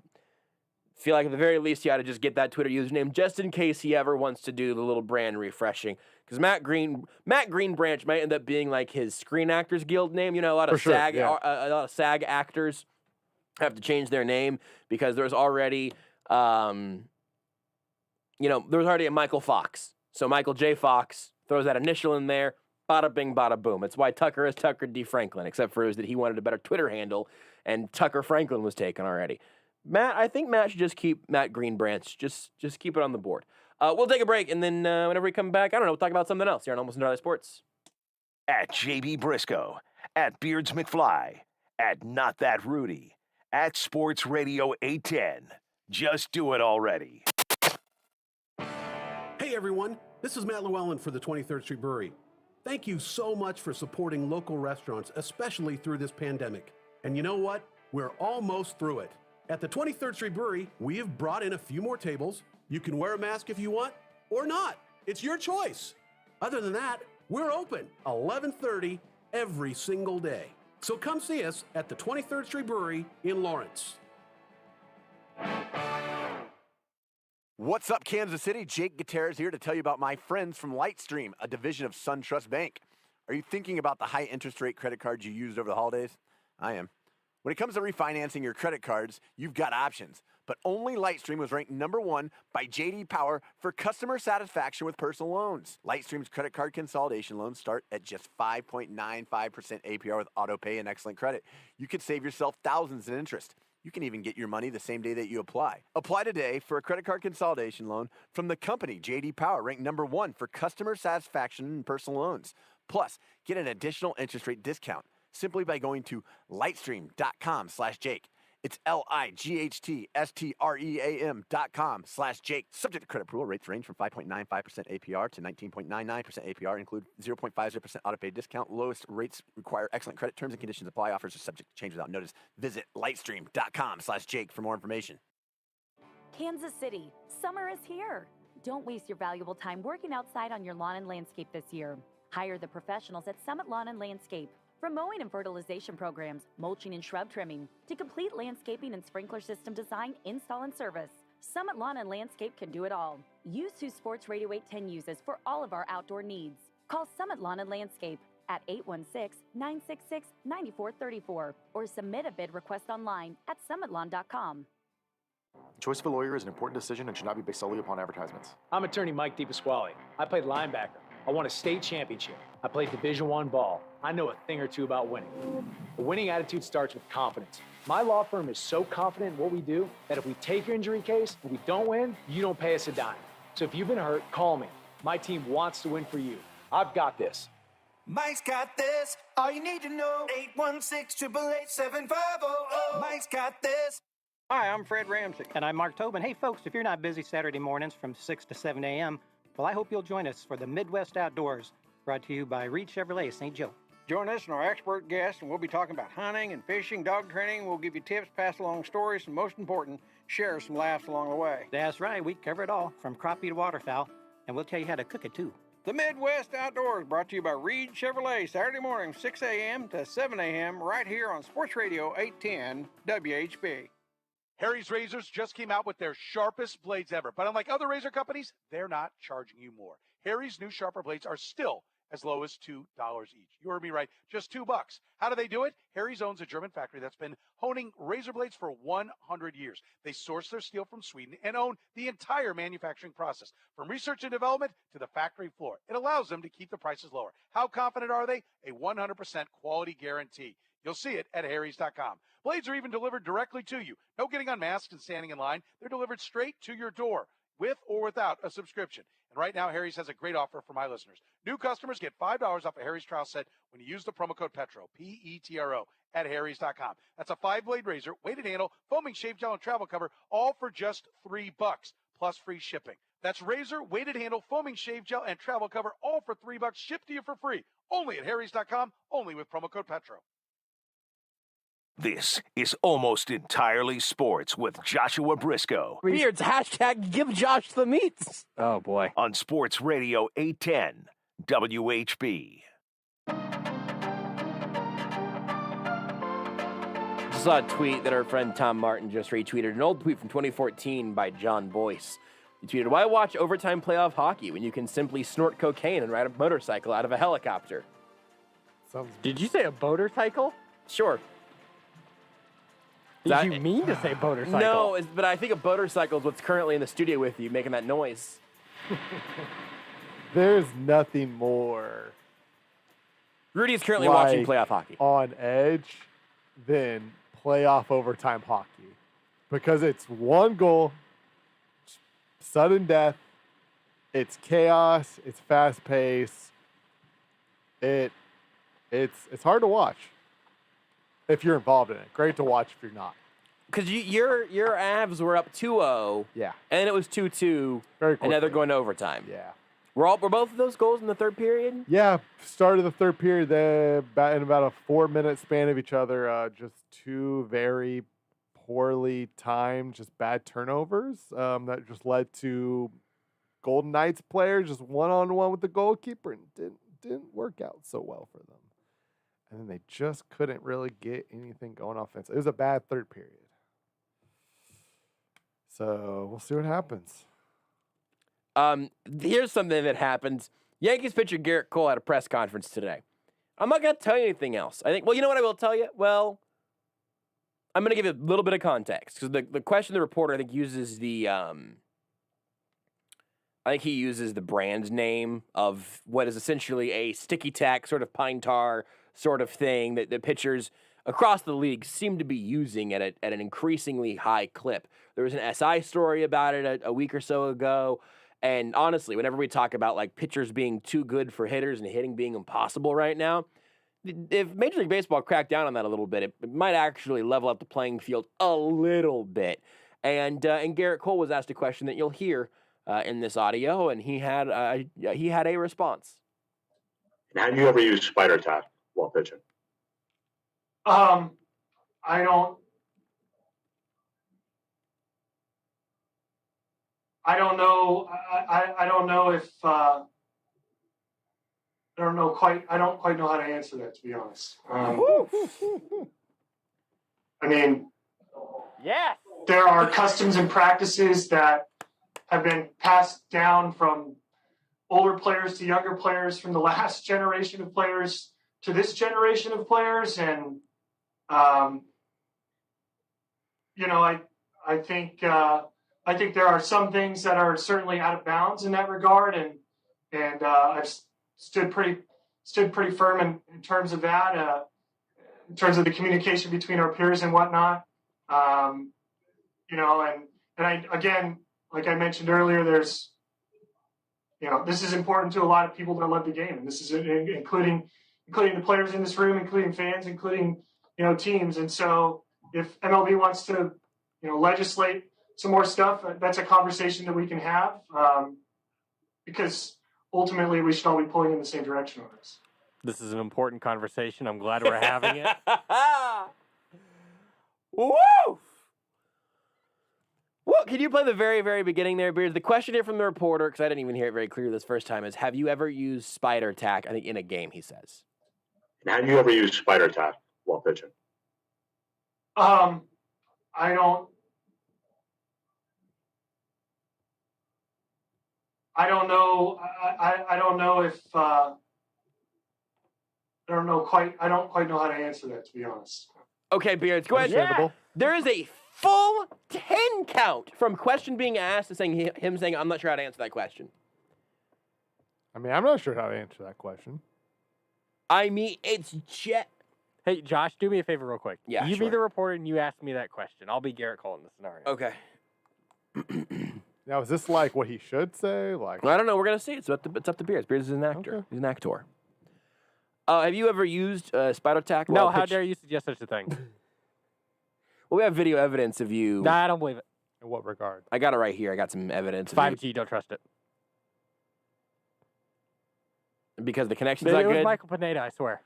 feel like at the very least you ought to just get that Twitter username just in case he ever wants to do the little brand refreshing. Because Matt Greenbranch might end up being like his Screen Actors Guild name. You know, a lot of SAG actors have to change their name because there's already a Michael Fox. So Michael J. Fox throws that initial in there, bada bing, bada boom. It's why Tucker is Tucker D. Franklin, except for that he wanted a better Twitter handle, and Tucker Franklin was taken already. I think Matt should just keep Matt Greenbranch. Just keep it on the board. We'll take a break, and then whenever we come back, I don't know, we'll talk about something else here on Almost Entirely Sports. At JB Brisco, at Beards McFly, at Not That Rudy, at Sports Radio 810. Just do it already. Hey everyone, this is Matt Llewellyn for the 23rd Street Brewery. Thank you so much for supporting local restaurants, especially through this pandemic. And you know what? We're almost through it. At the 23rd Street Brewery, we have brought in a few more tables. You can wear a mask if you want, or not. It's your choice. Other than that, we're open 11:30 every single day. So come see us at the 23rd Street Brewery in Lawrence. What's up, Kansas City? Jake Gutierrez here to tell you about my friends from Lightstream, a division of SunTrust Bank. Are you thinking about the high interest rate credit cards you used over the holidays? I am. When it comes to refinancing your credit cards, you've got options. But only Lightstream was ranked #1 by J.D. Power for customer satisfaction with personal loans. Lightstream's credit card consolidation loans start at just 5.95% APR with auto pay and excellent credit. You could save yourself thousands in interest. You can even get your money the same day that you apply. Apply today for a credit card consolidation loan from the company J.D. Power, ranked #1 for customer satisfaction in personal loans. Plus, get an additional interest rate discount simply by going to lightstream.com/Jake. It's LIGHTSTREAM.com/Jake. Subject to credit approval. Rates range from 5.95% APR to 19.99% APR. Include 0.50% auto pay discount. Lowest rates require excellent credit. Terms and conditions apply. Offers are subject to change without notice. Visit lightstream.com/Jake for more information. Kansas City, summer is here. Don't waste your valuable time working outside on your lawn and landscape this year. Hire the professionals at Summit Lawn and Landscape. From mowing and fertilization programs, mulching and shrub trimming, to complete landscaping and sprinkler system design, install, and service, Summit Lawn and Landscape can do it all. Use who Sports Radio 810 uses for all of our outdoor needs. Call Summit Lawn and Landscape at 816-966-9434 or submit a bid request online at summitlawn.com. The choice of a lawyer is an important decision and should not be based solely upon advertisements. I'm attorney Mike DePasquale. I played linebacker. I won a state championship. I played Division I ball. I know a thing or two about winning. A winning attitude starts with confidence. My law firm is so confident in what we do that if we take your injury case and we don't win, you don't pay us a dime. So if you've been hurt, call me. My team wants to win for you. I've got this. Mike's got this. All you need to know. 816-888-7500. Mike's got this. Hi, I'm Fred Ramsey. And I'm Mark Tobin. Hey, folks, if you're not busy Saturday mornings from 6 to 7 a.m., well, I hope you'll join us for the Midwest Outdoors, brought to you by Reed Chevrolet St. Joe. Join us and our expert guests, and we'll be talking about hunting and fishing, dog training. We'll give you tips, pass along stories, and most important, share some laughs along the way. That's right. We cover it all, from crappie to waterfowl, and we'll tell you how to cook it, too. The Midwest Outdoors, brought to you by Reed Chevrolet, Saturday morning, 6 a.m. to 7 a.m., right here on Sports Radio 810 WHB. Harry's Razors just came out with their sharpest blades ever. But unlike other razor companies, they're not charging you more. Harry's new sharper blades are still as low as $2 each. You heard me right, just $2. How do they do it? Harry's owns a German factory that's been honing razor blades for 100 years. They source their steel from Sweden and own the entire manufacturing process, from research and development to the factory floor. It allows them to keep the prices lower. How confident are they? A 100% quality guarantee. You'll see it at harrys.com. Blades are even delivered directly to you. No getting unmasked and standing in line. They're delivered straight to your door, with or without a subscription. And right now, Harry's has a great offer for my listeners. New customers get $5 off a Harry's trial set when you use the promo code PETRO, P-E-T-R-O, at harrys.com. That's a 5-blade razor, weighted handle, foaming shave gel, and travel cover, all for just $3, plus free shipping. That's razor, weighted handle, foaming shave gel, and travel cover, all for $3, shipped to you for free. Only at harrys.com, only with promo code PETRO. This is Almost Entirely Sports with Joshua Brisco. Beards, hashtag give Josh the meats. Oh, boy. On Sports Radio 810 WHB. Saw a tweet that our friend Tom Martin just retweeted, an old tweet from 2014 by John Boyce. He tweeted, "Why watch overtime playoff hockey when you can simply snort cocaine and ride a motorcycle out of a helicopter?" Did you say a motorcycle? Sure. Did you mean to say motorcycle? No, but I think a motorcycle is what's currently in the studio with you, making that noise. There's nothing more. Rudy is currently watching playoff hockey. On edge than playoff overtime hockey. Because it's one goal, sudden death, it's chaos, it's fast paced. It's hard to watch if you're involved in it. Great to watch if you're not. Because your Avs were up 2-0. Yeah. And then it was 2-2. Very quickly. And now they're going to overtime. Yeah. Were both of those goals in the third period? Yeah, started the third period in about a 4-minute span of each other. Just two very poorly timed, just bad turnovers that just led to Golden Knights players just one-on-one with the goalkeeper, and didn't work out so well for them. And then they just couldn't really get anything going offensively. It was a bad third period. So we'll see what happens. Here's something that happens. Yankees pitcher Garrett Cole had a press conference today. I'm not going to tell you anything else. I think, well, you know what I will tell you? Well, I'm going to give you a little bit of context. Because the question the reporter, I think, uses the brand name of what is essentially a sticky tack, sort of pine tar sort of thing that the pitchers across the league seem to be using at an increasingly high clip. There was an SI story about it a week or so ago. And honestly, whenever we talk about like pitchers being too good for hitters and hitting being impossible right now, if Major League Baseball cracked down on that a little bit, it might actually level up the playing field a little bit. And Garrett Cole was asked a question that you'll hear in this audio, and he had a response. Have you ever used spider tack while pitching? I don't know. I don't know if I don't quite know how to answer that, to be honest. I mean, yes. there are customs and practices that have been passed down from older players to younger players, from the last generation of players to this generation of players. And, I think there are some things that are certainly out of bounds in that regard. And I've stood pretty firm in terms of that, in terms of the communication between our peers and whatnot. And I, again, like I mentioned earlier, there's, this is important to a lot of people that love the game, and this is including the players in this room, including fans, including, teams. And so if MLB wants to, legislate some more stuff, that's a conversation that we can have, because ultimately we should all be pulling in the same direction on this. This is an important conversation. I'm glad we're having it. Woo! Well, can you play the very, very beginning there, Beards? The question here from the reporter, because I didn't even hear it very clear this first time, is have you ever used spider tack, I think, in a game, he says. And have you ever used spider tack while pitching? I don't know. I don't know if I don't quite know how to answer that, to be honest. Okay, Beards, go ahead. Yeah. There is a full 10 count from question being asked to him saying, I'm not sure how to answer that question. I mean, I'm not sure how to answer that question. I mean, it's Hey, Josh, do me a favor real quick. Yeah, You sure. be the reporter and you ask me that question. I'll be Garrett Cole in the scenario. Okay. Now, is this like what he should say? Like, I don't know. We're going to see. It's up to Beards. Beards is an actor. Okay. He's an actor. Have you ever used spider tack? No, how dare you suggest such a thing? Well, we have video evidence of you. Nah, I don't believe it. In what regard? I got it right here. I got some evidence. 5G, don't trust it. Because the connection's not good? It was good? Michael Pineda, I swear.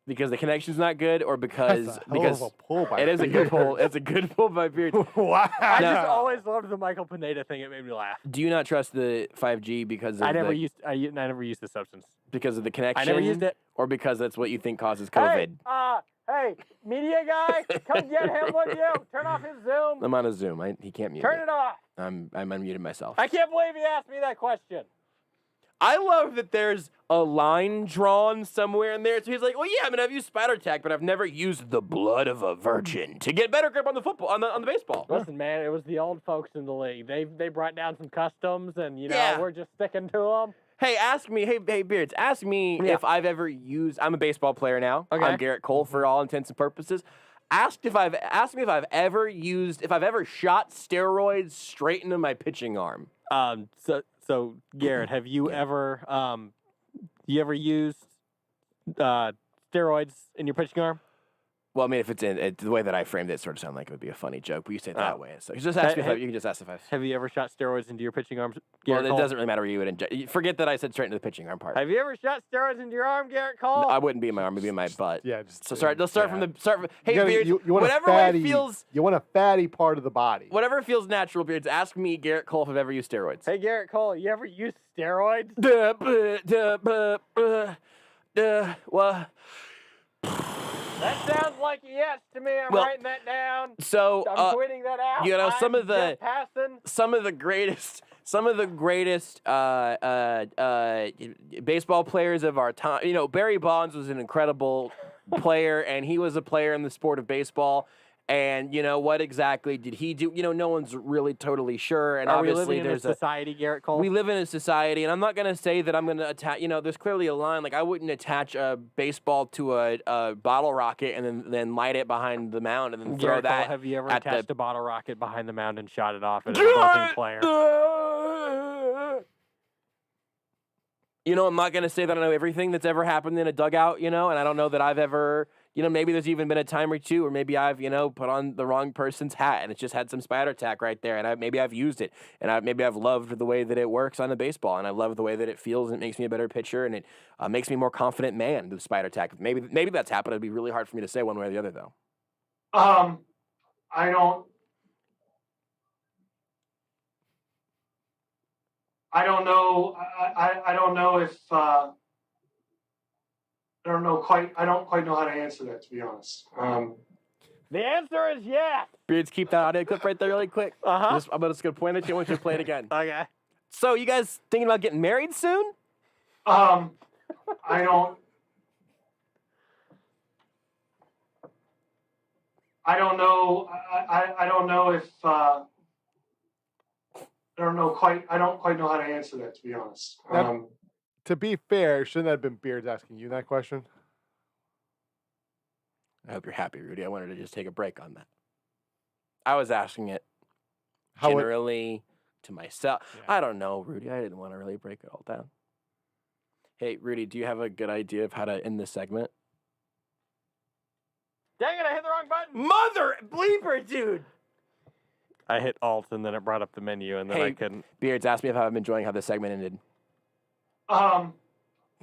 Because the connection's not good, or because That's a hell of a pull by it is a good pull. It's a good pull by Beard. Wow. I just always loved the Michael Pineda thing. It made me laugh. Do you not trust the 5G because of I never used the substance. Because of the connection? I never used it. Or because that's what you think causes COVID? Hey, media guy, come get him, would you? Turn off his Zoom. I'm on a Zoom. He can't mute Turn me. it off. I'm unmuted myself. I can't believe he asked me that question. I love that there's a line drawn somewhere in there. So he's like, well, yeah, I mean, I've used spider tack, but I've never used the blood of a virgin to get better grip on the football, on the baseball. Listen, man, it was the old folks in the league. They brought down some customs, and, we're just sticking to them. Hey, ask me, hey, Beards, ask me if I've ever used, I'm a baseball player now. Okay. I'm Garrett Cole for all intents and purposes. Ask me if I've ever shot steroids straight into my pitching arm. So Garrett, have you ever used steroids in your pitching arm? Well, I mean, if it's in the way that I framed it, sort of sound like it would be a funny joke, but you say it that way. So just ask me you can just ask if I've. Have you ever shot steroids into your pitching arms? Well, it doesn't really matter where you would inject. Forget that I said straight into the pitching arm part. Have you ever shot steroids into your arm, Garrett Cole? No, I wouldn't be in my arm; it'd be in my butt. Yeah. So let's start from the. Hey, Beards, you want whatever fatty, way feels. You want a fatty part of the body. Whatever feels natural, Beards. Ask me, Garrett Cole, if I've ever used steroids. Hey, Garrett Cole, you ever used steroids? Well. That sounds like a yes to me. I'm writing that down. So I'm tweeting that out. some of the greatest baseball players of our time. Barry Bonds was an incredible player, and he was a player in the sport of baseball. And what exactly did he do? No one's really totally sure. And obviously, there's a society, Garrett Cole. We live in a society, and I'm not going to say that I'm going to attach. There's clearly a line. Like I wouldn't attach a baseball to a bottle rocket and then light it behind the mound and then throw Garrett that. Cole, have you ever attached a bottle rocket behind the mound and shot it off at an opposing player? I'm not going to say that I know everything that's ever happened in a dugout. And I don't know that I've ever. Maybe there's even been a time or two, or maybe I've, put on the wrong person's hat and it's just had some spider tack right there, and maybe I've used it, and maybe I've loved the way that it works on a baseball, and I love the way that it feels, and it makes me a better pitcher, and it makes me a more confident man. The spider tack, maybe that's happened. It'd be really hard for me to say one way or the other, though. I don't know. I don't know if. I don't quite know how to answer that, to be honest. The answer is yes. Beards, keep that audio clip right there really quick. Uh-huh. I'm just going to point at you. I want you to play it again. Okay. So you guys thinking about getting married soon? I don't know. I don't know if I don't quite know how to answer that, to be honest. To be fair, shouldn't that have been Beards asking you that question? I hope you're happy, Rudy. I wanted to just take a break on that. I was asking it How it- generally to myself. I don't know, Rudy. I didn't want to really break it all down. Hey, Rudy, do you have a good idea of how to end this segment? Dang it, I hit the wrong button. Mother bleeper, dude. I hit Alt and then it brought up the menu and then I couldn't. Beards, ask me if I'm enjoying how this segment ended. I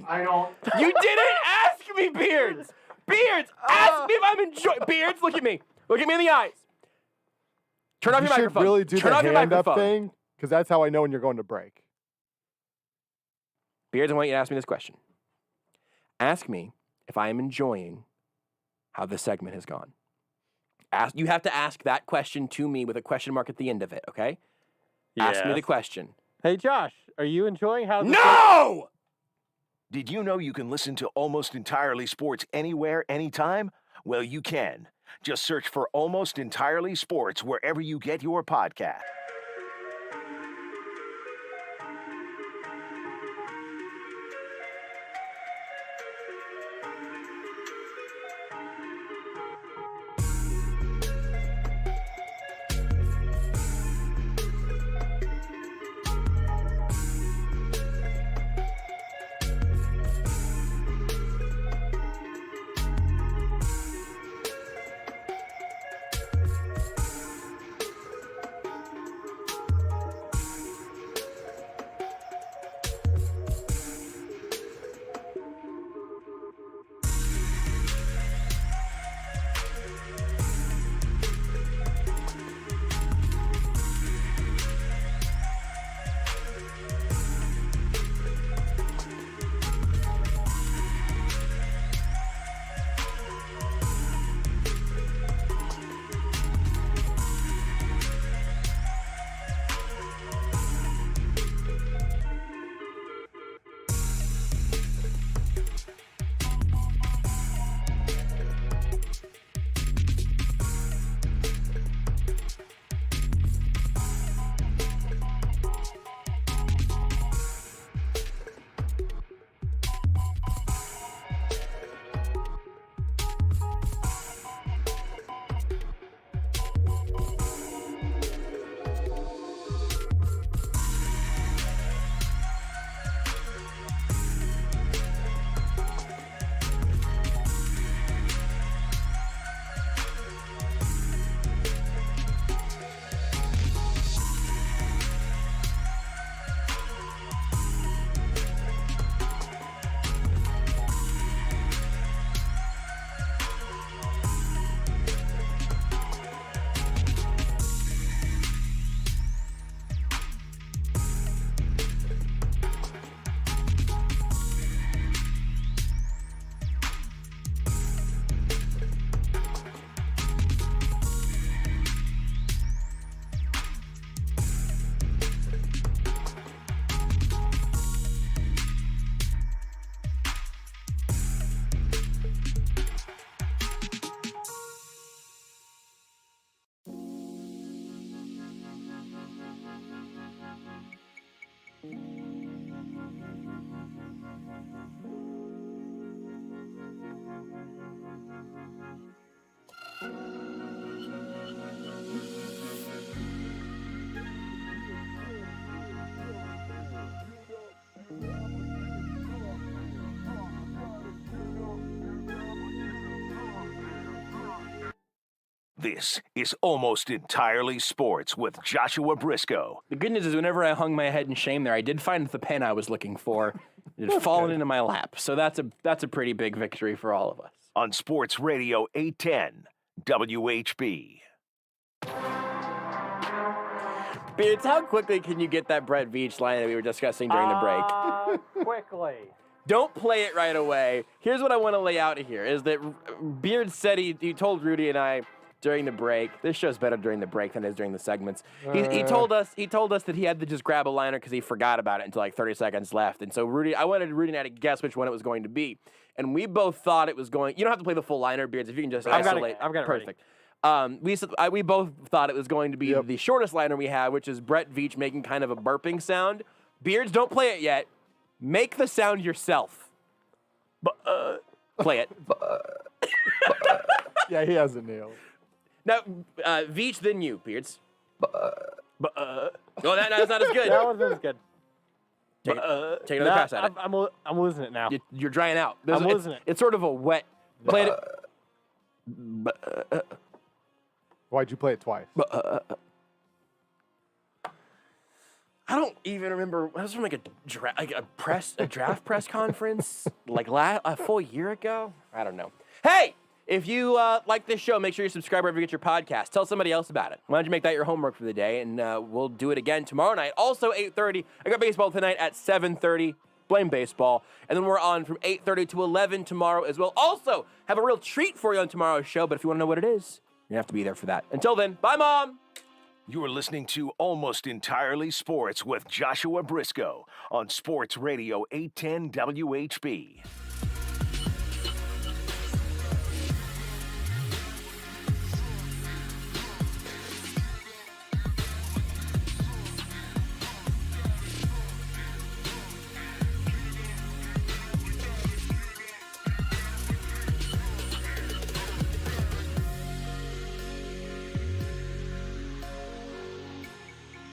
don't. You didn't ask me, Beards. Beards, ask me if I'm enjoying. Beards, look at me. Look at me in the eyes. Turn off your microphone. You should really do Turn the off your hand up microphone. thing, because that's how I know when you're going to break. Beards, I want you to ask me this question. Ask me if I am enjoying how this segment has gone. You have to ask that question to me with a question mark at the end of it, okay? Ask me the question. Hey, Josh, are you enjoying how this No! Did you know you can listen to Almost Entirely Sports anywhere, anytime? Well, you can. Just search for Almost Entirely Sports wherever you get your podcast. This is Almost Entirely Sports with Joshua Brisco. The good news is whenever I hung my head in shame there, I did find the pen I was looking for. It had fallen into my lap. So that's a pretty big victory for all of us. On Sports Radio 810 WHB. Beards, how quickly can you get that Brett Veach line that we were discussing during the break? Quickly. Don't play it right away. Here's what I want to lay out here, is that Beard said he told Rudy and I during the break. This show's better during the break than it is during the segments. He told us that he had to just grab a liner because he forgot about it until like 30 seconds left. And so I wanted Rudy and I to guess which one it was going to be. And we both thought it was going. You don't have to play the full liner, Beards. If you can just isolate. I've got it perfect. We both thought it was going to be the shortest liner we had, which is Brett Veach making kind of a burping sound. Beards, don't play it yet. Make the sound yourself. Play it. Yeah, he hasn't nailed. Now, Veach, then you, Beards. No, that's not as good. That wasn't as good. Take another pass at it. I'm losing it now. You're drying out. I'm losing it. It's sort of a wet. Play it. Why'd you play it twice? I don't even remember. It was from like a draft press conference like a full year ago. I don't know. Hey, if you like this show, make sure you subscribe wherever you get your podcast. Tell somebody else about it. Why don't you make that your homework for the day? And we'll do it again tomorrow night. Also 8:30. I got baseball tonight at 7:30. Blame baseball. And then we're on from 8:30 to 11 tomorrow as well. Also, have a real treat for you on tomorrow's show. But if you want to know what it is, you have to be there for that. Until then, bye, Mom. You're listening to Almost Entirely Sports with Joshua Brisco on Sports Radio 810 WHB.